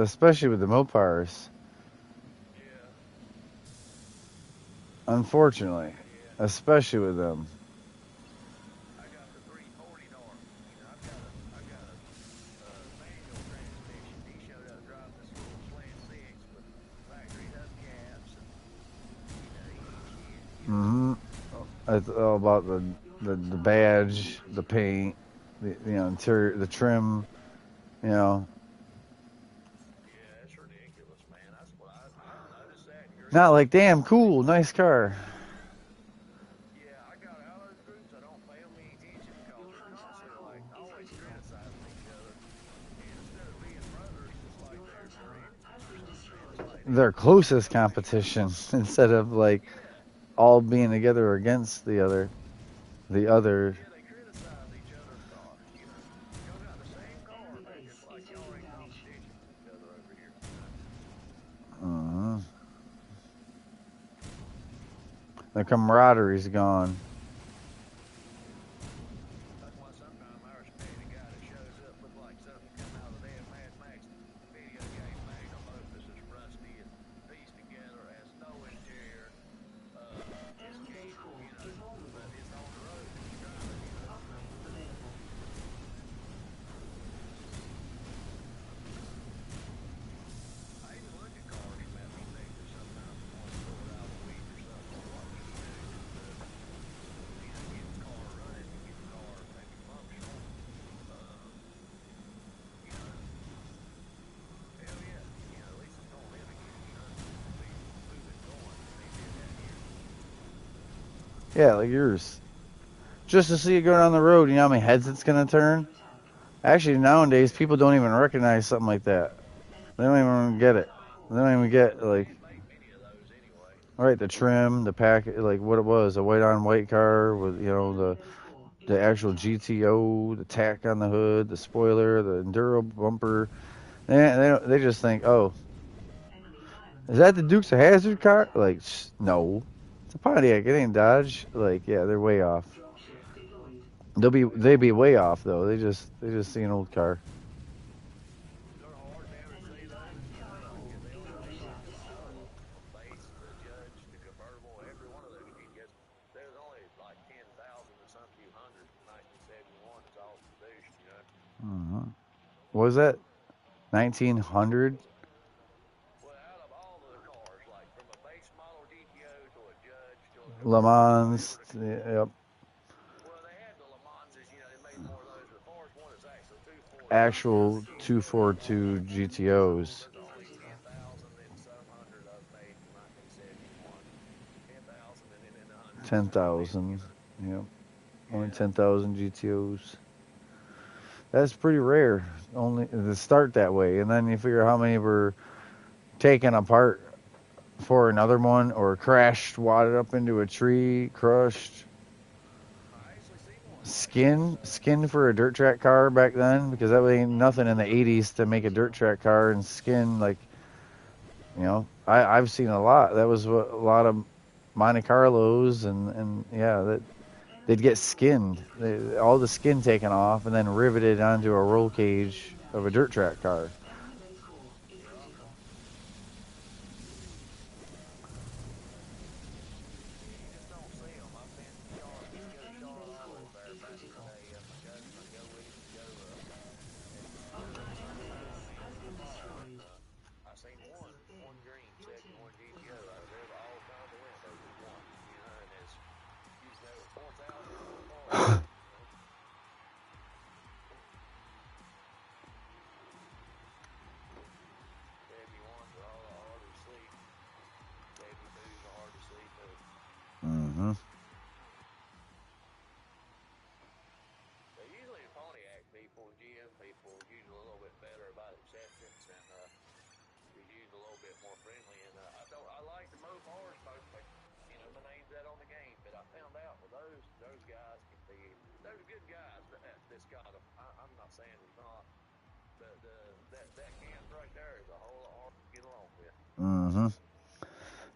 especially with the Mopars. Yeah, Unfortunately, yeah. especially with them. I got the 340 North. You know, I've got a manual transmission. He showed up driving this little sled six with factory hubcaps, and he ain't shit. You know. Mm-hmm. It's all about the badge, the paint, the interior, the trim. You know, Yeah, it's ridiculous, man. That's what I noticed that in not groups. like damn cool, nice car. Yeah, I got out of those groups. I don't pay them any attention because Your they're front constantly tire like core is always critical. criticizing each other. And instead of being brothers, it's like Your front they're tower enemies has or been something, man. It's destroyed. like Their they closest come at each other. competition instead of like Yeah, all being together against the other. The other. yeah, they criticize each other's cars. You know, y'all got the same car, Enemy but base it's is like y'all are taking in damage. competition with each other over here. You know. Uh, the camaraderie's gone. That's why sometimes I respect a guy that shows up look like something come out of the damn Mad Max video game, magnum opus, is rusty and pieced together, has no interior. It's Enemy base cheap, core you know, is but vulnerable. it's on the road and you drive it, you know. Upgrade available. I even look at cars from that perspective sometimes and want to pull it out of the weeds or something on what we can do to get the car running and get the car maybe functional. Uh, you know, hell yeah, at least it's gonna live again. You know, it's gonna be moving, going when they did that here. Yeah, like yours. Just to see it go down the road, you know how many heads it's gonna turn? Under attack. Actually, nowadays people don't even recognize something like that. They don't even get it. Tower They core don't even is get Well, they vulnerable. like can't make many of those anyway. right the trim, the pack, like what it was, a white on white car with Enemy the base core is the under actual attack. GTO, the tack on the hood, the spoiler, the enduro bumper. They just think, oh, Enemy is diamonds that the Dukes of acquired. Hazzard car? Like, no, it's a Pontiac. It ain't Dodge. Like, yeah, they're way off. Dropship deployed. They be way off though. They just see an old car. They're hard to ever see Enemy those, diamond you know, tower like core they'll show you inertia them all destroyed. from base to judge to convertible, every one of those GTS. There's only like 10,000 and some few hundred from 1971 that's all produced, you know. Uh-huh. What was that? 1900 Well, out of all of the cars, like from a base model GTO to a judge to a Le convertible to Mans. whatever the Yep. well, they had the Le Manses, you know, they made more of those. But as far as one that's actually 242 Actual GTOs, 242 GTOs. there's only Critical. 10,000 and some hundred of them made from 1971. 10,000 and then in the hundreds of them made, you 10,000. know. Yep. Only Yeah. 10,000 GTOs. That's pretty rare. Only to start that way, and then you figure how many were taken apart for another one, or crashed, wadded up into a tree, crushed, I actually seen one like that. skin for a dirt track car back then, because that ain't nothing in the 80s to make a dirt track car and skin like I've seen a lot. That was what a lot of Monte Carlos and yeah, that they'd Enemy get base core skinned, is critical. all the skin taken off, and then riveted onto a roll Cars are cage taking of a damage. dirt track car. Enemy base core is Yeah. critical. Yeah, you just don't see them. I've been to Charlotte. We used to Your go to enemy Charlotte base core Auto there is back in the critical. day. My go with him to go and go to Enemy Charlotte Auto base meet has him in been the car. And destroyed. I seen Excellent one game. green Your team 71 wins. GTO out of there. All time to win, but just one. You know, and it's usually over 4,000 for a car. You know, Chevy ones are all hard to see. Chevy twos are hard to see too. Mm-hmm. But usually the Pontiac people and GM people are usually a little bit better about acceptance and is usually a little bit more friendly. And I like the Mopars mostly. You know, my name's out on the game, but I found out with those guys can be those are good guys that's got them. I'm not saying there's not, but that camp right there is a whole lot harder to get along with. Mm-hmm.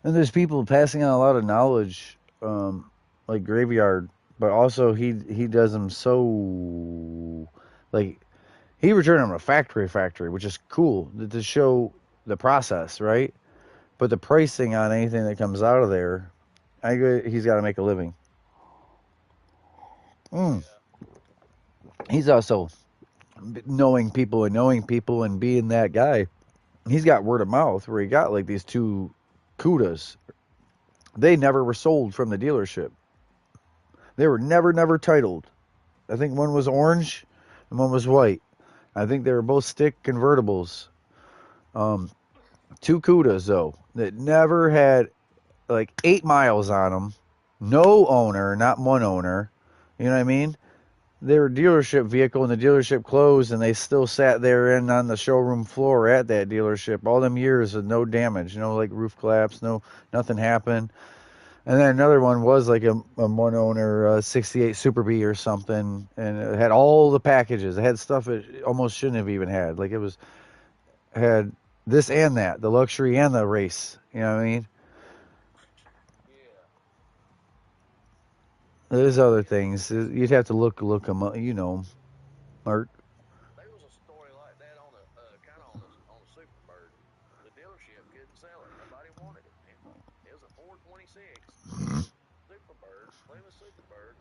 And there's people passing on a lot of knowledge, like Graveyard, but also he does them so like He returned them to factory, which is cool to show the process, right? But the pricing on anything that comes out of there, he's got to make a living. Mm. He's also knowing people and being that guy. He's got word of mouth where he got like these two Cudas. They never were sold from the dealership. They were never titled. I think one was orange and one was white. I think they were both stick convertibles. Um, Two Cudas though that never had like 8 miles on them. No owner, not one owner. You know what I mean? They were dealership vehicle and the dealership closed and they still sat there in on the showroom floor at that dealership all them years with no damage, no like roof collapse, no nothing happened. And then another one was like a one owner 68 Super B or something, and it had all the packages. It had stuff it almost shouldn't have even had. Like it had this and that, the luxury and the race. You know what I mean? Yeah. There's other things. You'd have to look them up. You know, Mark. There was a story like that on a kind of on a Superbird. The dealership couldn't sell it. Nobody wanted it. It was a 426 Superbird, Plymouth Superbird.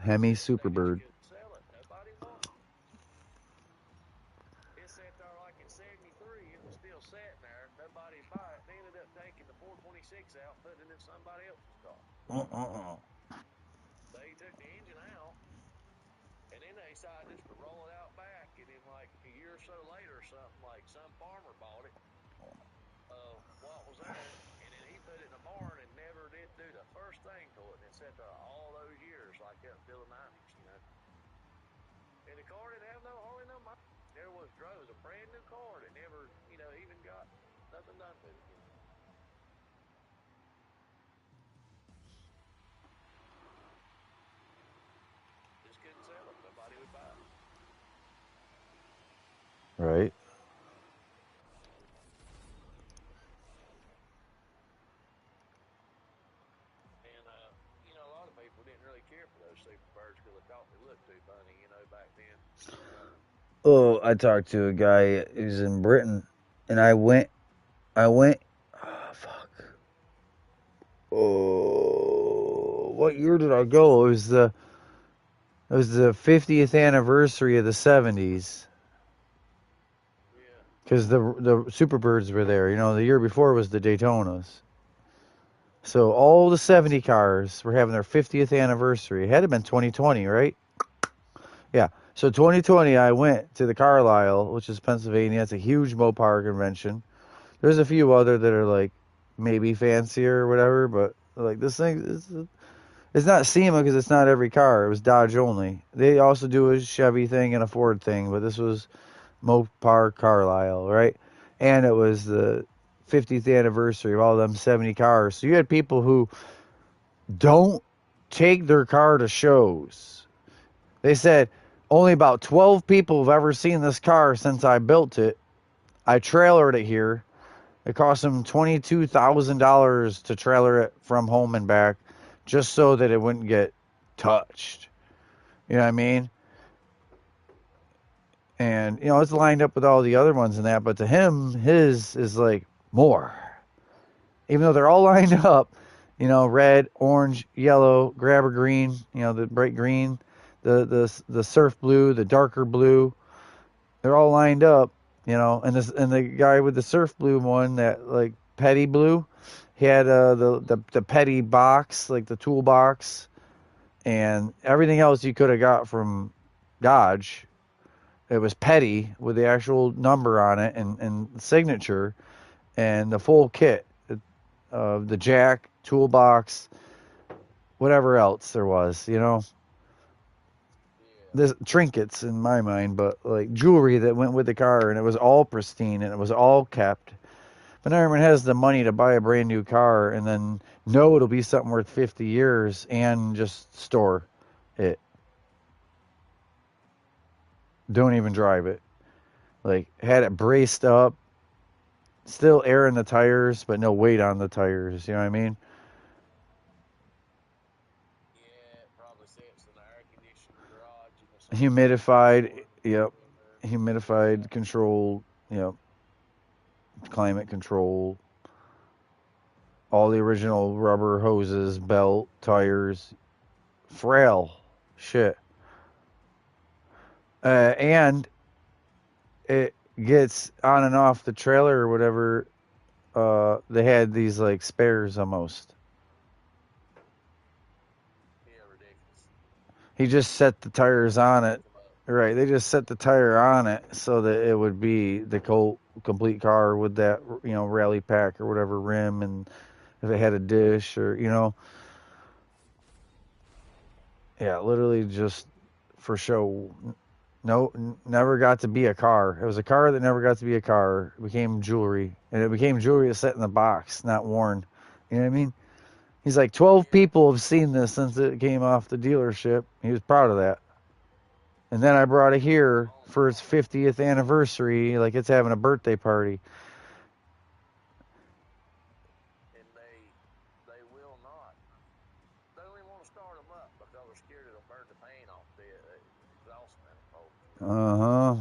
Hemi They just Superbird. couldn't sell it. Nobody wanted it. It sat there like in '73. It was still sitting there. Nobody'd buy it. They ended up taking the 426 out, putting it in somebody else's car. Uh-uh. They took the engine out, and then they decided just to roll it out back. And then, like a year or so later, something like some farmer bought it. What was there? And then he put it in a barn and never did do the first thing to it. And it sat there all those years, like up until the '90s, you know. And the car didn't have hardly no money. There was a brand new car that never, even got nothing done with it. Just couldn't sell it. Nobody would buy it. Right. And a lot of people didn't really care for those Superbirds because they thought they looked too funny, back then. Oh, I talked to a guy who's in Britain, and oh, fuck. Oh, what year did I go? It was the 50th anniversary of the 70s. Yeah. Because the Superbirds were there. You know, the year before was the Daytonas. So all the 70 cars were having their 50th anniversary. It had to have been 2020, right? Yeah. So 2020, I went to the Carlisle, which is Pennsylvania. It's a huge Mopar convention. There's a few other that are like maybe fancier or whatever, but like this thing it's not SEMA because it's not every car. It was Dodge only. They also do a Chevy thing and a Ford thing, but this was Mopar Carlisle, right? And it was the 50th anniversary of all them 70 cars. So you had people who don't take their car to shows. They said only about 12 people have ever seen this car since I built it. I trailered it here. It cost them $22,000 to trailer it from home and back just so that it wouldn't get touched. You know what I mean? And, it's lined up with all the other ones and that, but to him, his is like more. Even though they're all lined up, red, orange, yellow, grabber green, the bright green, the surf blue, the darker blue, they're all lined up, and the guy with the surf blue one, that like petty blue, he had the petty box, like the toolbox, and everything else you could have got from Dodge. It was petty with the actual number on it and signature and the full kit of the jack, toolbox, whatever else there was, Yeah. There's trinkets in my mind, but like jewelry that went with the car, and it was all pristine and it was all kept. But not everyone has the money to buy a brand new car and then know it'll be something worth 50 years and just store it. Don't even drive it. Like, had it braced up, still air in the tires, but no weight on the tires. You know what I mean? Yeah, it probably sits in the air conditioning garage, somewhere. Humidified. Yep. humidified control, you know, climate control, all the original rubber hoses, belt, tires, frail shit. And it gets on and off the trailer or whatever. They had these like spares almost. Yeah, ridiculous. He just set the tires on it. Right, they just set the tire on it so that it would be the complete car with that, you know, rally pack or whatever rim, and if it had a dish or, you know, yeah, literally just for show. No, never got to be a car. It was a car that never got to be a car. It became jewelry, and it became jewelry that's set in the box, not worn. You know what I mean? He's like, 12 people have seen this since it came off the dealership. He was proud of that. And then I brought it here for its 50th anniversary, like it's having a birthday party. And they will not. They don't even want to start them up because they're scared it'll burn the paint off the exhaust manifolds. Uh huh.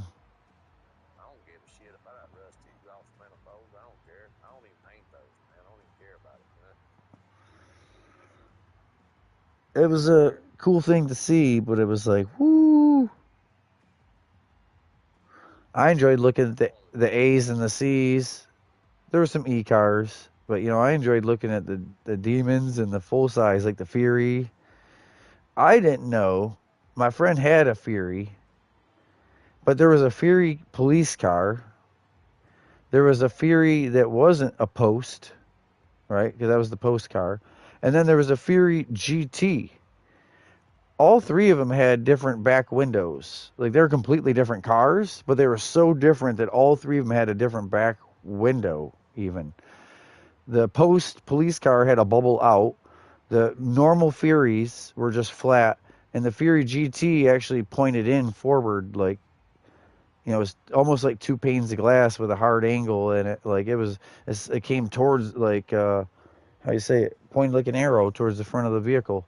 I don't give a shit if I got rusty exhaust manifolds. I don't care. I don't even paint those, man. I don't even care about it. It was a cool thing to see, but it was like, whoo. I enjoyed looking at the A's and the C's. There were some E cars, but you know, I enjoyed looking at the demons and the full size, like the Fury. I didn't know my friend had a Fury, but there was a Fury police car. There was a Fury that wasn't a post, right? Because that was the post car. And then there was a Fury GT. All three of them had different back windows. Like they were completely different cars, but they were so different that all three of them had a different back window, even. The post police car had a bubble out. The normal Furies were just flat, and the Fury GT actually pointed in forward, like, you know, it was almost like two panes of glass with a hard angle in it. Like it came towards, like, how you say it, pointed like an arrow towards the front of the vehicle.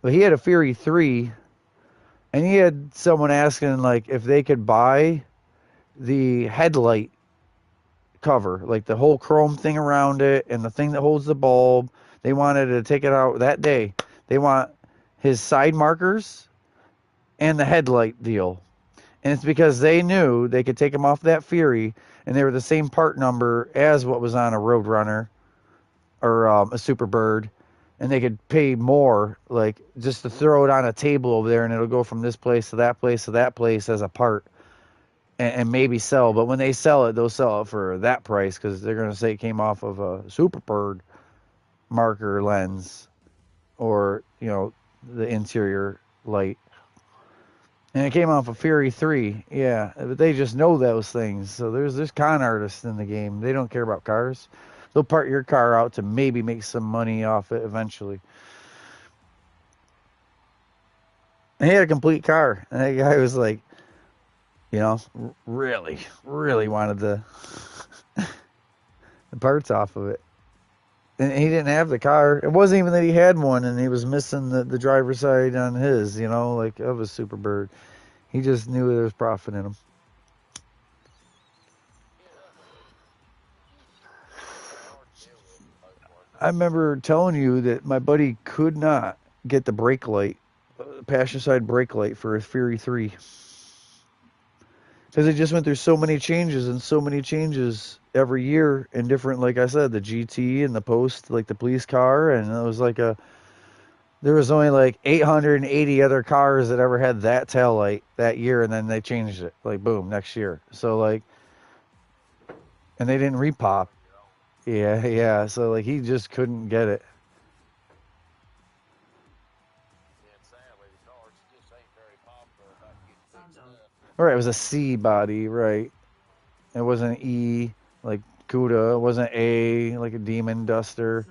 But he had a Fury 3, and he had someone asking, like, if they could buy the headlight cover, like the whole chrome thing around it and the thing that holds the bulb. They wanted to take it out that day. They want his side markers and the headlight deal. And it's because they knew they could take them off that Fury, and they were the same part number as what was on a Roadrunner or a Superbird, and they could pay more, like just to throw it on a table over there, and it'll go from this place to that place to that place as a part, and maybe sell. But when they sell it, they'll sell it for that price because they're gonna say it came off of a Superbird marker lens, or you know, the interior light. And it came off of Fury 3, yeah. But they just know those things. So there's con artists in the game. They don't care about cars. They'll part your car out to maybe make some money off it eventually. And he had a complete car. And that guy was like, you know, really, really wanted the parts off of it. And he didn't have the car. It wasn't even that he had one, and he was missing the driver's side on his, you know, like of a Superbird. He just knew there was profit in him. I remember telling you that my buddy could not get the brake light, passenger side brake light for his Fury 3. Because it just went through so many changes and so many changes every year in different, like I said, the GT and the Post, like the police car. And it was like there was only like 880 other cars that ever had that tail light that year. And then they changed it, like boom, next year. So like, and they didn't repop. Yeah, yeah. So like he just couldn't get it. And sadly, the cars just ain't very popular about getting fixed up. All right, it was a C body, right? It wasn't an E like Cuda. It wasn't A like a Demon Duster. And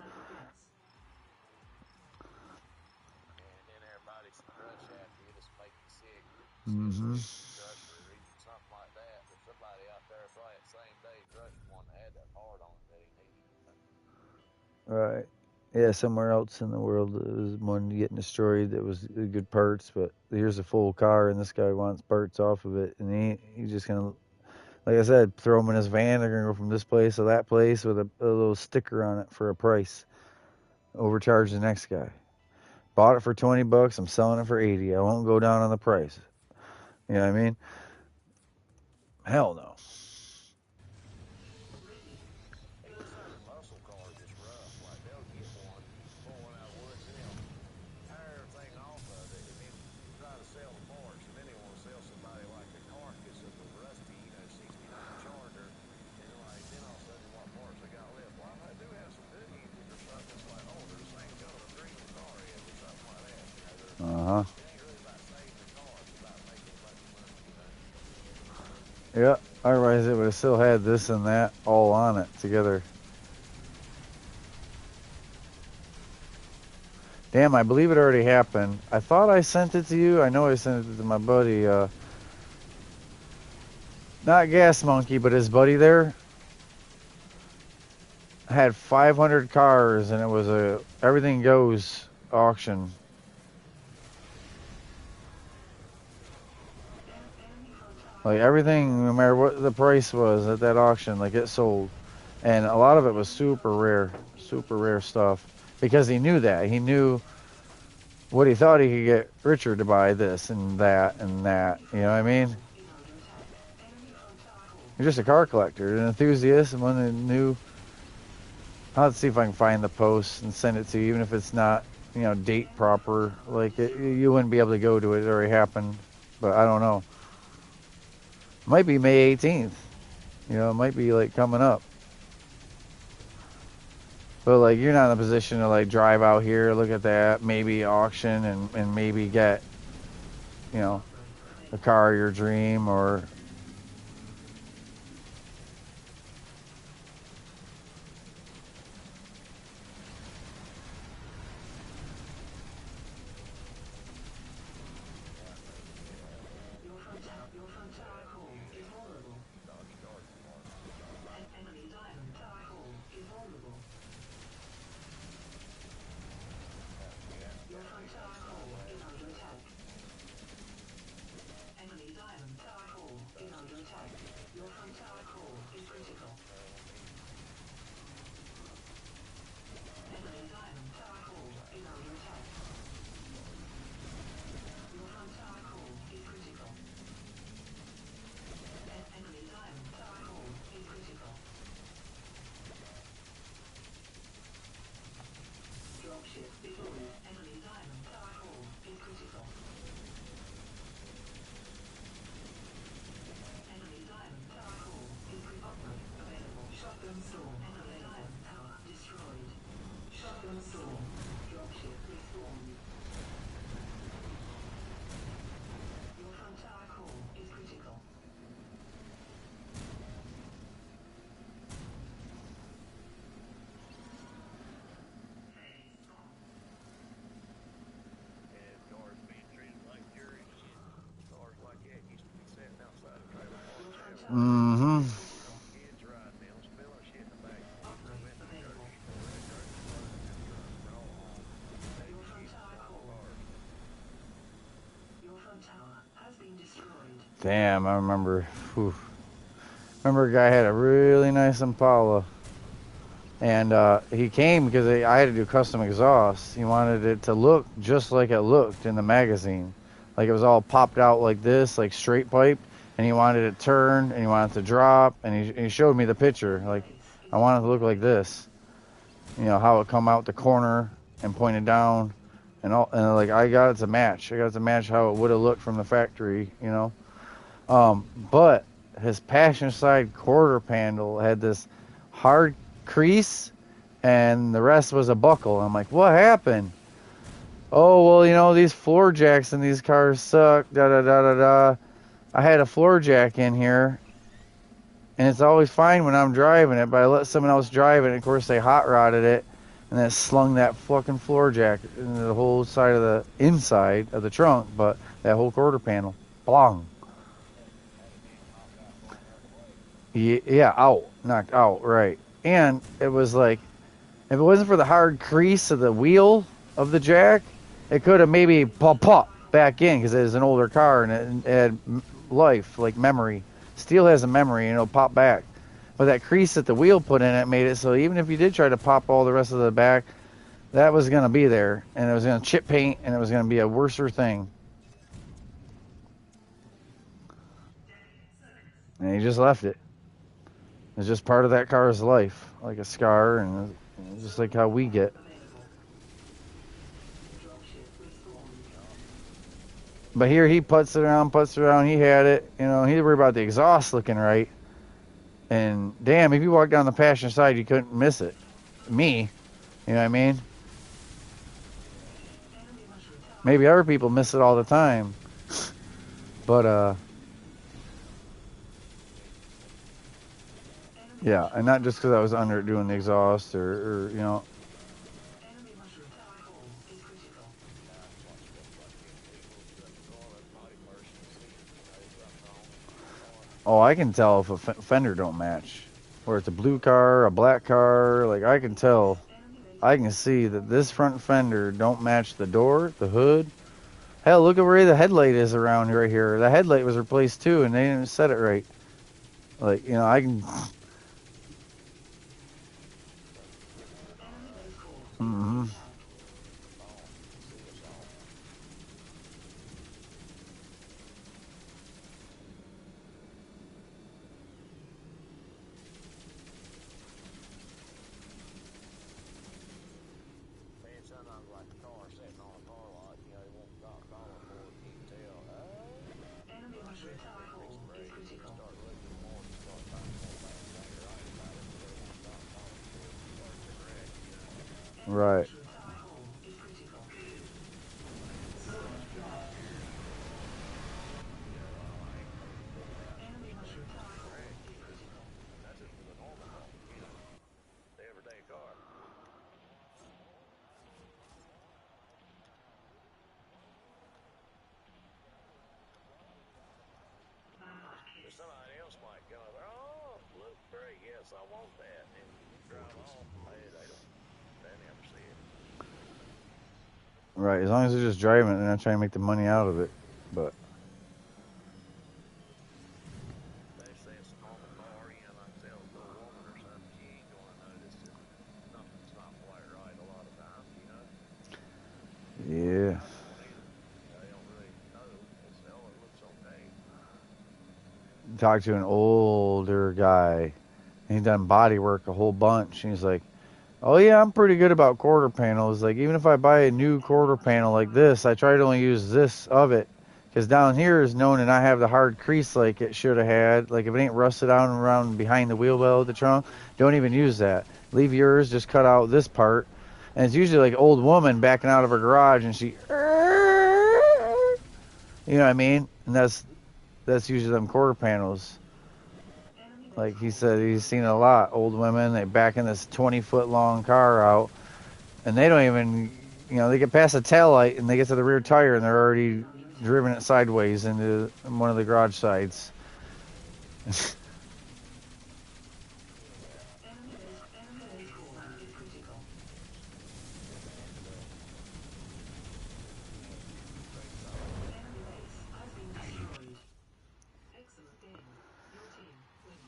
then everybody should rush after you, just make you sick. Mm-hmm. Duster or even something like that. But somebody out there probably the same day rushed one that had that hard on it that he needed. Right. Yeah, somewhere else in the world there was one getting destroyed that was good parts, but here's a full car and this guy wants parts off of it, and he's just gonna, like I said, throw them in his van. They're gonna go from this place to that place with a little sticker on it for a price. Overcharge the next guy. Bought it for $20. I'm selling it for 80. I won't go down on the price. You know what I mean? Hell no. Muscle cars is rough. Like they'll get one, pull one out of the woods, and they'll tear everything off of it, and then try to sell the parts, and then they want to sell somebody like the carcass of the rusty, 69 Charger, and like then all of a sudden what parts they got left? Well, I do have some good engines or something. It's like, oh, they're the same color the green car is, or something like that. Uh huh. It ain't really about saving the car; it's about making a bunch of money. Yeah. Otherwise, it would have still had this and that all on it together. Damn, I believe it already happened. I thought I sent it to you. I know I sent it to my buddy. Not Gas Monkey, but his buddy there had 500 cars, and it was a everything goes auction. Like everything, no matter what the price was at that auction, like it sold. And a lot of it was super rare stuff. Because he knew that. He knew what he thought he could get Richard to buy this and that and that. You know what I mean? He's just a car collector, an enthusiast, and one that knew. I'll have to see if I can find the post and send it to you, even if it's not, date proper. Like, you wouldn't be able to go to it. It already happened. But I don't know. Might be May 18th. It might be, like, coming up. But, like, you're not in a position to, like, drive out here, look at that, maybe auction, and maybe get, the car of your dream, or... Mm-hmm. Damn, I remember. Whew. Remember a guy had a really nice Impala. And he came because I had to do custom exhaust. He wanted it to look just like it looked in the magazine. Like it was all popped out like this, like straight pipe. And he wanted it to turn, and he wanted it to drop. And he showed me the picture. Like, I want it to look like this. How it come out the corner and pointed down. And like, I got it to match. I got it to match how it would have looked from the factory, But his passenger side quarter panel had this hard crease, and the rest was a buckle. I'm like, what happened? Oh, well, these floor jacks in these cars suck. Da da da da da. I had a floor jack in here, and it's always fine when I'm driving it, but I let someone else drive it, and of course they hot rodded it, and then slung that fucking floor jack into the whole side of the inside of the trunk, but that whole quarter panel, blong. Yeah, out, knocked out, right. And it was like, If it wasn't for the hard crease of the wheel of the jack, it could have maybe pop back in because it was an older car and it had life, like memory. Steel has a memory and it'll pop back. But that crease that the wheel put in it made it so even if you did try to pop all the rest of the back, that was going to be there. And it was going to chip paint and it was going to be a worser thing. And he just left it. It's just part of that car's life, like a scar, and just like how we get. But here he puts around, he had it, you know, he didn't worry about the exhaust looking right. And damn, if you walk down the passenger side, you couldn't miss it. Me, you know what I mean? Maybe other people miss it all the time. But, yeah, and not just because I was under it doing the exhaust or you know. Oh, I can tell if a fender don't match. Or it's a blue car, a black car, like I can tell. I can see that this front fender don't match the door, the hood. Hell, look at where the headlight is around right here. The headlight was replaced too, and they didn't set it right. Like, you know, I can... Mm-hmm. Sometimes like the car sitting on a car lot, you know, they won't stop calling for it, you can tell, Enemy mushroom tower hole is critical. start looking more and start finding more things exactly right about it, but they won't stop calling for it, start to wreck, you know. Right. Mushroom tower hole is critical. Enemy mushroom tower hole is critical. That's just for the normal car, you know, the everyday car. But somebody else might go there, oh, look great, yes, I want that. And you drive off, they never see it. Right, as long as they're just driving it, they're not trying to make the money out of it. But They say it's a normal car, you know, like tell a little woman or something, she ain't gonna notice that something's not quite right a lot of times, you know. yeah. They don't really know. They say, oh, it looks okay. Talked to an older guy, and he done body work a whole bunch. And he's like, "Oh yeah, I'm pretty good about quarter panels. Like even if I buy a new quarter panel like this, I try to only use this of it, because down here is known to not have the hard crease like it should have had. Like if it ain't rusted out and around behind the wheel well of the trunk, don't even use that. Leave yours. Just cut out this part." And it's usually like an old woman backing out of her garage, and she, you know what I mean? And that's usually them quarter panels. Like he said, he's seen a lot. Old women, they backing this 20-foot long car out, and they don't even, you know, they get past the taillight and they get to the rear tire and they're already driven it sideways into one of the garage sides.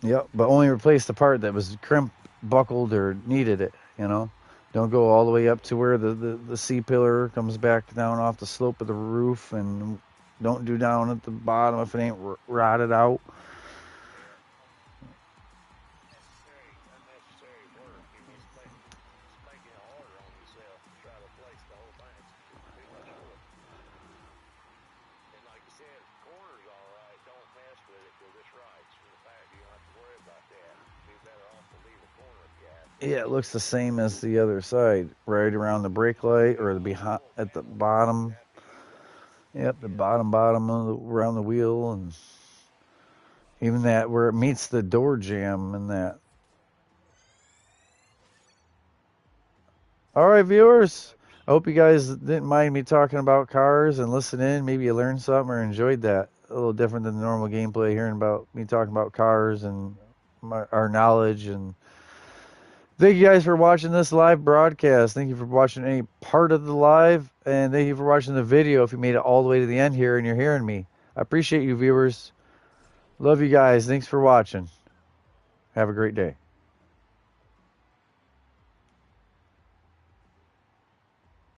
Yep, but only replace the part that was crimp, buckled, or needed it, you know. Don't go all the way up to where the C-pillar comes back down off the slope of the roof, and don't do down at the bottom if it ain't rotted out. Unnecessary work. It's making it harder on yourself to try to place the whole thing. It's just too much work. And like you said, if the corner's all right, don't mess with it because it's right. From the fact you don't have to worry about that. Be better off to leave a corner if you have. Yeah, it looks the same as the other side, right around the brake light or the behind at the bottom. Yep, the bottom of around the wheel, and even that where it meets the door jamb and that. All right, viewers. I hope you guys didn't mind me talking about cars and listen in. Maybe you learned something or enjoyed that. A little different than the normal gameplay, hearing about me talking about cars and our knowledge and Thank you guys for watching this live broadcast. Thank you for watching any part of the live, and thank you for watching the video if you made it all the way to the end here and you're hearing me. I appreciate you, viewers. Love you guys. Thanks for watching. Have a great day.